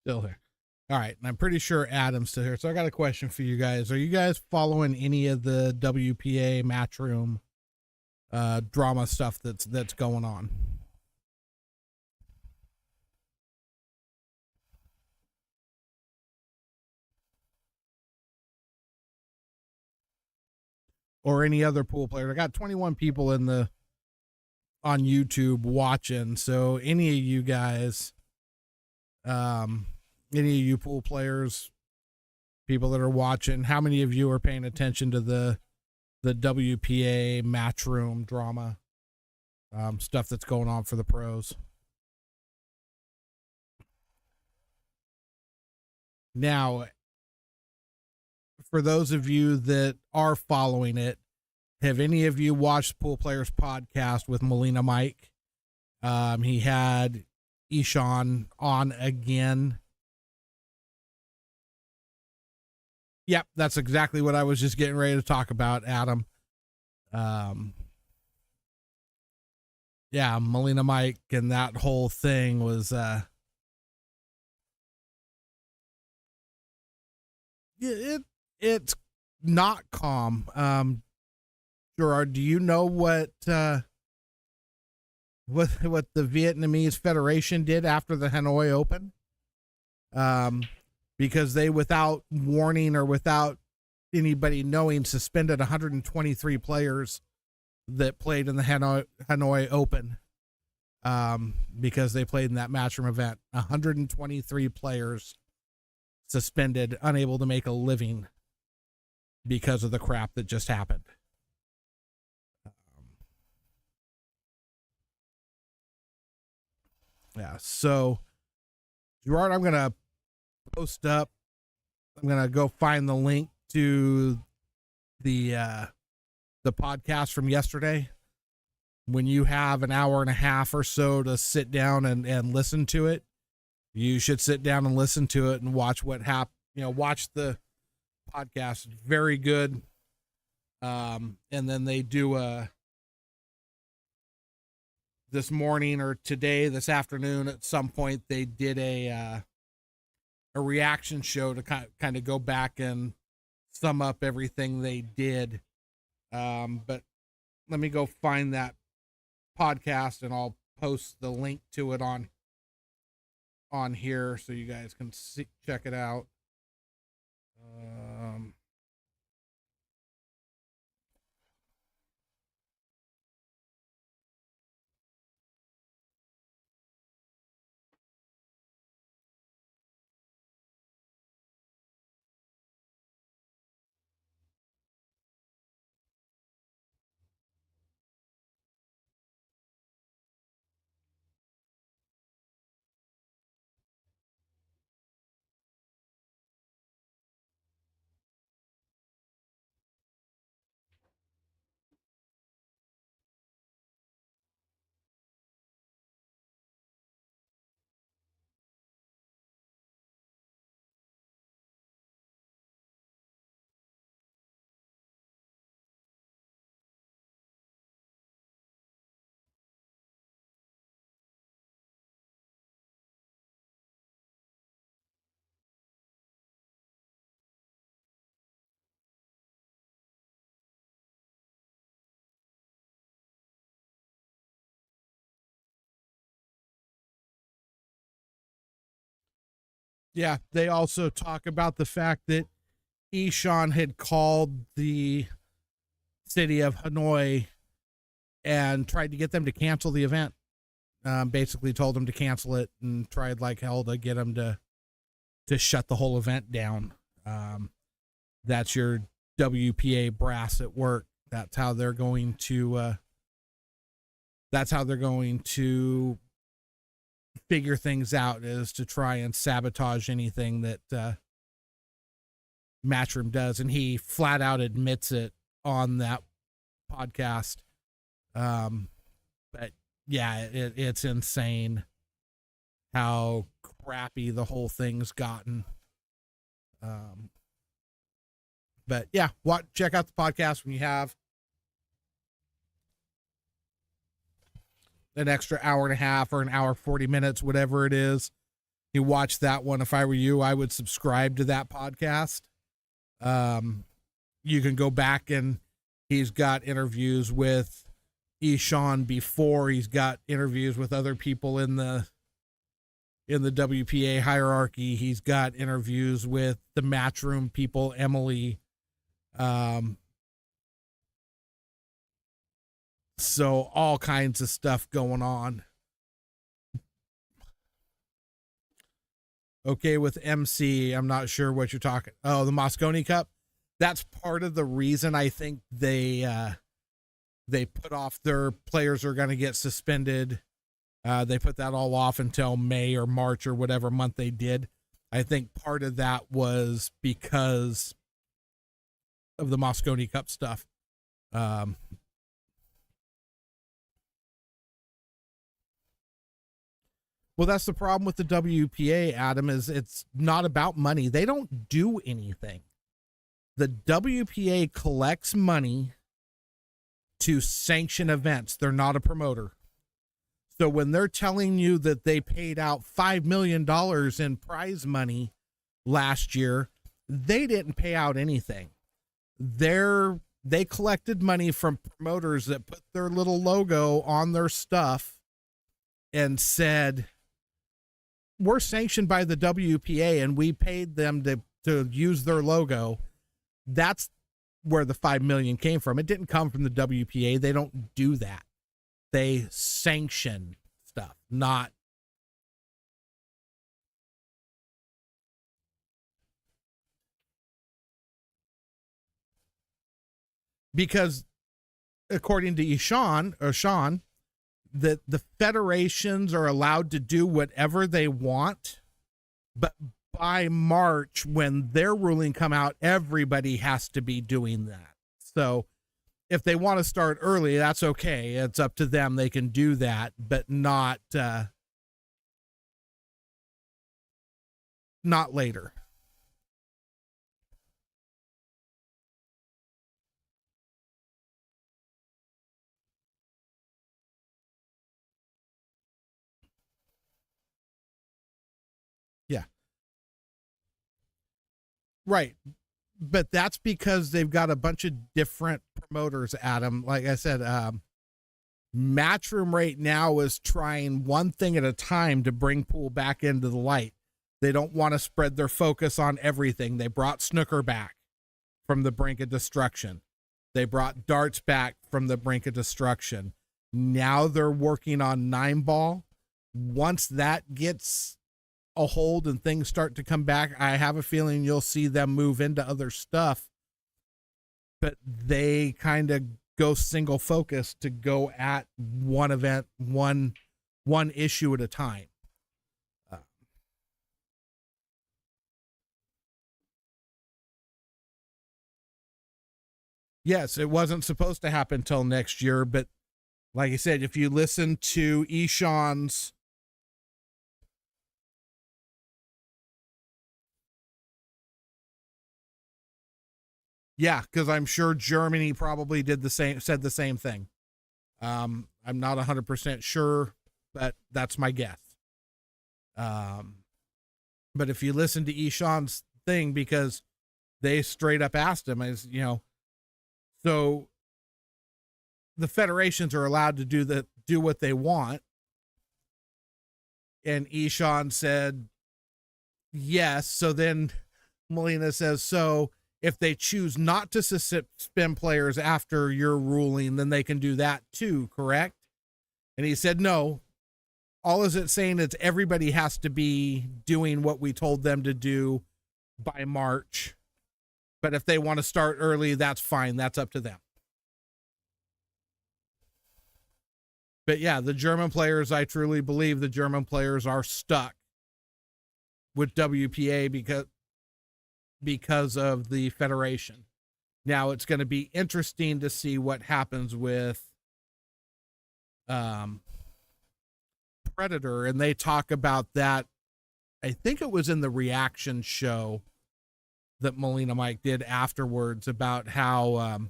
Still here. All right. And I'm pretty sure Adam's still here. So I got a question for you guys. Are you guys following any of the WPA Matchroom drama stuff that's going on? Or any other pool players? I got 21 people on YouTube watching. So any of you guys, any of you pool players, people that are watching, how many of you are paying attention to the WPA Matchroom drama stuff that's going on for the pros? Now, for those of you that are following it, have any of you watched Pool Players Podcast with Melina Mike? He had Ishan on again. Yep, that's exactly what I was just getting ready to talk about, Adam. Yeah, Melina Mike and that whole thing was it's not calm. Gerard, do you know what the Vietnamese Federation did after the Hanoi Open? Because they, without warning or without anybody knowing, suspended 123 players that played in the Hanoi Open because they played in that matchroom event. 123 players suspended, unable to make a living because of the crap that just happened. Yeah, so Gerard, I'm gonna post up. I'm gonna go find the link to the podcast from yesterday. When you have an hour and a half or so to sit down and listen to it, you should sit down and listen to it and watch what happened. Watch the podcast. Very good. And then they do this morning or today, this afternoon, at some point, they did a reaction show to kind of go back and sum up everything they did. But let me go find that podcast and I'll post the link to it on here so you guys can check it out. Yeah, they also talk about the fact that Ishan had called the city of Hanoi and tried to get them to cancel the event. Basically told them to cancel it and tried like hell to get them to shut the whole event down. That's your WPA brass at work. That's how they're going to figure things out, is to try and sabotage anything that Matchroom does. And he flat out admits it on that podcast. But yeah, it's insane how crappy the whole thing's gotten. But yeah, check out the podcast when you have an extra hour and a half or an hour 40 minutes, whatever it is. He watched that one. If I were you, I would subscribe to that podcast. You can go back and he's got interviews with Eshawn before. He's got interviews with other people in the WPA hierarchy. He's got interviews with the Matchroom people, Emily. So all kinds of stuff going on. Okay, with MC, I'm not sure what you're talking. Oh, the Mosconi Cup. That's part of the reason I think they put off their players are going to get suspended. They put that all off until May or March or whatever month they did. I think part of that was because of the Mosconi Cup stuff. Well, that's the problem with the WPA, Adam, is it's not about money. They don't do anything. The WPA collects money to sanction events. They're not a promoter. So when they're telling you that they paid out $5 million in prize money last year, they didn't pay out anything. They collected money from promoters that put their little logo on their stuff and said, we're sanctioned by the WPA and we paid them to use their logo. That's where the $5 million came from. It didn't come from the WPA. They don't do that. They sanction stuff, not. Because according to Sean, that the federations are allowed to do whatever they want, but by March, when their ruling come out, everybody has to be doing that. So if they want to start early, that's okay. It's up to them. They can do that, but not later. Yeah. Right. But that's because they've got a bunch of different promoters, Adam. Like I said, Matchroom right now is trying one thing at a time to bring pool back into the light. They don't want to spread their focus on everything. They brought snooker back from the brink of destruction. They brought darts back from the brink of destruction. Now they're working on 9-ball. Once that gets a hold and things start to come back, I have a feeling you'll see them move into other stuff, but they kind of go single focus to go at one event, one issue at a time. Yes, it wasn't supposed to happen till next year, but like I said, if you listen to Eshawn's yeah, because I'm sure Germany probably said the same thing. I'm not 100% sure, but that's my guess. But if you listen to Eshawn's thing, because they straight up asked him, so the federations are allowed to do what they want. And Eshawn said, yes. So then Molina says, so if they choose not to suspend players after your ruling, then they can do that too, correct? And he said, no. All is it saying is everybody has to be doing what we told them to do by March. But if they want to start early, that's fine. That's up to them. But yeah, the German players, I truly believe the German players are stuck with WPA because of the federation. Now it's going to be interesting to see what happens with Predator, and they talk about that. I think it was in the reaction show that Molina Mike did afterwards about how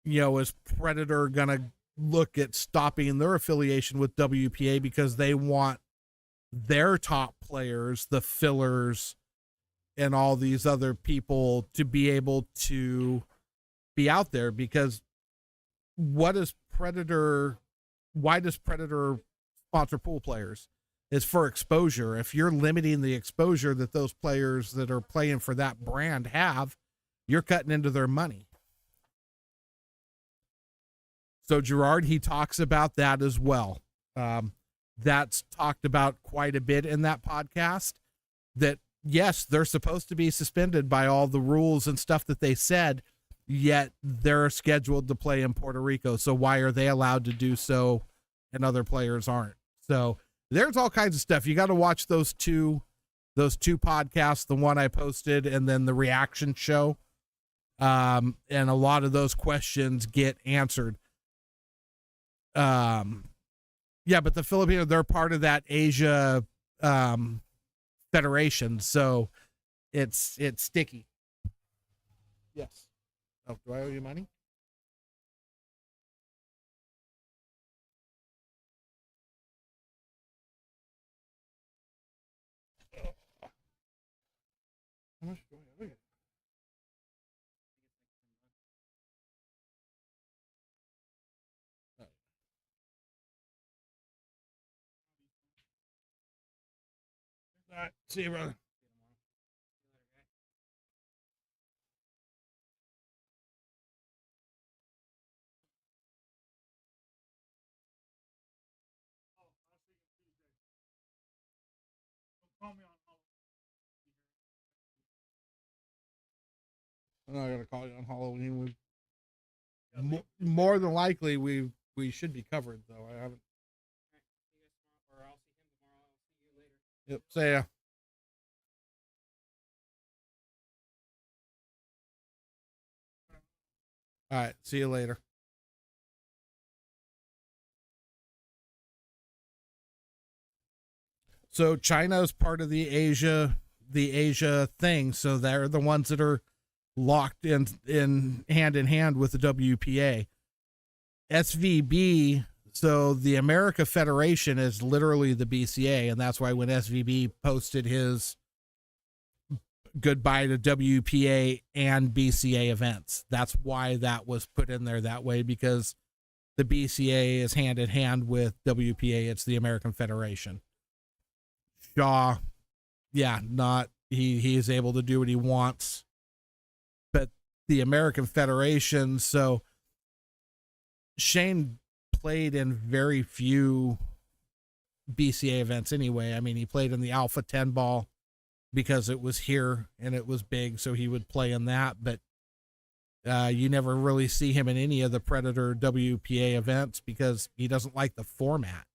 is Predator going to look at stopping their affiliation with WPA because they want their top players, the fillers, and all these other people to be able to be out there. Because why does Predator sponsor pool players? It's for exposure. If you're limiting the exposure that those players that are playing for that brand have, you're cutting into their money. So Gerard, he talks about that as well. That's talked about quite a bit in that podcast, that yes, they're supposed to be suspended by all the rules and stuff that they said, yet they're scheduled to play in Puerto Rico. So why are they allowed to do so and other players aren't? So there's all kinds of stuff. You got to watch those two podcasts, the one I posted and then the reaction show. And a lot of those questions get answered. Yeah, but the Filipinos, they're part of that Asia federation, so it's sticky. Yes. Oh, do I owe you money? How much do I owe you? All right. See you, brother. Call me on I'm not gonna call you on Halloween. More than likely, we should be covered though. I haven't. Or I'll see him tomorrow. I'll see you later. Yep. See ya. All right. See you later. So China is part of the Asia thing. So they're the ones that are locked in hand with the WPA. SVB, so the America Federation is literally the BCA, and that's why when SVB posted his goodbye to WPA and BCA events, that's why that was put in there that way, because the BCA is hand in hand with WPA. It's the American Federation. Shaw, yeah, not he is able to do what he wants, but the American Federation. So Shane played in very few BCA events anyway. I mean, he played in the Alpha 10 ball because it was here and it was big, so he would play in that, but you never really see him in any of the Predator WPA events because he doesn't like the format.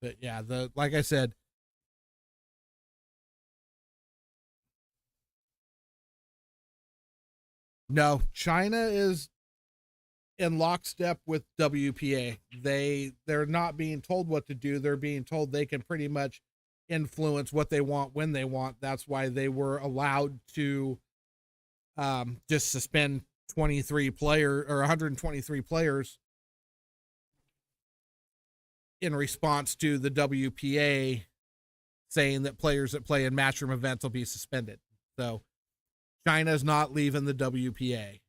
But yeah, like I said, no, China is in lockstep with WPA. They're not being told what to do. They're being told they can pretty much influence what they want when they want. That's why they were allowed to just suspend 123 players in response to the WPA saying that players that play in matchroom events will be suspended. So China's not leaving the WPA.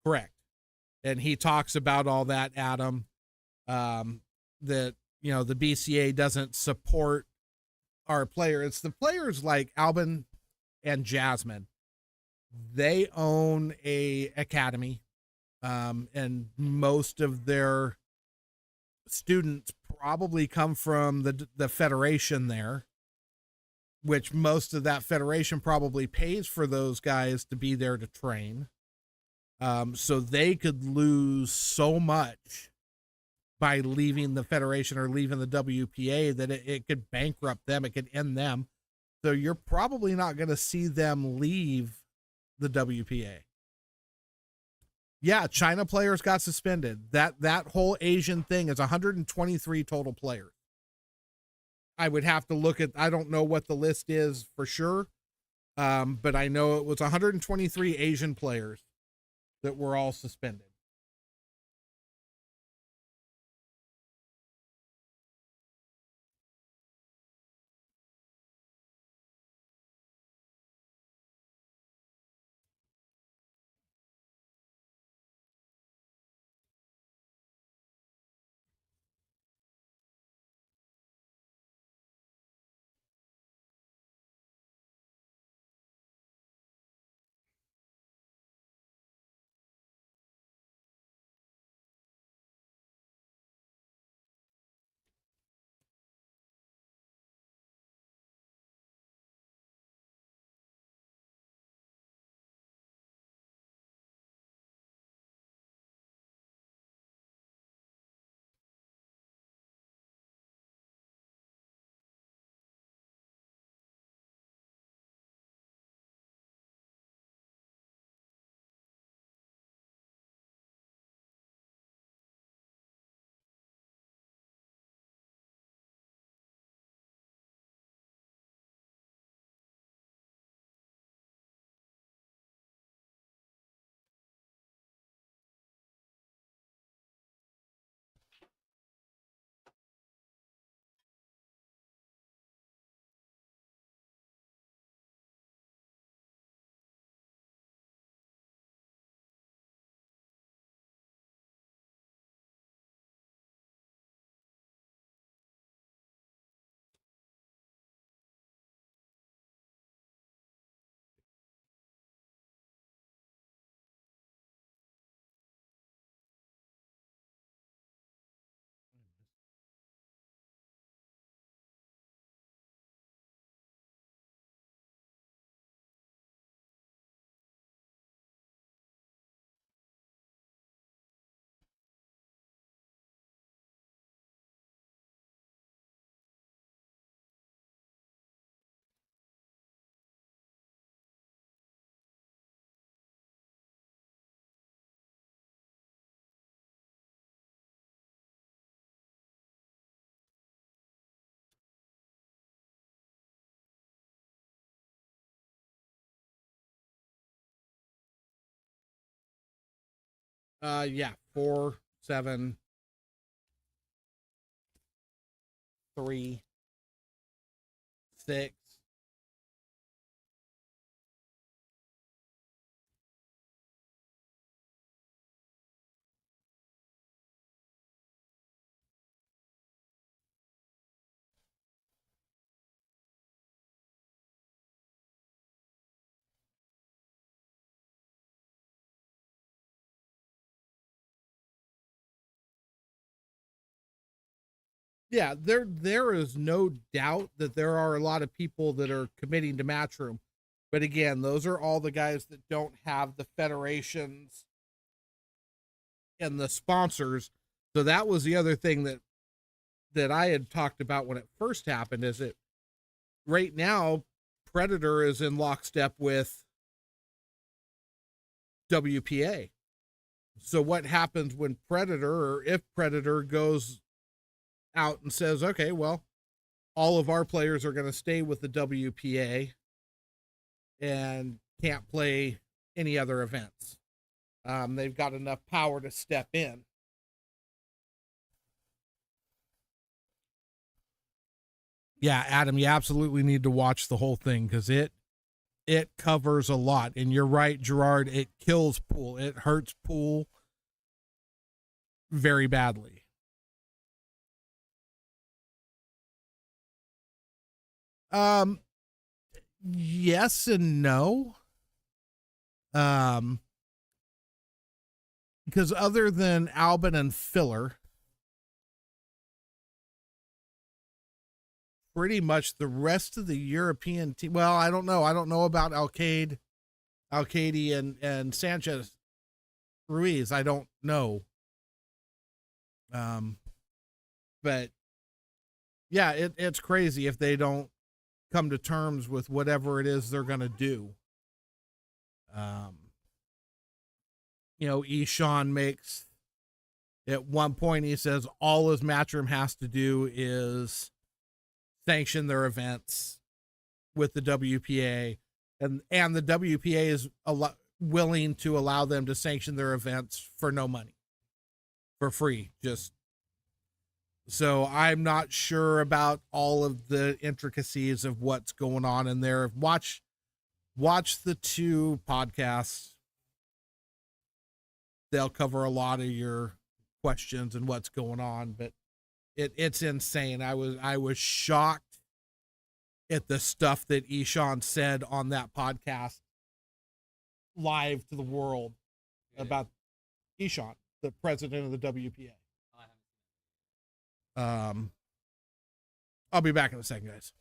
Correct. And he talks about all that, Adam, that, you know, the BCA doesn't support our player. It's the players like Albin and Jasmine. They own a academy, and most of their students probably come from the federation there, which most of that federation probably pays for those guys to be there to train. So they could lose so much by leaving the federation or leaving the WPA that it could bankrupt them. It could end them. So you're probably not going to see them leave the WPA. Yeah, China players got suspended. That whole Asian thing is 123 total players. I would have to look at, I don't know what the list is for sure, but I know it was 123 Asian players that were all suspended. Yeah, 4, 7, 3, 6. Yeah, there is no doubt that there are a lot of people that are committing to Matchroom. But again, those are all the guys that don't have the federations and the sponsors. So that was the other thing that I had talked about when it first happened, is that right now Predator is in lockstep with WPA. So what happens when Predator, or if Predator goes out and says, okay, well, all of our players are going to stay with the WPA and can't play any other events. They've got enough power to step in. Yeah, Adam, you absolutely need to watch the whole thing because it covers a lot. And you're right, Gerard, it kills pool. It hurts pool very badly. Yes and no. Um, because other than Albin and Filler, pretty much the rest of the European team. Well, I don't know. I don't know about Alcade and Sanchez Ruiz. I don't know. But yeah, it's crazy if they don't come to terms with whatever it is they're going to do. Eshawn makes at one point, he says all his Matchroom has to do is sanction their events with the WPA, and the WPA is willing to allow them to sanction their events for no money, for free. So I'm not sure about all of the intricacies of what's going on in there. Watch the 2 podcasts. They'll cover a lot of your questions and what's going on, but it's insane. I was shocked at the stuff that Eshawn said on that podcast live to the world about Eshawn, the president of the WPA. I'll be back in a second, guys.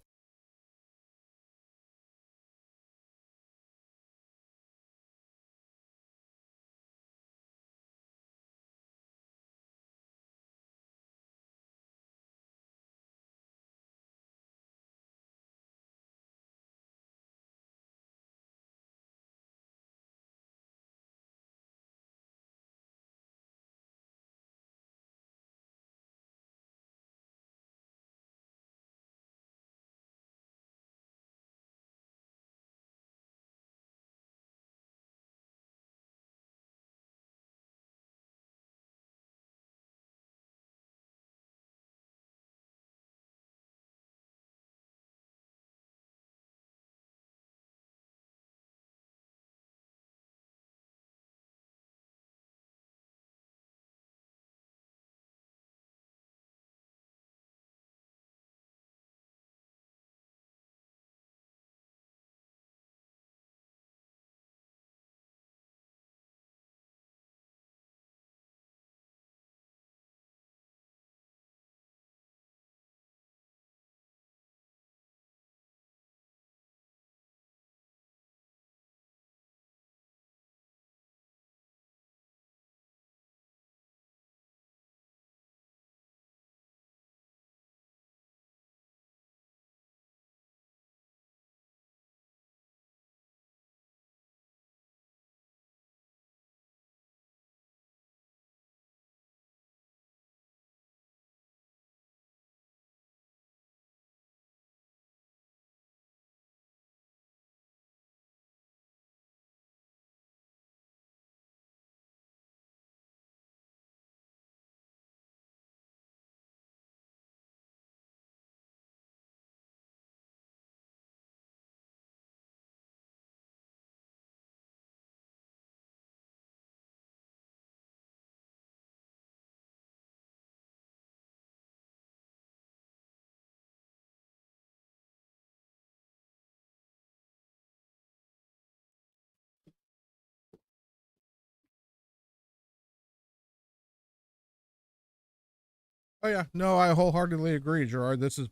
Oh yeah, no, I wholeheartedly agree, Gerard. We're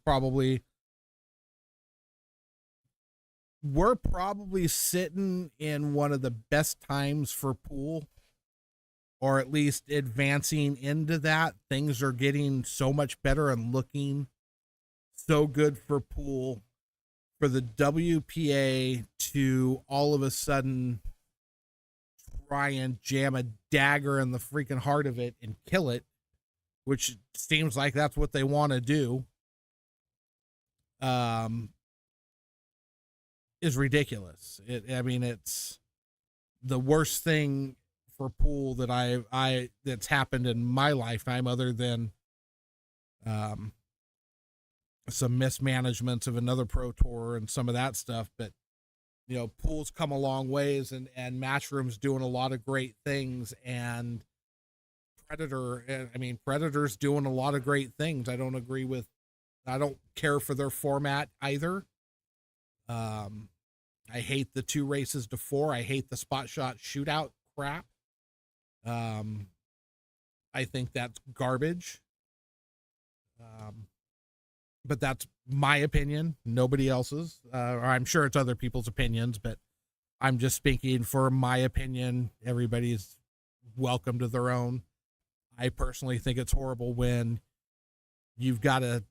probably sitting in one of the best times for pool, or at least advancing into that. Things are getting so much better and looking so good for pool. For the WPA to all of a sudden try and jam a dagger in the freaking heart of it and kill it, which seems like that's what they want to do, is ridiculous. It's the worst thing for pool that that's happened in my lifetime, other than some mismanagements of another pro tour and some of that stuff. But pool's come a long ways, and Matchroom's doing a lot of great things, and Predator's doing a lot of great things. I don't care for their format either. I hate the 2 races to 4. I hate the spot shot shootout crap. I think that's garbage. But that's my opinion, nobody else's. Or I'm sure it's other people's opinions, but I'm just speaking for my opinion. Everybody's welcome to their own. I personally think it's horrible when you've got a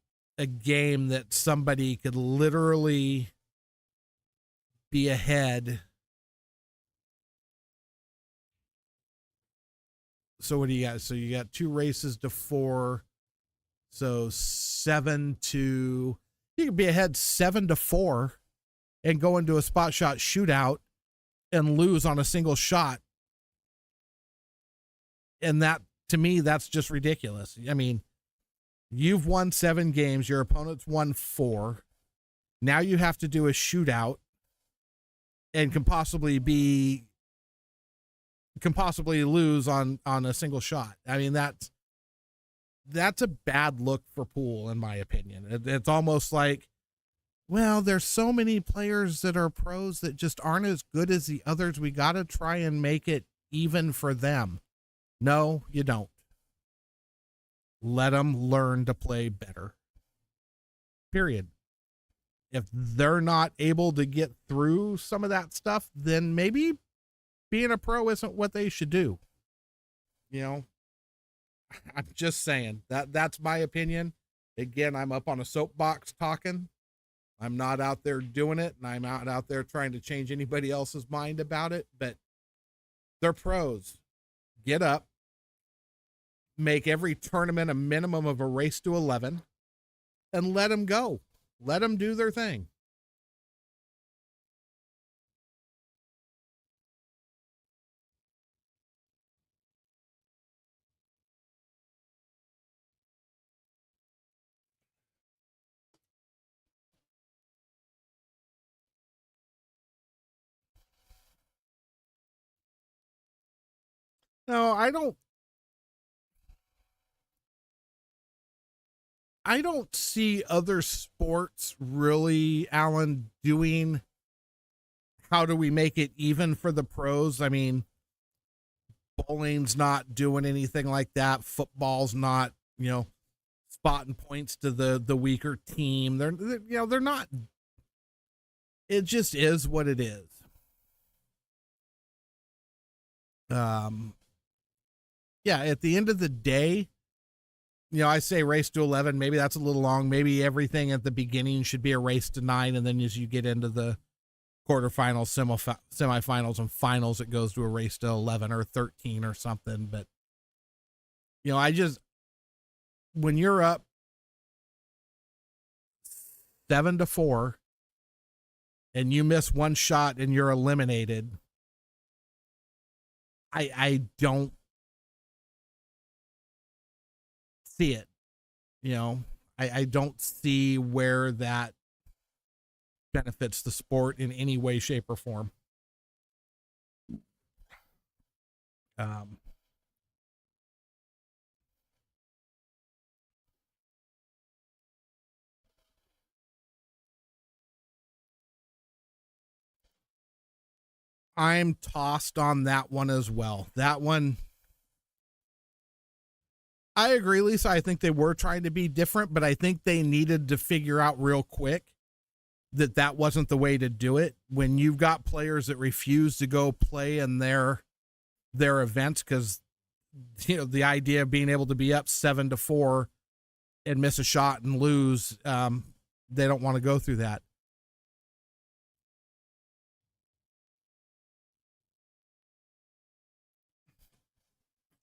game that somebody could literally be ahead So what do you got? So you got 2 races to 4. So 7 to, you could be ahead 7-4 and go into a spot shot shootout and lose on a single shot. And that, to me, that's just ridiculous. I mean, you've won 7 games. Your opponent's won 4. Now you have to do a shootout and can possibly lose on a single shot. I mean, that's a bad look for pool, in my opinion. It's almost like, well, there's so many players that are pros that just aren't as good as the others. We got to try and make it even for them. No, you don't. Let them learn to play better. Period. If they're not able to get through some of that stuff, then maybe being a pro isn't what they should do. You know, I'm just saying that's my opinion. Again, I'm up on a soapbox talking. I'm not out there doing it, and I'm not out there trying to change anybody else's mind about it, but they're pros. Get up, make every tournament a minimum of a race to 11, and let them go. Let them do their thing. No, I don't see other sports really, Alan, doing how do we make it even for the pros. I mean, bowling's not doing anything like that. Football's not, spotting points to the weaker team. They're not. It just is what it is. Yeah, at the end of the day, I say race to 11. Maybe that's a little long. Maybe everything at the beginning should be a race to 9. And then as you get into the quarterfinals, semifinals, and finals, it goes to a race to 11 or 13 or something. But, when you're up 7-4 and you miss one shot and you're eliminated, I don't see it. I don't see where that benefits the sport in any way, shape, or form. I'm tossed on that one as well. That one, I agree, Lisa. I think they were trying to be different, but I think they needed to figure out real quick that wasn't the way to do it. When you've got players that refuse to go play in their events because the idea of being able to be up 7-4 and miss a shot and lose, they don't want to go through that.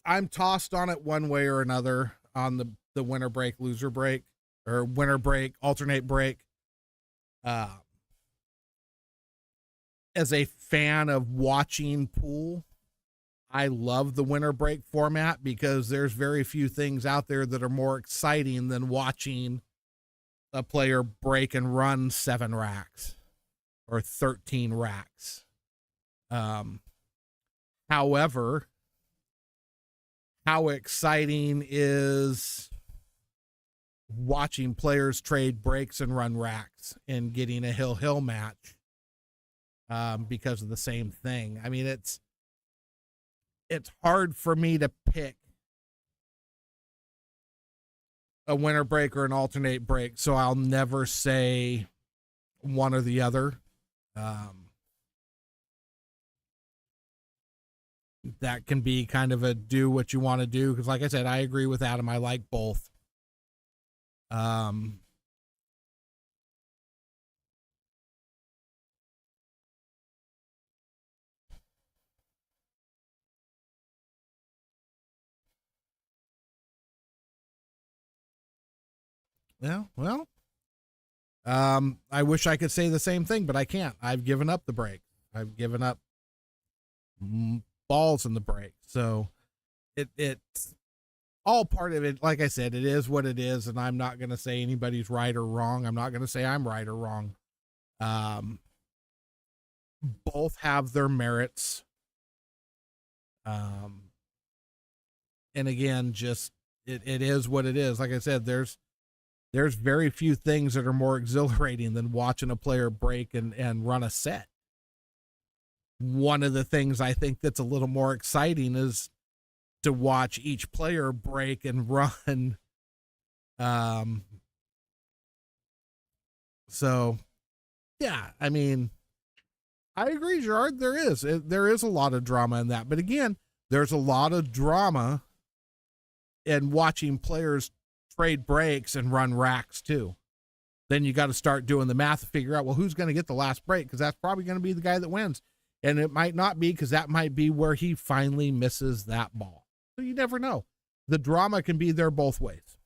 I'm tossed on it one way or another on the winner break, loser break, or winner break, alternate break. As a fan of watching pool, I love the winner break format because there's very few things out there that are more exciting than watching a player break and run 7 racks or 13 racks. However, how exciting is watching players trade breaks and run racks and getting a hill match because of the same thing. I mean, it's hard for me to pick a winner break or an alternate break, so I'll never say one or the other. That can be kind of a do what you want to do because, like I said, I agree with Adam. I like both. Yeah, well, I wish I could say the same thing, but I can't. I've given up the break. I've given up balls in the break. So it's all part of it. Like I said, it is what it is, and I'm not going to say anybody's right or wrong. I'm not going to say I'm right or wrong. Both have their merits. And again, just it is what it is. Like I said, there's very few things that are more exhilarating than watching a player break and run a set. One of the things I think that's a little more exciting is to watch each player break and run. So yeah, I mean, I agree, Gerard. There is a lot of drama in that, but again, there's a lot of drama in watching players trade breaks and run racks too. Then you got to start doing the math to figure out, well, who's going to get the last break? Because that's probably going to be the guy that wins. And it might not be, because that might be where he finally misses that ball. So you never know. The drama can be there both ways.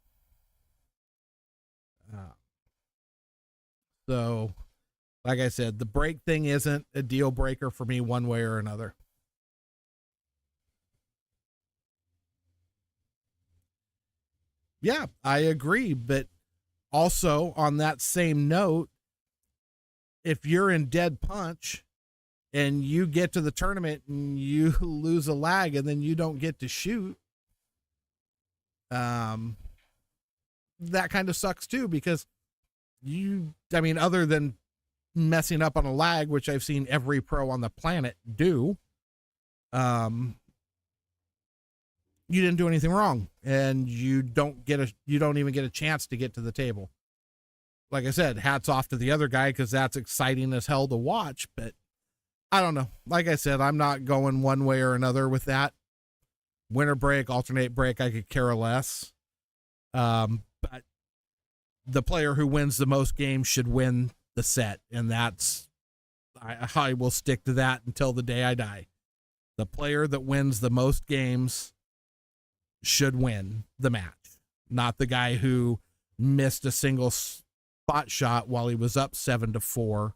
So, like I said, the break thing isn't a deal breaker for me one way or another. Yeah, I agree. But also, on that same note, if you're in dead punch and you get to the tournament and you lose a lag and then you don't get to shoot, that kind of sucks too, because other than messing up on a lag, which I've seen every pro on the planet do, you didn't do anything wrong, and you don't even get a chance to get to the table. Like I said, hats off to the other guy, because that's exciting as hell to watch, but I don't know. Like I said, I'm not going one way or another with that. Winter break, alternate break, I could care less. But the player who wins the most games should win the set, and I will stick to that until the day I die. The player that wins the most games should win the match, not the guy who missed a single spot shot while he was up 7-4.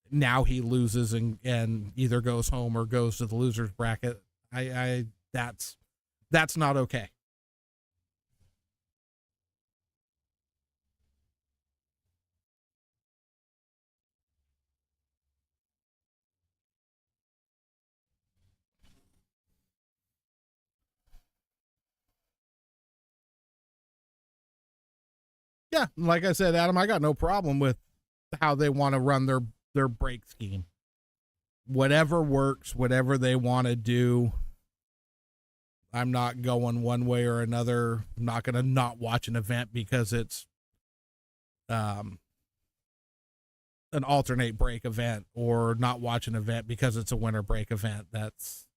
Now he loses and either goes home or goes to the loser's bracket. That's not okay. Yeah, like I said, Adam, I got no problem with how they want to run their break scheme. Whatever works, whatever they want to do. I'm not going one way or another. I'm not going to not watch an event because it's an alternate break event, or not watch an event because it's a winter break event. That's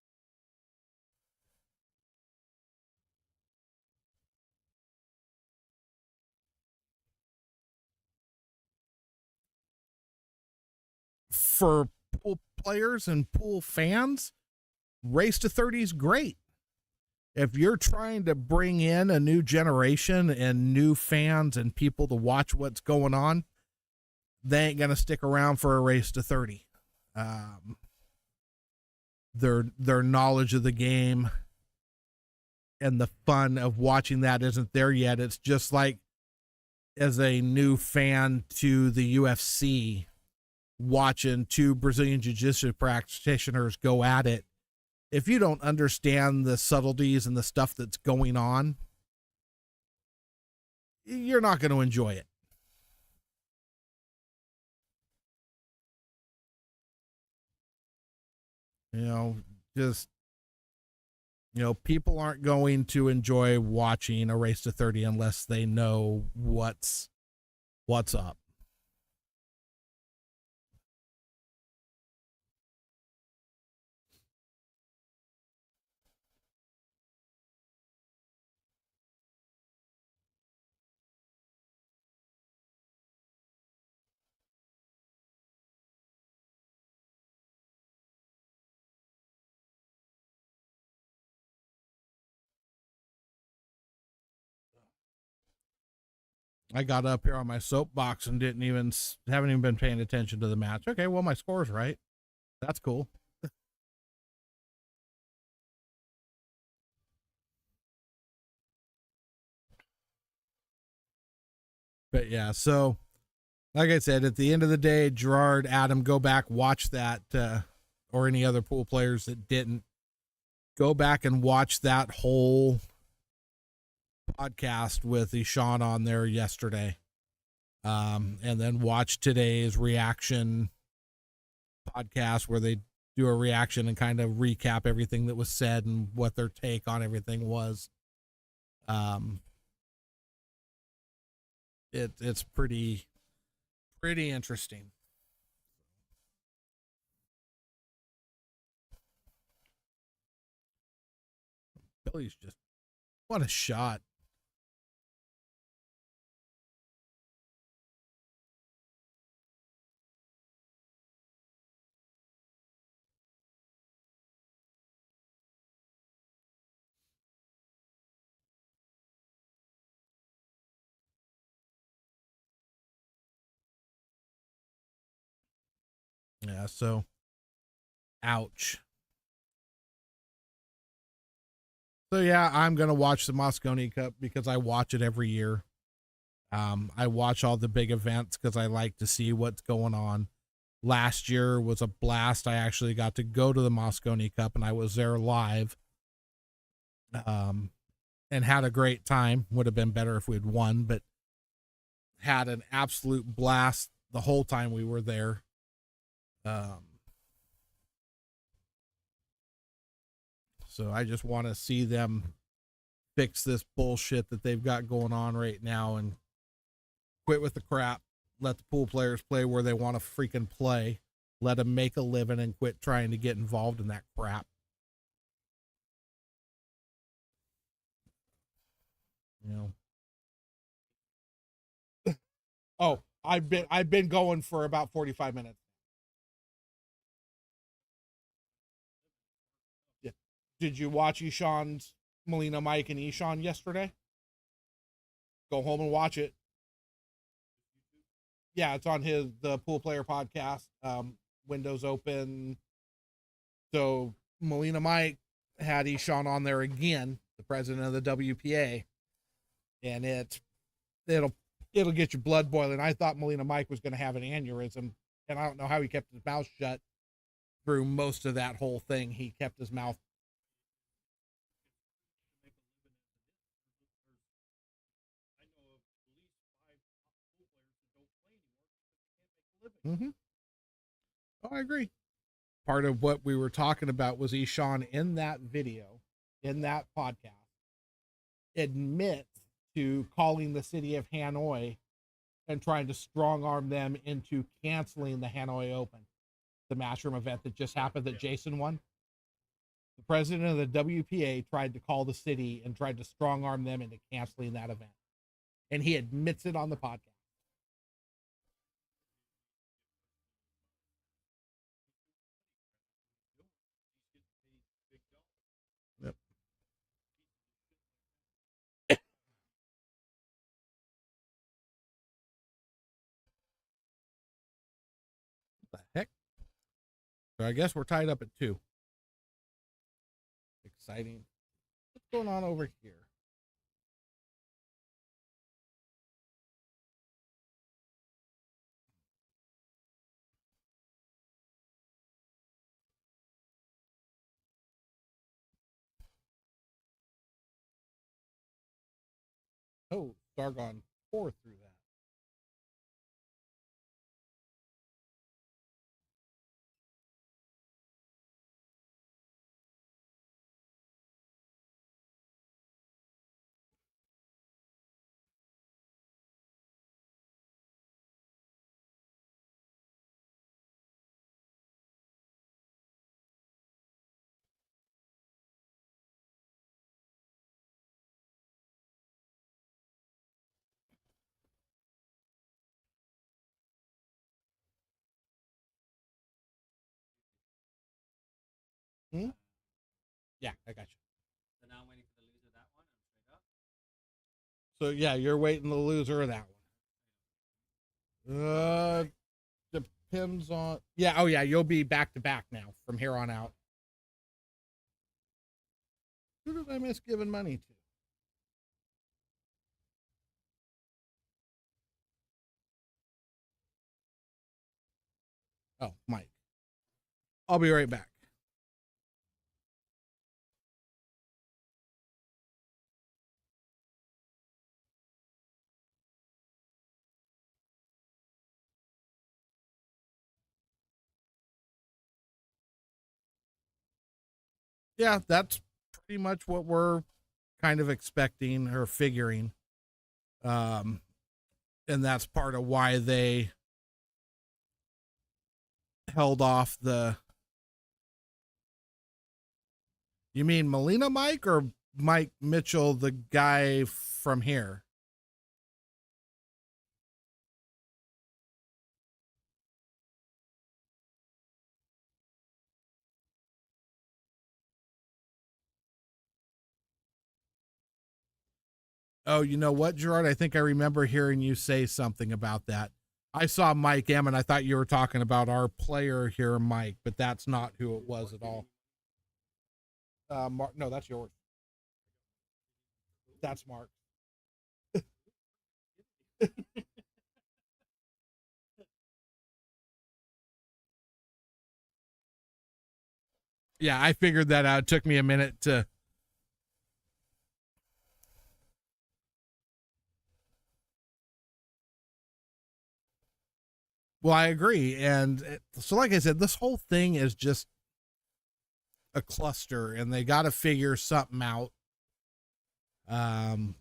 for pool players and pool fans. Race to 30 is great. If you're trying to bring in a new generation and new fans and people to watch what's going on, they ain't going to stick around for a race to 30. Their knowledge of the game and the fun of watching that isn't there yet. It's just like, as a new fan to the UFC, watching two Brazilian Jiu-Jitsu practitioners go at it. If you don't understand the subtleties and the stuff that's going on, you're not going to enjoy it. People aren't going to enjoy watching a race to 30 unless they know what's up. I got up here on my soapbox and haven't even been paying attention to the match. Okay, well, my score's right. That's cool. But yeah, so like I said, at the end of the day, Gerard, Adam, go back, watch that, or any other pool players that didn't, go back and watch that whole podcast with Ishan on there yesterday. And then watch today's reaction podcast where they do a reaction and kind of recap everything that was said and what their take on everything was. It's pretty interesting. Billy's just, what a shot. Yeah, so ouch. So yeah, I'm gonna watch the Moscone Cup because I watch it every year. I watch all the big events because I like to see what's going on. Last year was a blast. I actually got to go to the Moscone Cup and I was there live. And had a great time. Would have been better if we'd won, but had an absolute blast the whole time we were there. So I just want to see them fix this bullshit that they've got going on right now and quit with the crap. Let the pool players play where they want to freaking play. Let them make a living and quit trying to get involved in that crap. You know. Oh, I've been going for about 45 minutes. Yeah. Did you watch Ishan's Molina, Mike, and Ishan yesterday? Go home and watch it. Yeah, it's on the Pool Player podcast. Windows open. So Molina Mike had Ishan on there again, the president of the WPA, and it'll get your blood boiling. I thought Molina Mike was going to have an aneurysm, and I don't know how he kept his mouth shut through most of that whole thing. He kept his mouth. Mm-hmm. Oh, I agree. Part of what we were talking about was Ishan in that video, in that podcast, admits to calling the city of Hanoi and trying to strong arm them into canceling the Hanoi Open, the Matchroom event that just happened that Jason won. The president of the WPA tried to call the city and tried to strong arm them into canceling that event. And he admits it on the podcast. Yep. What the heck? So I guess we're tied up at 2. Exciting. What's going on over here? Oh, Sargon 4 through that. Hmm? Yeah, I got you. So now I'm waiting for the loser of that one. I'm straight up. So yeah, you're waiting the loser of that one. Depends on. Yeah. Oh, yeah. You'll be back to back now from here on out. Who did I miss giving money to? Oh, Mike. I'll be right back. Yeah, that's pretty much what we're kind of expecting or figuring. Um, and that's part of why they held off the. You mean Molina Mike or Mike Mitchell, the guy from here? Oh, you know what, Gerard? I think I remember hearing you say something about that. I saw Mike M, and I thought you were talking about our player here, Mike, but that's not who it was at all. Mark, no, that's yours. That's Mark. Yeah, I figured that out. It took me a minute to. Well, I agree, and so, like I said, this whole thing is just a cluster, and they got to figure something out. Um,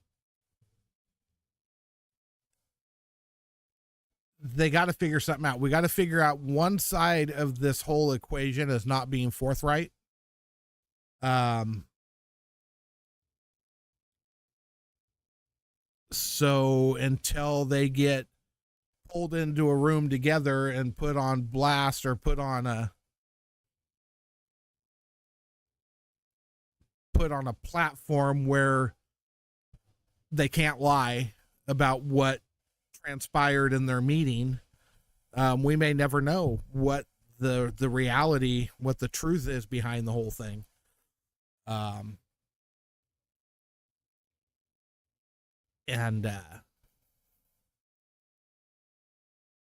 they got to figure something out. We got to figure out one side of this whole equation is not being forthright. So until they get pulled into a room together and put on blast or put on a platform where they can't lie about what transpired in their meeting, we may never know what the reality, what the truth is behind the whole thing. And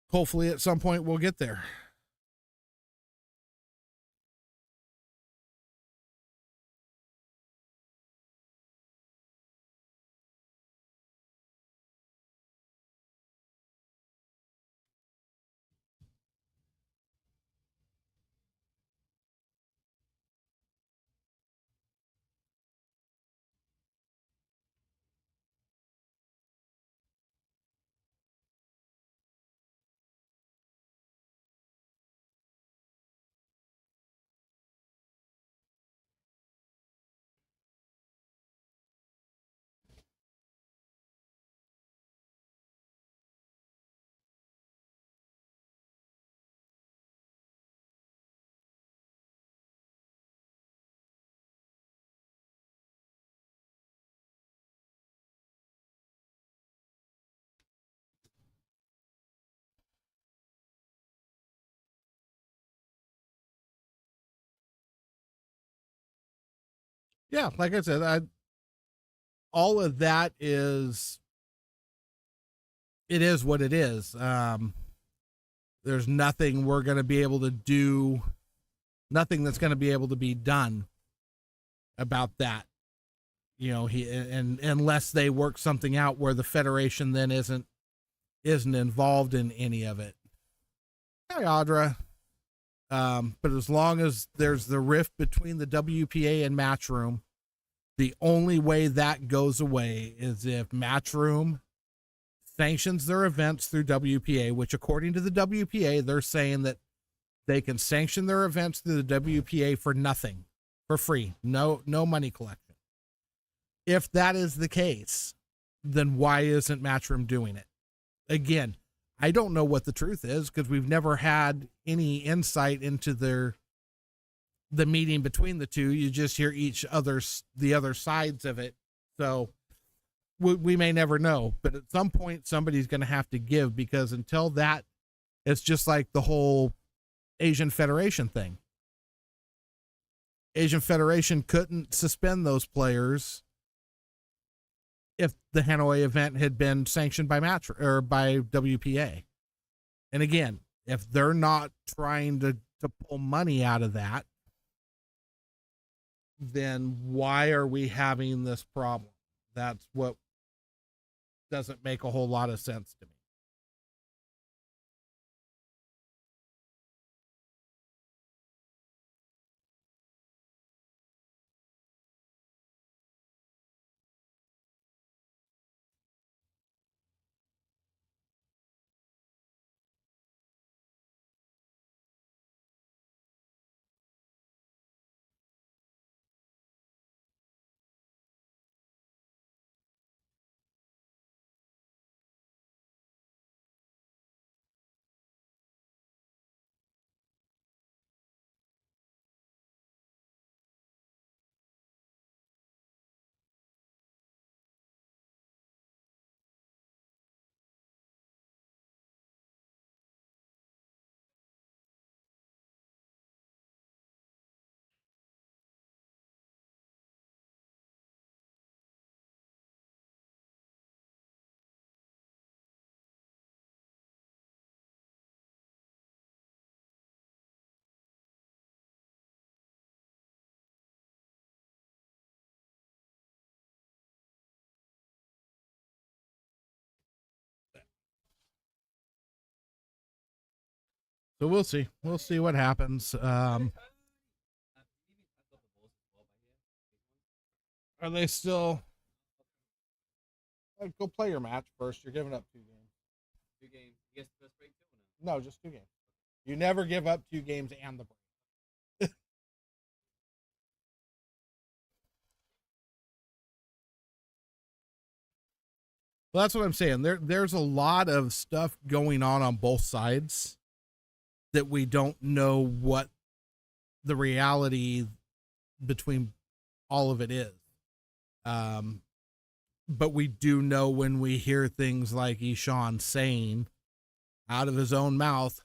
hopefully at some point we'll get there. Yeah, like I said, all of that is, it is what it is. There's nothing we're going to be able to do, nothing that's going to be able to be done about that. You know, and unless they work something out where the Federation then isn't involved in any of it. Hi, Audra. But as long as there's the rift between the WPA and Matchroom, the only way that goes away is if Matchroom sanctions their events through WPA, which according to the WPA, they're saying that they can sanction their events through the WPA for nothing, for free, no money collection. If that is the case, then why isn't Matchroom doing it? Again, I don't know what the truth is because we've never had any insight into the meeting between the two. You just hear the other sides of it. So we may never know, but at some point somebody's going to have to give, because until that, it's just like the whole Asian Federation thing. Asian Federation couldn't suspend those players if the Hanoi event had been sanctioned by by WPA. And again, if they're not trying to pull money out of that, then why are we having this problem? That's what doesn't make a whole lot of sense to me. So we'll see. We'll see what happens. Are they still? Go play your match first. You're giving up 2 games. 2 games. You guess the first break too or no? No, just 2 games. You never give up 2 games and the break. Well, that's what I'm saying. There's a lot of stuff going on both sides that we don't know what the reality between all of it is. But we do know when we hear things like Ishan saying out of his own mouth,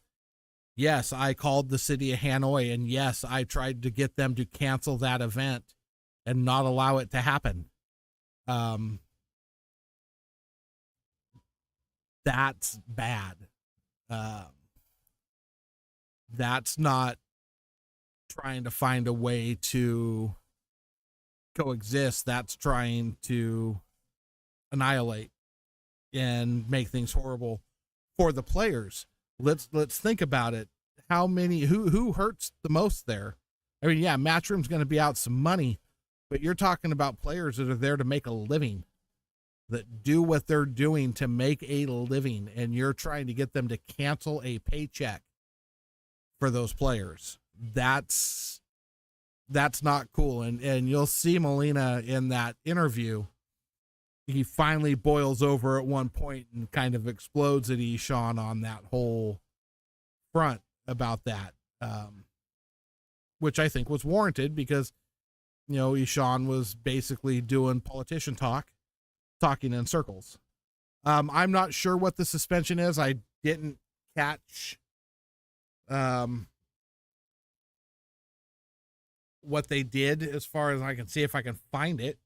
yes, I called the city of Hanoi, and yes, I tried to get them to cancel that event and not allow it to happen. That's bad. That's not trying to find a way to coexist. That's trying to annihilate and make things horrible for the players. Let's think about it. How many who hurts the most there? I mean, yeah, Matchroom's going to be out some money, but you're talking about players that are there to make a living, that do what they're doing to make a living, and you're trying to get them to cancel a paycheck for those players. That's not cool. And you'll see Molina in that interview. He finally boils over at one point and kind of explodes at Ishan on that whole front about that, which I think was warranted, because, you know, Ishan was basically doing politician talking in circles. I'm not sure what the suspension is. I didn't catch what they did, as far as I can see if I can find it.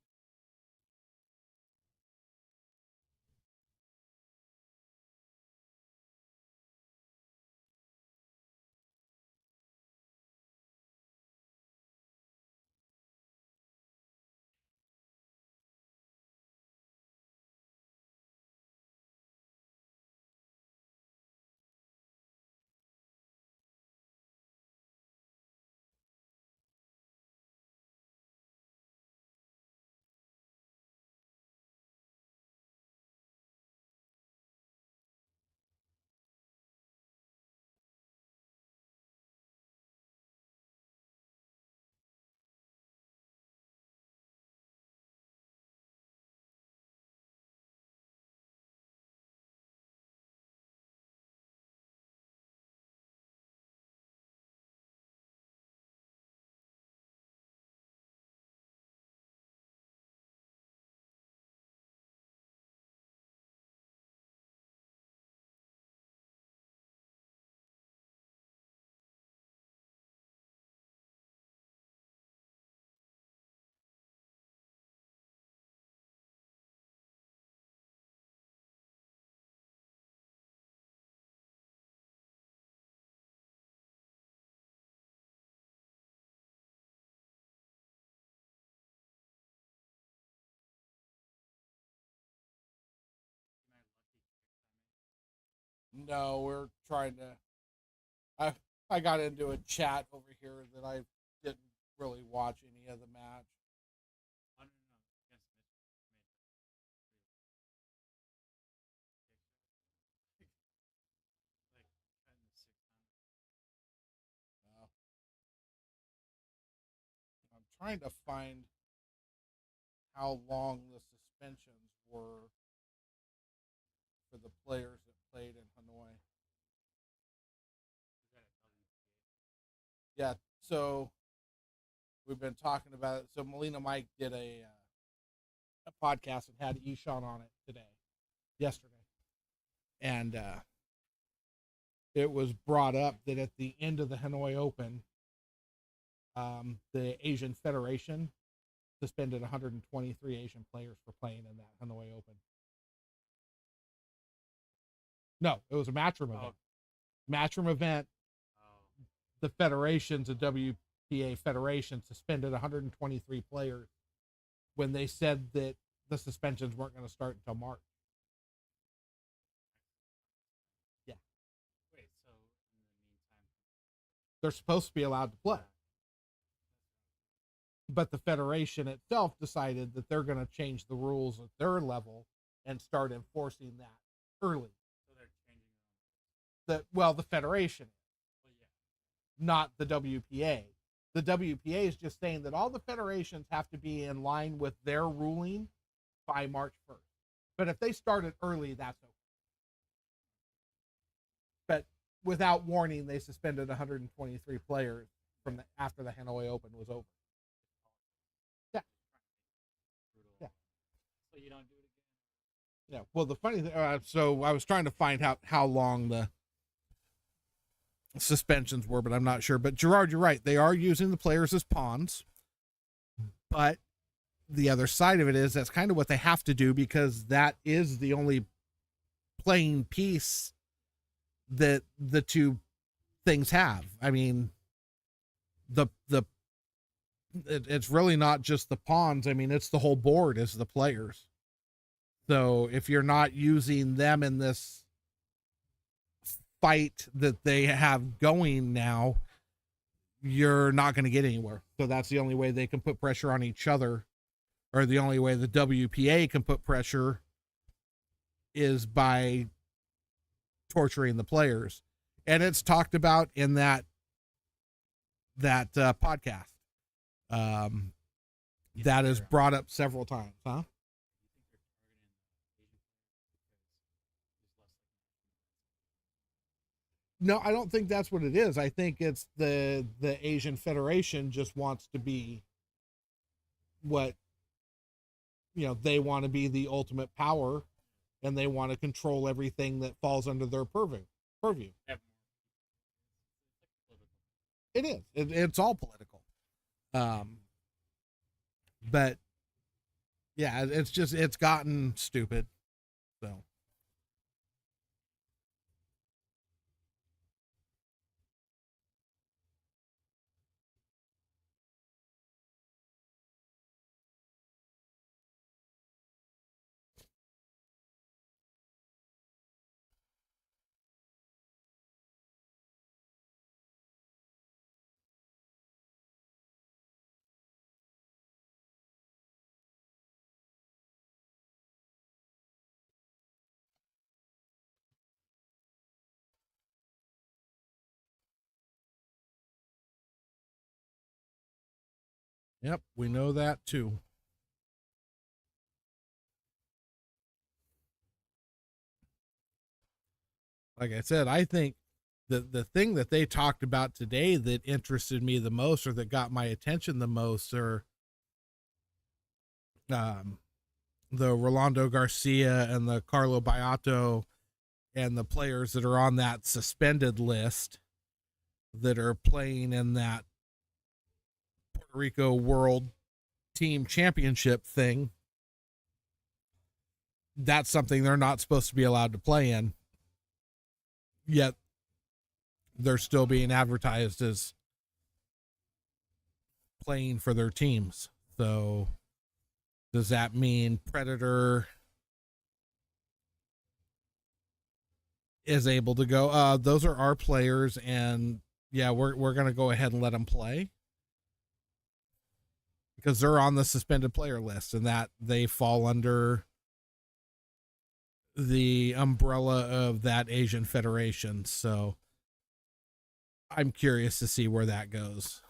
No, we're trying to. I got into a chat over here that I didn't really watch any of the match. I don't know. Against like in the 600. I'm trying to find how long the suspensions were for the players that played in Hanoi. Is that a WPA? Yeah, so we've been talking about it. So Melina Mike did a podcast and had Eshawn on it yesterday, and it was brought up that at the end of the Hanoi Open, the Asian Federation suspended 123 Asian players for playing in that Hanoi Open. No, it was a matchroom event. Matchroom event. Oh. The federations, the WPA Federation, suspended 123 players when they said that the suspensions weren't going to start until March. Yeah. Wait, so in the meantime, They're supposed to be allowed to play. But the federation itself decided that they're going to change the rules at their level and start enforcing that early. so they're changing The federation, well, yeah. not the WPA. The WPA is just saying that all the federations have to be in line with their ruling by March 1st. But if they started early, that's okay. But without warning, they suspended 123 players from after the Hanoi Open was over. Yeah. Brutal. Yeah. So you don't do it again? Yeah. Well, the funny thing, so I was trying to find out how long the suspensions were, but I'm not sure. But Gerard, you're right. They are using the players as pawns. But the other side of it is that's kind of what they have to do because that is the only playing piece that the two things have. I mean, it's really not just the pawns. I mean, it's the whole board is the players. So if you're not using them in this fight that they have going now, you're not going to get anywhere. So that's the only way they can put pressure on each other, or the only way the WPA can put pressure is by torturing the players. And it's talked about in that podcast. That is brought up several times, huh? No, I don't think that's what it is. I think it's the Asian Federation just wants to be what, they want to be the ultimate power, and they want to control everything that falls under their purview. It is. It's all political. But yeah, it's gotten stupid. So. Yep, we know that too. Like I said, I think the thing that they talked about today that interested me the most, or that got my attention the most, are the Rolando Garcia and the Carlo Beato and the players that are on that suspended list that are playing in that Puerto Rico World Team Championship thing. That's something they're not supposed to be allowed to play in. Yet they're still being advertised as playing for their teams. So does that mean Predator is able to go, those are our players, and yeah, we're gonna go ahead and let them play because they're on the suspended player list, and that they fall under the umbrella of that Asian Federation. So I'm curious to see where that goes.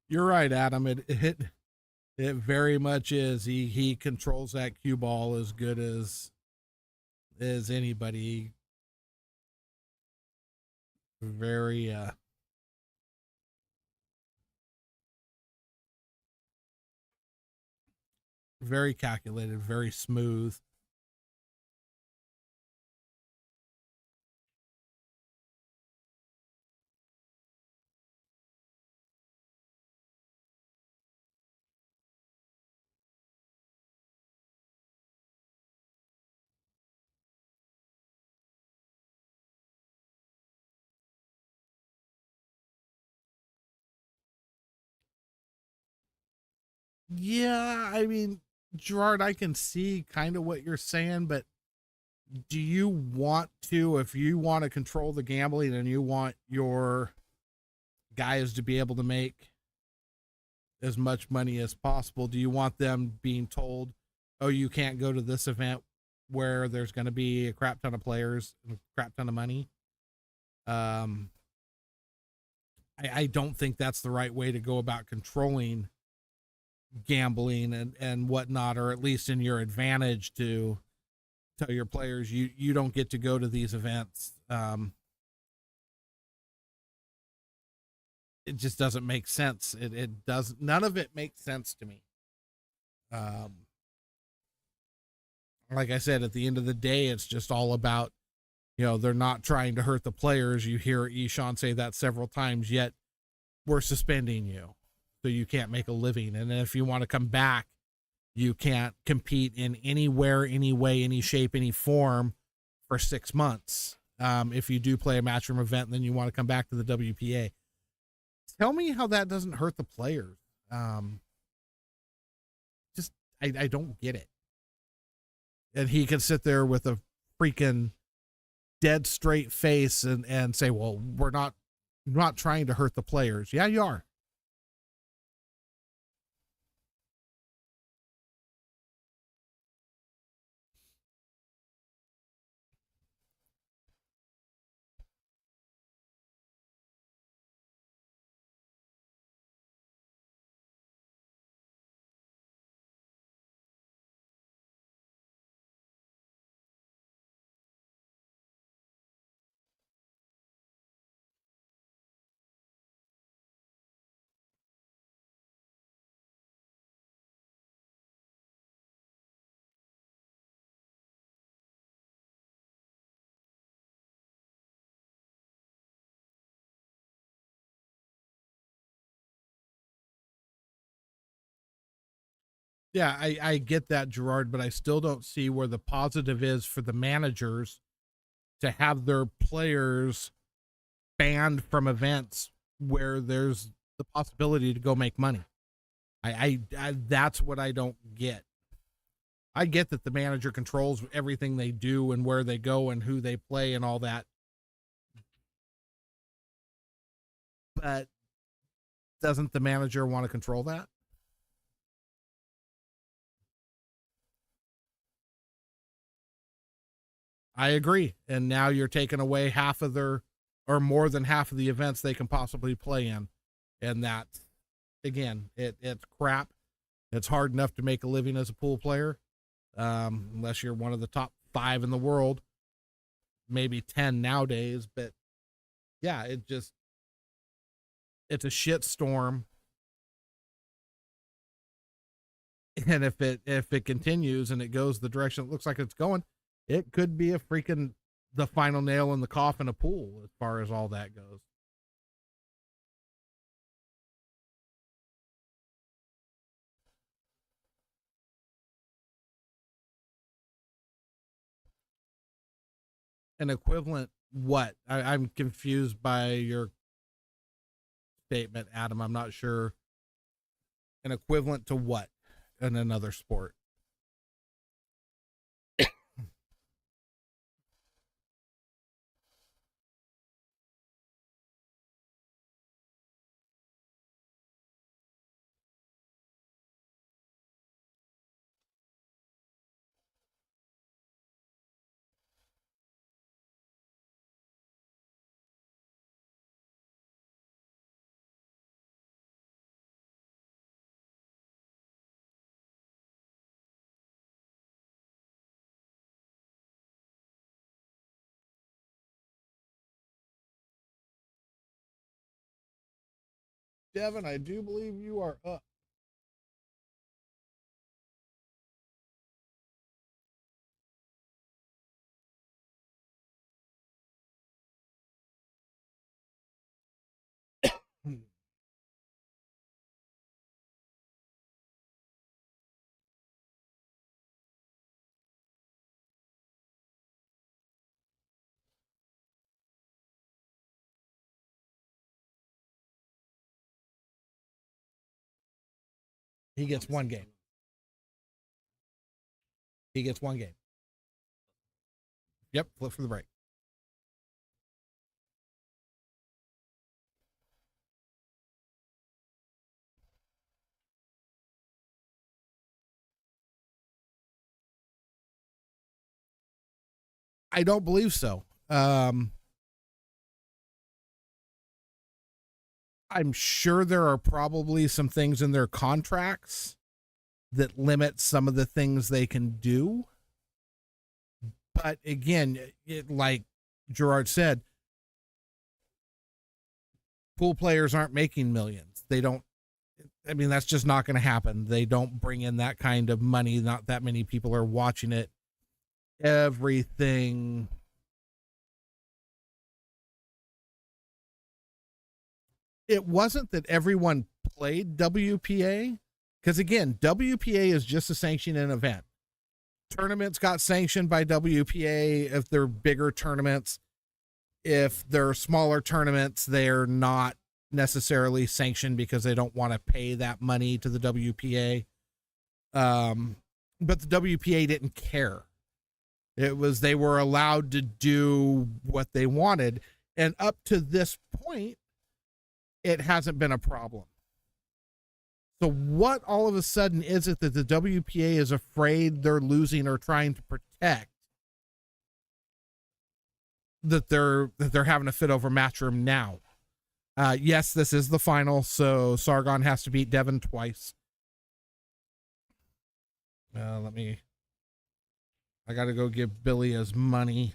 You're right, Adam. It very much is. He controls that cue ball as good as anybody. Very very calculated, very smooth. Yeah, I mean, Gerard, I can see kind of what you're saying, but do you want to, if you want to control the gambling and you want your guys to be able to make as much money as possible, do you want them being told, oh, you can't go to this event where there's going to be a crap ton of players and a crap ton of money? I don't think that's the right way to go about controlling gambling and whatnot, or at least in your advantage to tell your players you don't get to go to these events. It just doesn't make sense. It does, none of it makes sense to me. Like I said, at the end of the day, it's just all about, they're not trying to hurt the players. You hear Ishan say that several times, yet we're suspending you so you can't make a living. And if you want to come back, you can't compete in anywhere, any way, any shape, any form for 6 months. If you do play a matchroom event, then you want to come back to the WPA. Tell me how that doesn't hurt the players. Just, I don't get it. And he can sit there with a freaking dead straight face and say, well, we're not trying to hurt the players. Yeah, you are. Yeah, I get that, Gerard, but I still don't see where the positive is for the managers to have their players banned from events where there's the possibility to go make money. I that's what I don't get. I get that the manager controls everything they do and where they go and who they play and all that. But doesn't the manager want to control that? I agree. And now you're taking away half of their, or more than half of the events they can possibly play in. And that, again, it's crap. It's hard enough to make a living as a pool player, unless you're one of the top 5 in the world, maybe 10 nowadays. But yeah, it's a shit storm. And if it continues and it goes the direction it looks like it's going, it could be the final nail in the coffin of pool as far as all that goes. An equivalent what? I'm confused by your statement, Adam. I'm not sure. An equivalent to what in another sport? Devin, I do believe you are up. He gets one game. He gets one game. Yep, flip for the break. I don't believe so. I'm sure there are probably some things in their contracts that limit some of the things they can do. But again, like Gerard said, pool players aren't making millions. They don't, I mean, that's just not going to happen. They don't bring in that kind of money. Not that many people are watching it. Everything. It wasn't that everyone played WPA, because again, WPA is just a sanctioning event. Tournaments got sanctioned by WPA if they're bigger tournaments. If they're smaller tournaments, they're not necessarily sanctioned because they don't want to pay that money to the WPA. But the WPA didn't care. It was, they were allowed to do what they wanted. And up to this point, it hasn't been a problem. So what all of a sudden is it that the WPA is afraid they're losing or trying to protect, that they're having a fit over Matchroom now? Yes, this is the final, so Sargon has to beat Devin twice. I got to go give Billy his money.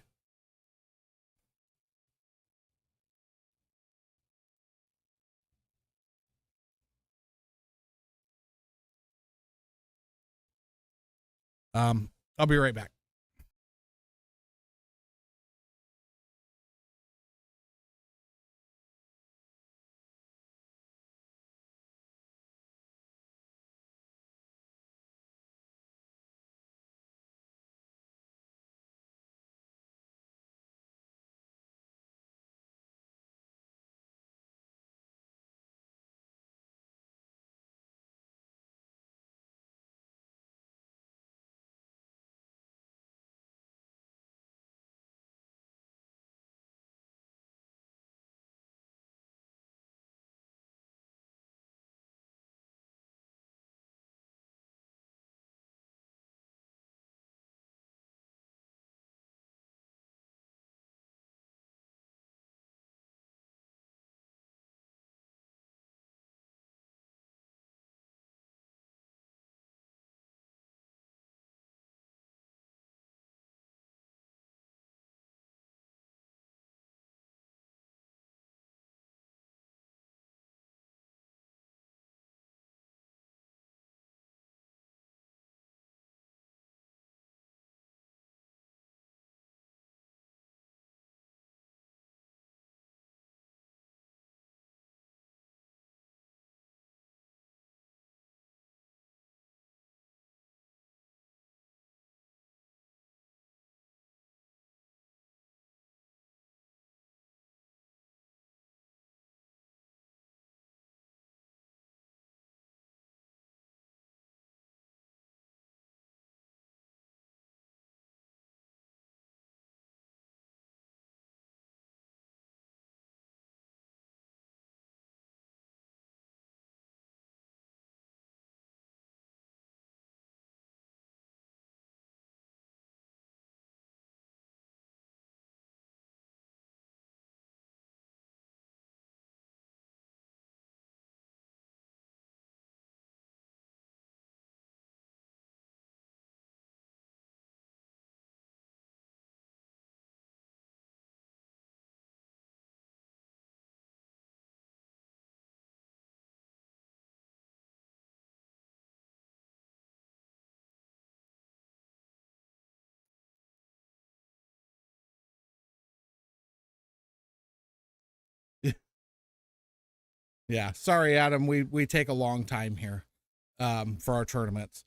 I'll be right back. Yeah. Sorry, Adam. We take a long time here for our tournaments.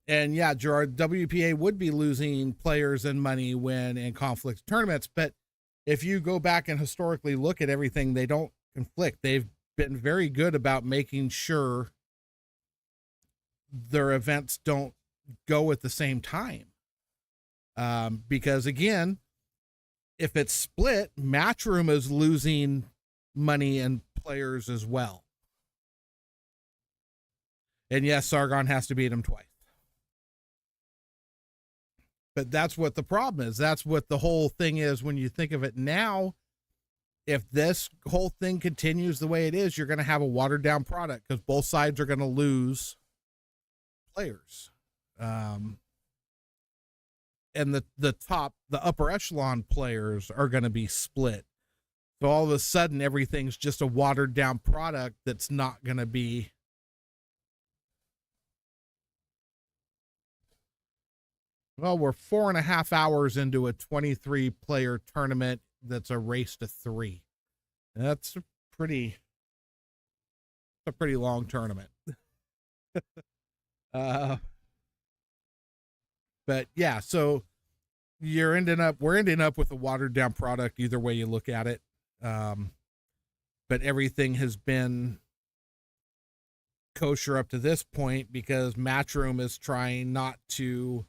And yeah, Gerard, WPA would be losing players and money when in conflict tournaments. But if you go back and historically look at everything, they don't conflict. They've been very good about making sure their events don't go at the same time. Because again, if it's split, Matchroom is losing money and players as well. And yes, Sargon has to beat him twice. But that's what the problem is. That's what the whole thing is when you think of it now. If this whole thing continues the way it is, you're going to have a watered down product because both sides are going to lose players. And the upper echelon players are going to be split. So all of a sudden, everything's just a watered down product that's not going to be. Well, we're 4.5 hours into a 23 player tournament that's a race to 3. That's a pretty long tournament. But yeah, so we're ending up with a watered down product either way you look at it. But everything has been kosher up to this point because Matchroom is trying not to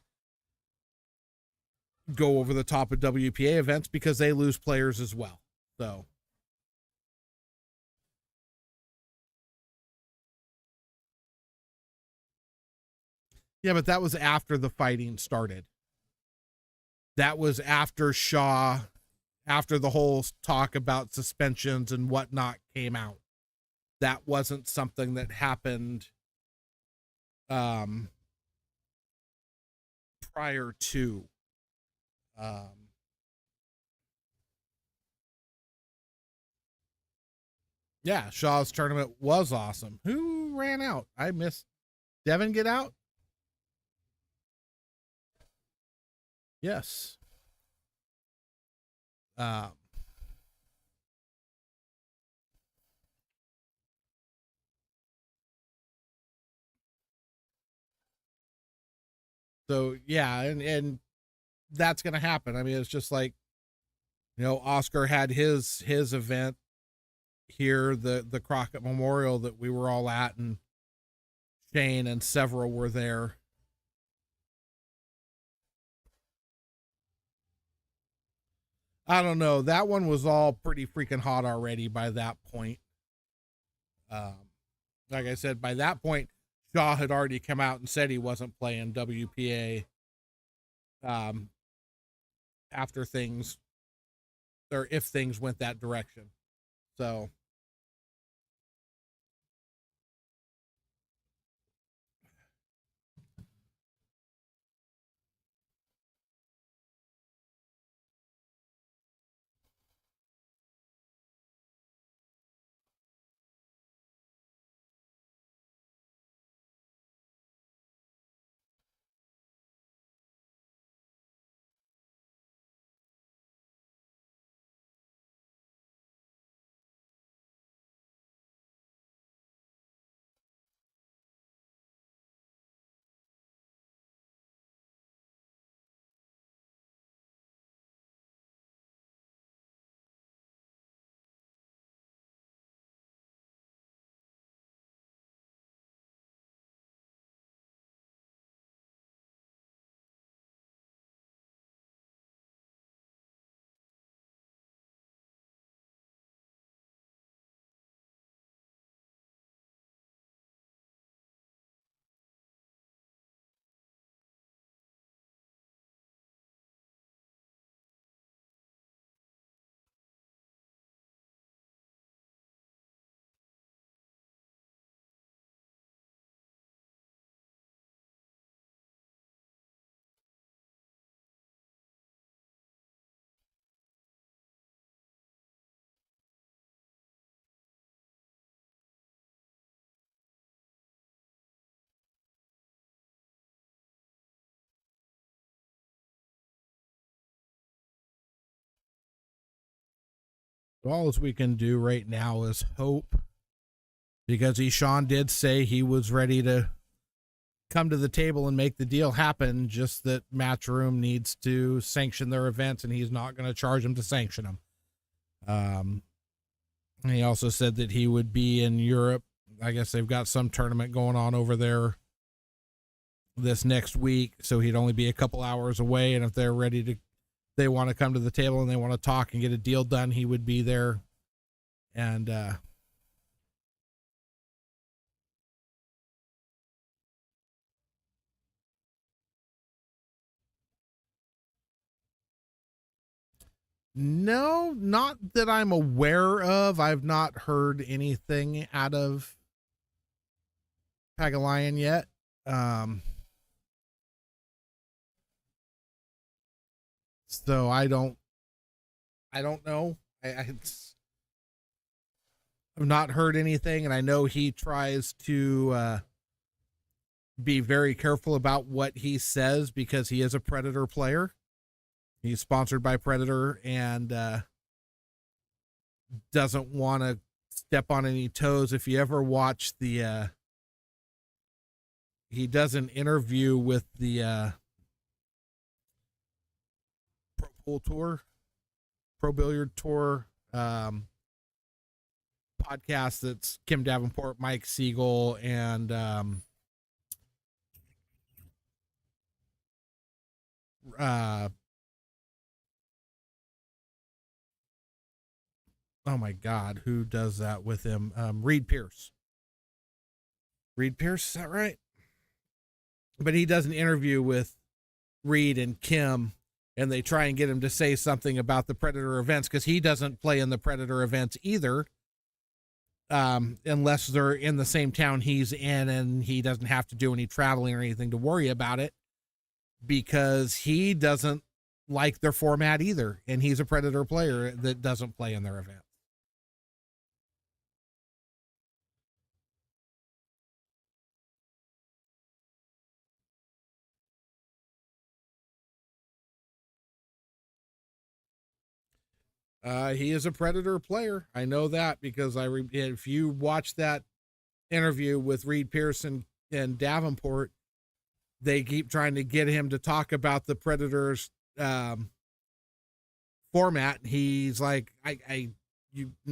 go over the top of WPA events because they lose players as well. So yeah, but that was after the fighting started. That was after after the whole talk about suspensions and whatnot came out. That wasn't something that happened prior to. Yeah, Shaw's tournament was awesome. Who ran out? I missed. Devin get out? Yes. So yeah, and that's gonna happen. I mean, it's just like, Oscar had his event here, the Crockett Memorial that we were all at, and Shane and several were there. I don't know. That one was all pretty freaking hot already by that point. Like I said, by that point, Shaw had already come out and said he wasn't playing WPA. After things, or if things went that direction. So all we can do right now is hope because Sean did say he was ready to come to the table and make the deal happen, just that Matchroom needs to sanction their events, and he's not going to charge them to sanction them. He also said that he would be in Europe. I guess they've got some tournament going on over there this next week, so he'd only be a couple hours away, and if they're ready to, they want to come to the table and they want to talk and get a deal done, he would be there. And no, not that I'm aware of. I've not heard anything out of Pagalion yet. So I don't know. I've not heard anything, and I know he tries to be very careful about what he says because he is a Predator player. He's sponsored by Predator and doesn't want to step on any toes. If you ever watch the he does an interview with the Pro Pool Tour, Pro Billiard Tour podcast. That's Kim Davenport, Mike Siegel, and oh my God, who does that with him? Reed Pierce. Reed Pierce, is that right? But he does an interview with Reed and Kim, and they try and get him to say something about the Predator events because he doesn't play in the Predator events either, unless they're in the same town he's in, and he doesn't have to do any traveling or anything to worry about it because he doesn't like their format either, and he's a Predator player that doesn't play in their event. He is a Predator player. I know that because if you watch that interview with Reed Pearson and Davenport, they keep trying to get him to talk about the Predators format. He's like, I'm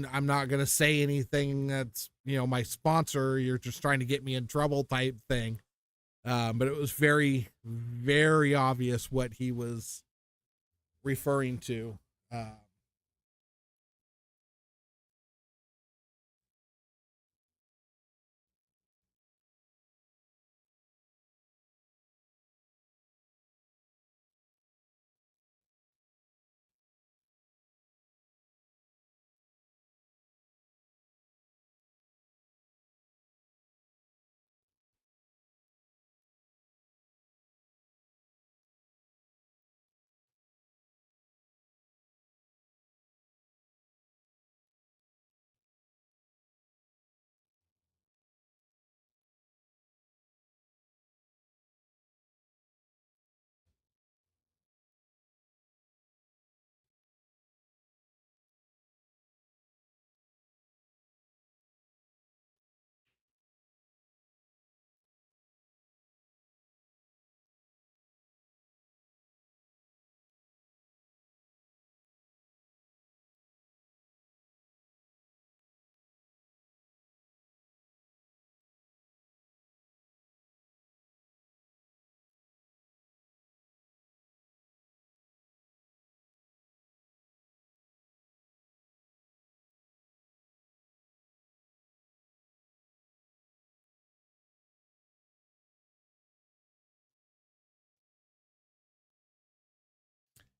not going to say anything that's, my sponsor. You're just trying to get me in trouble type thing. But it was very, very obvious what he was referring to.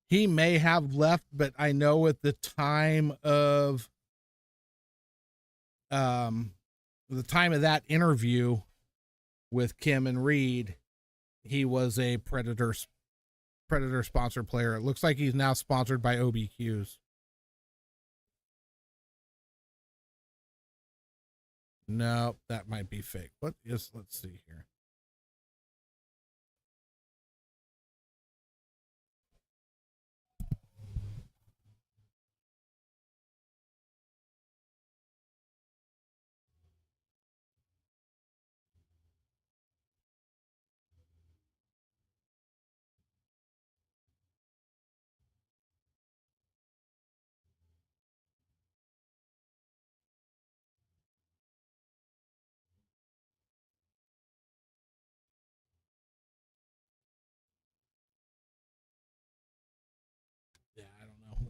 He may have left, but I know at the time of that interview with Kim and Reed, he was a Predator sponsored player. It looks like he's now sponsored by OBQs. No, that might be fake. Let's see here.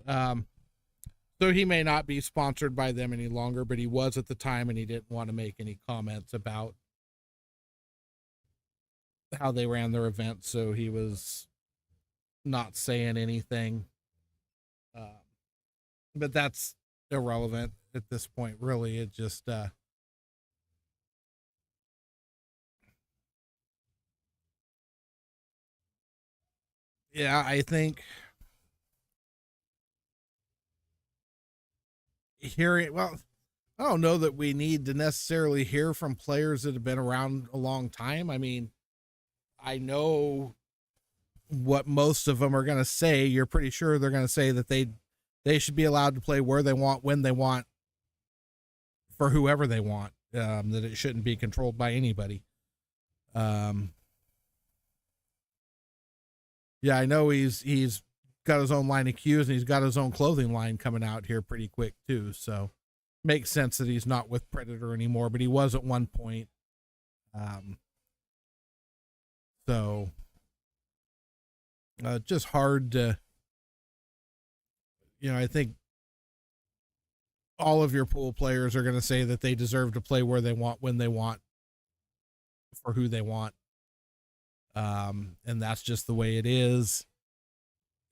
So he may not be sponsored by them any longer, but he was at the time, and he didn't want to make any comments about how they ran their events, so he was not saying anything. But that's irrelevant at this point, really. It just yeah, I think hearing, well, I don't know that we need to necessarily hear from players that have been around a long time. I mean, I know what most of them are going to say. You're pretty sure they're going to say that they should be allowed to play where they want, when they want, for whoever they want. That it shouldn't be controlled by anybody. Yeah, I know he's got his own line of cues, and he's got his own clothing line coming out here pretty quick too. So makes sense that he's not with Predator anymore, but he was at one point. So just hard to, I think all of your pool players are going to say that they deserve to play where they want, when they want, for who they want. And that's just the way it is.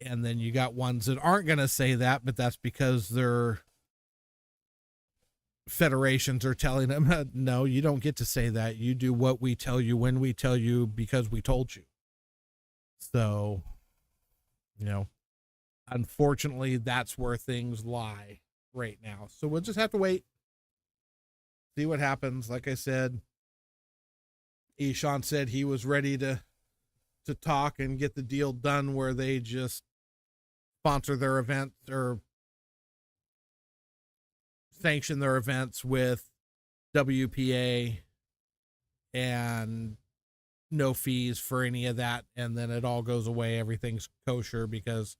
And then you got ones that aren't going to say that, but that's because their federations are telling them, no, you don't get to say that. You do what we tell you, when we tell you, because we told you. So, unfortunately, that's where things lie right now. So we'll just have to wait, see what happens. Like I said, Eshawn said he was ready to talk and get the deal done where they just sponsor their events or sanction their events with WPA and no fees for any of that. And then it all goes away. Everything's kosher, because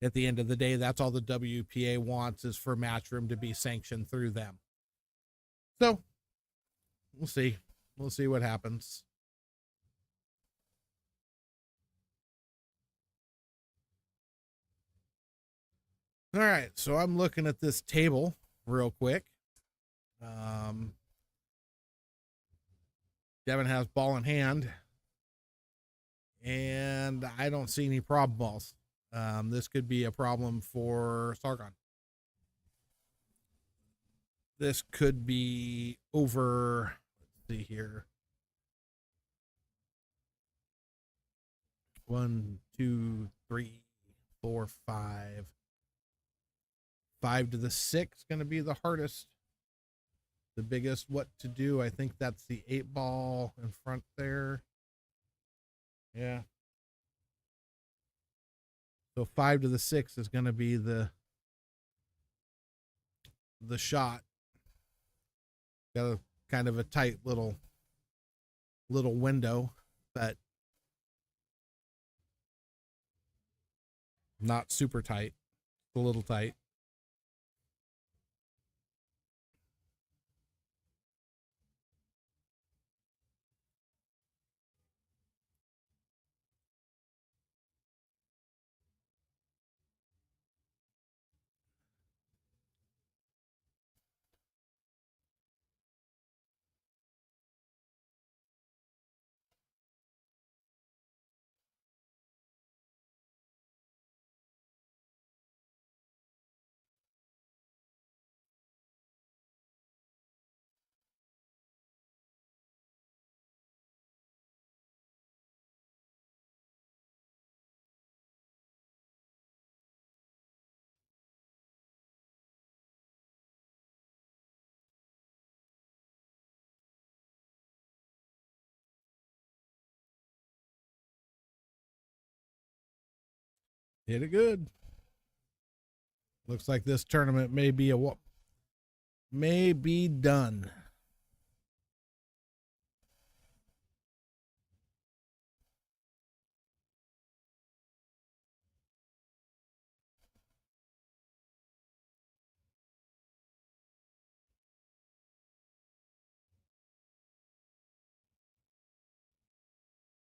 at the end of the day, that's all the WPA wants, is for Matchroom to be sanctioned through them. So we'll see. We'll see what happens. All right, so I'm looking at this table real quick. Devin has ball in hand, and I don't see any problem balls. This could be a problem for Sargon. This could be over. Let's see here. 1, 2, 3, 4, 5. 5 to the 6 going to be the hardest. The biggest what to do. I think that's the 8 ball in front there. Yeah. So 5 to the 6 is going to be the shot. Got a kind of a tight little window, but not super tight. A little tight. Hit it good. Looks like this tournament may be done.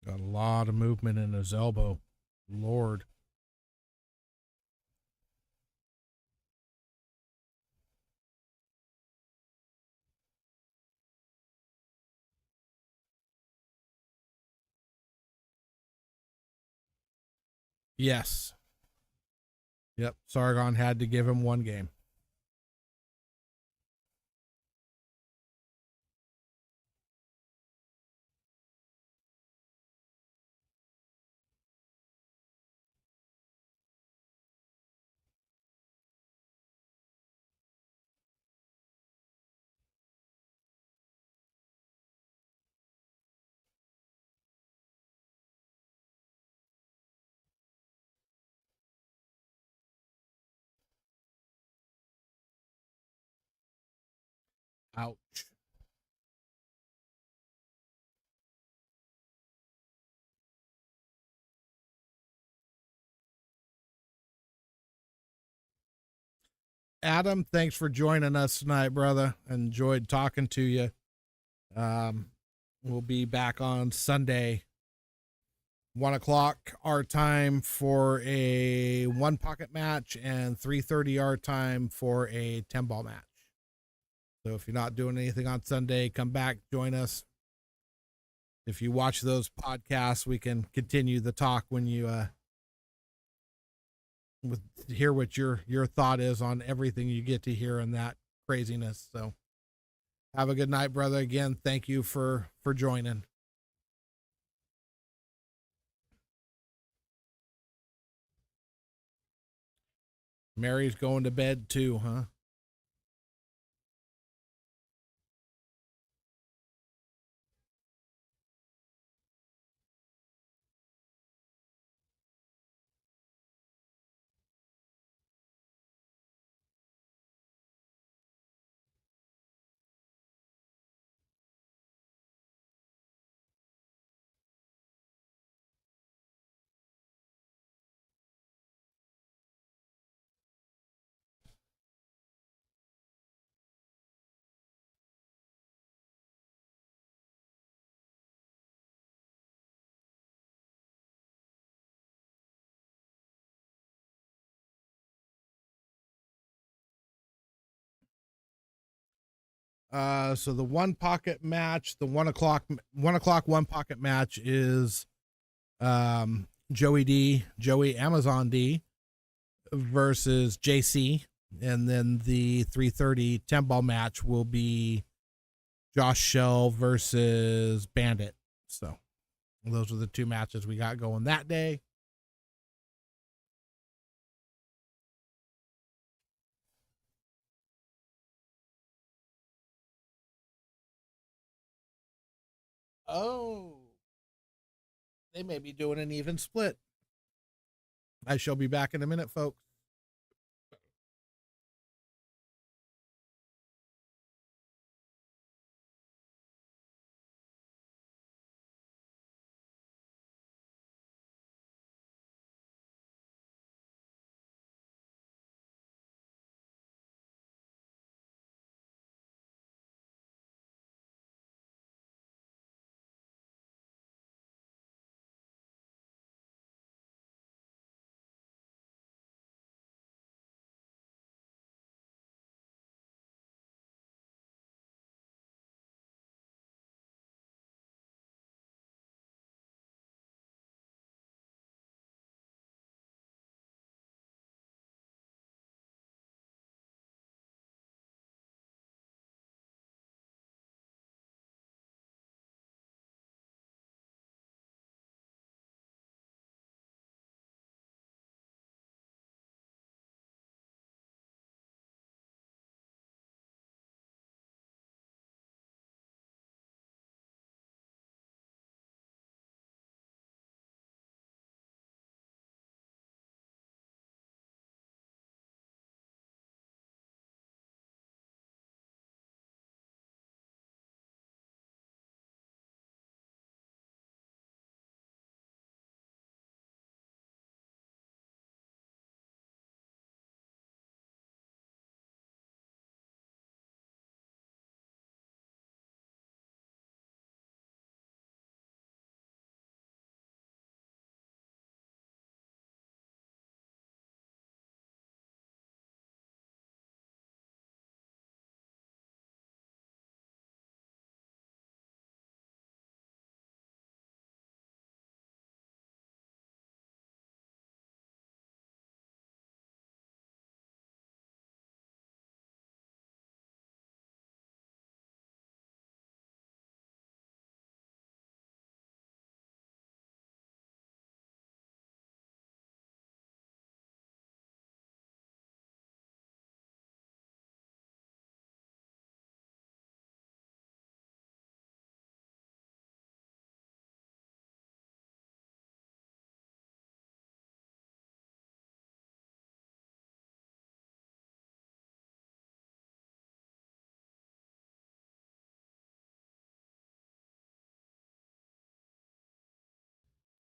Got a lot of movement in his elbow. Lord. Yes. Yep. Sargon had to give him one game. Ouch. Adam, thanks for joining us tonight, brother. Enjoyed talking to you. We'll be back on Sunday, 1 o'clock our time for a 1 pocket match and 3:30 our time for a 10 ball match. So if you're not doing anything on Sunday, come back, join us. If you watch those podcasts, we can continue the talk when you hear what your thought is on everything you get to hear in that craziness. So have a good night, brother. Again, thank you for joining. Mary's going to bed too, huh? So the 1 pocket match, the 1 o'clock 1 pocket match is Joey Amazon D versus JC, and then the 3:30 10 ball match will be Josh Shell versus Bandit. So those are the two matches we got going that day. Oh, they may be doing an even split. I shall be back in a minute, folks.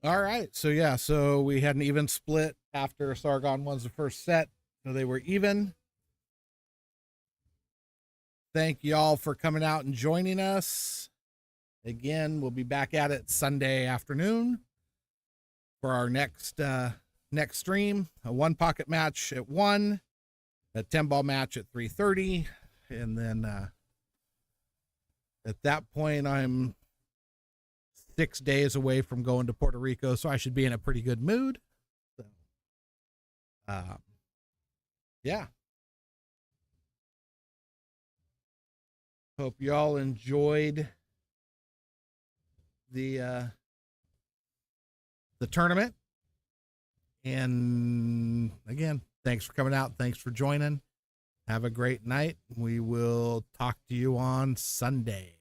All right. So yeah, so we had an even split after Sargon won the first set. So they were even. Thank y'all for coming out and joining us. Again, we'll be back at it Sunday afternoon for our next stream. A 1 pocket match at 1, a 10-ball match at 3:30, and then at that point I'm 6 days away from going to Puerto Rico, so I should be in a pretty good mood. So, yeah. Hope y'all enjoyed the tournament. And again, thanks for coming out. Thanks for joining. Have a great night. We will talk to you on Sunday.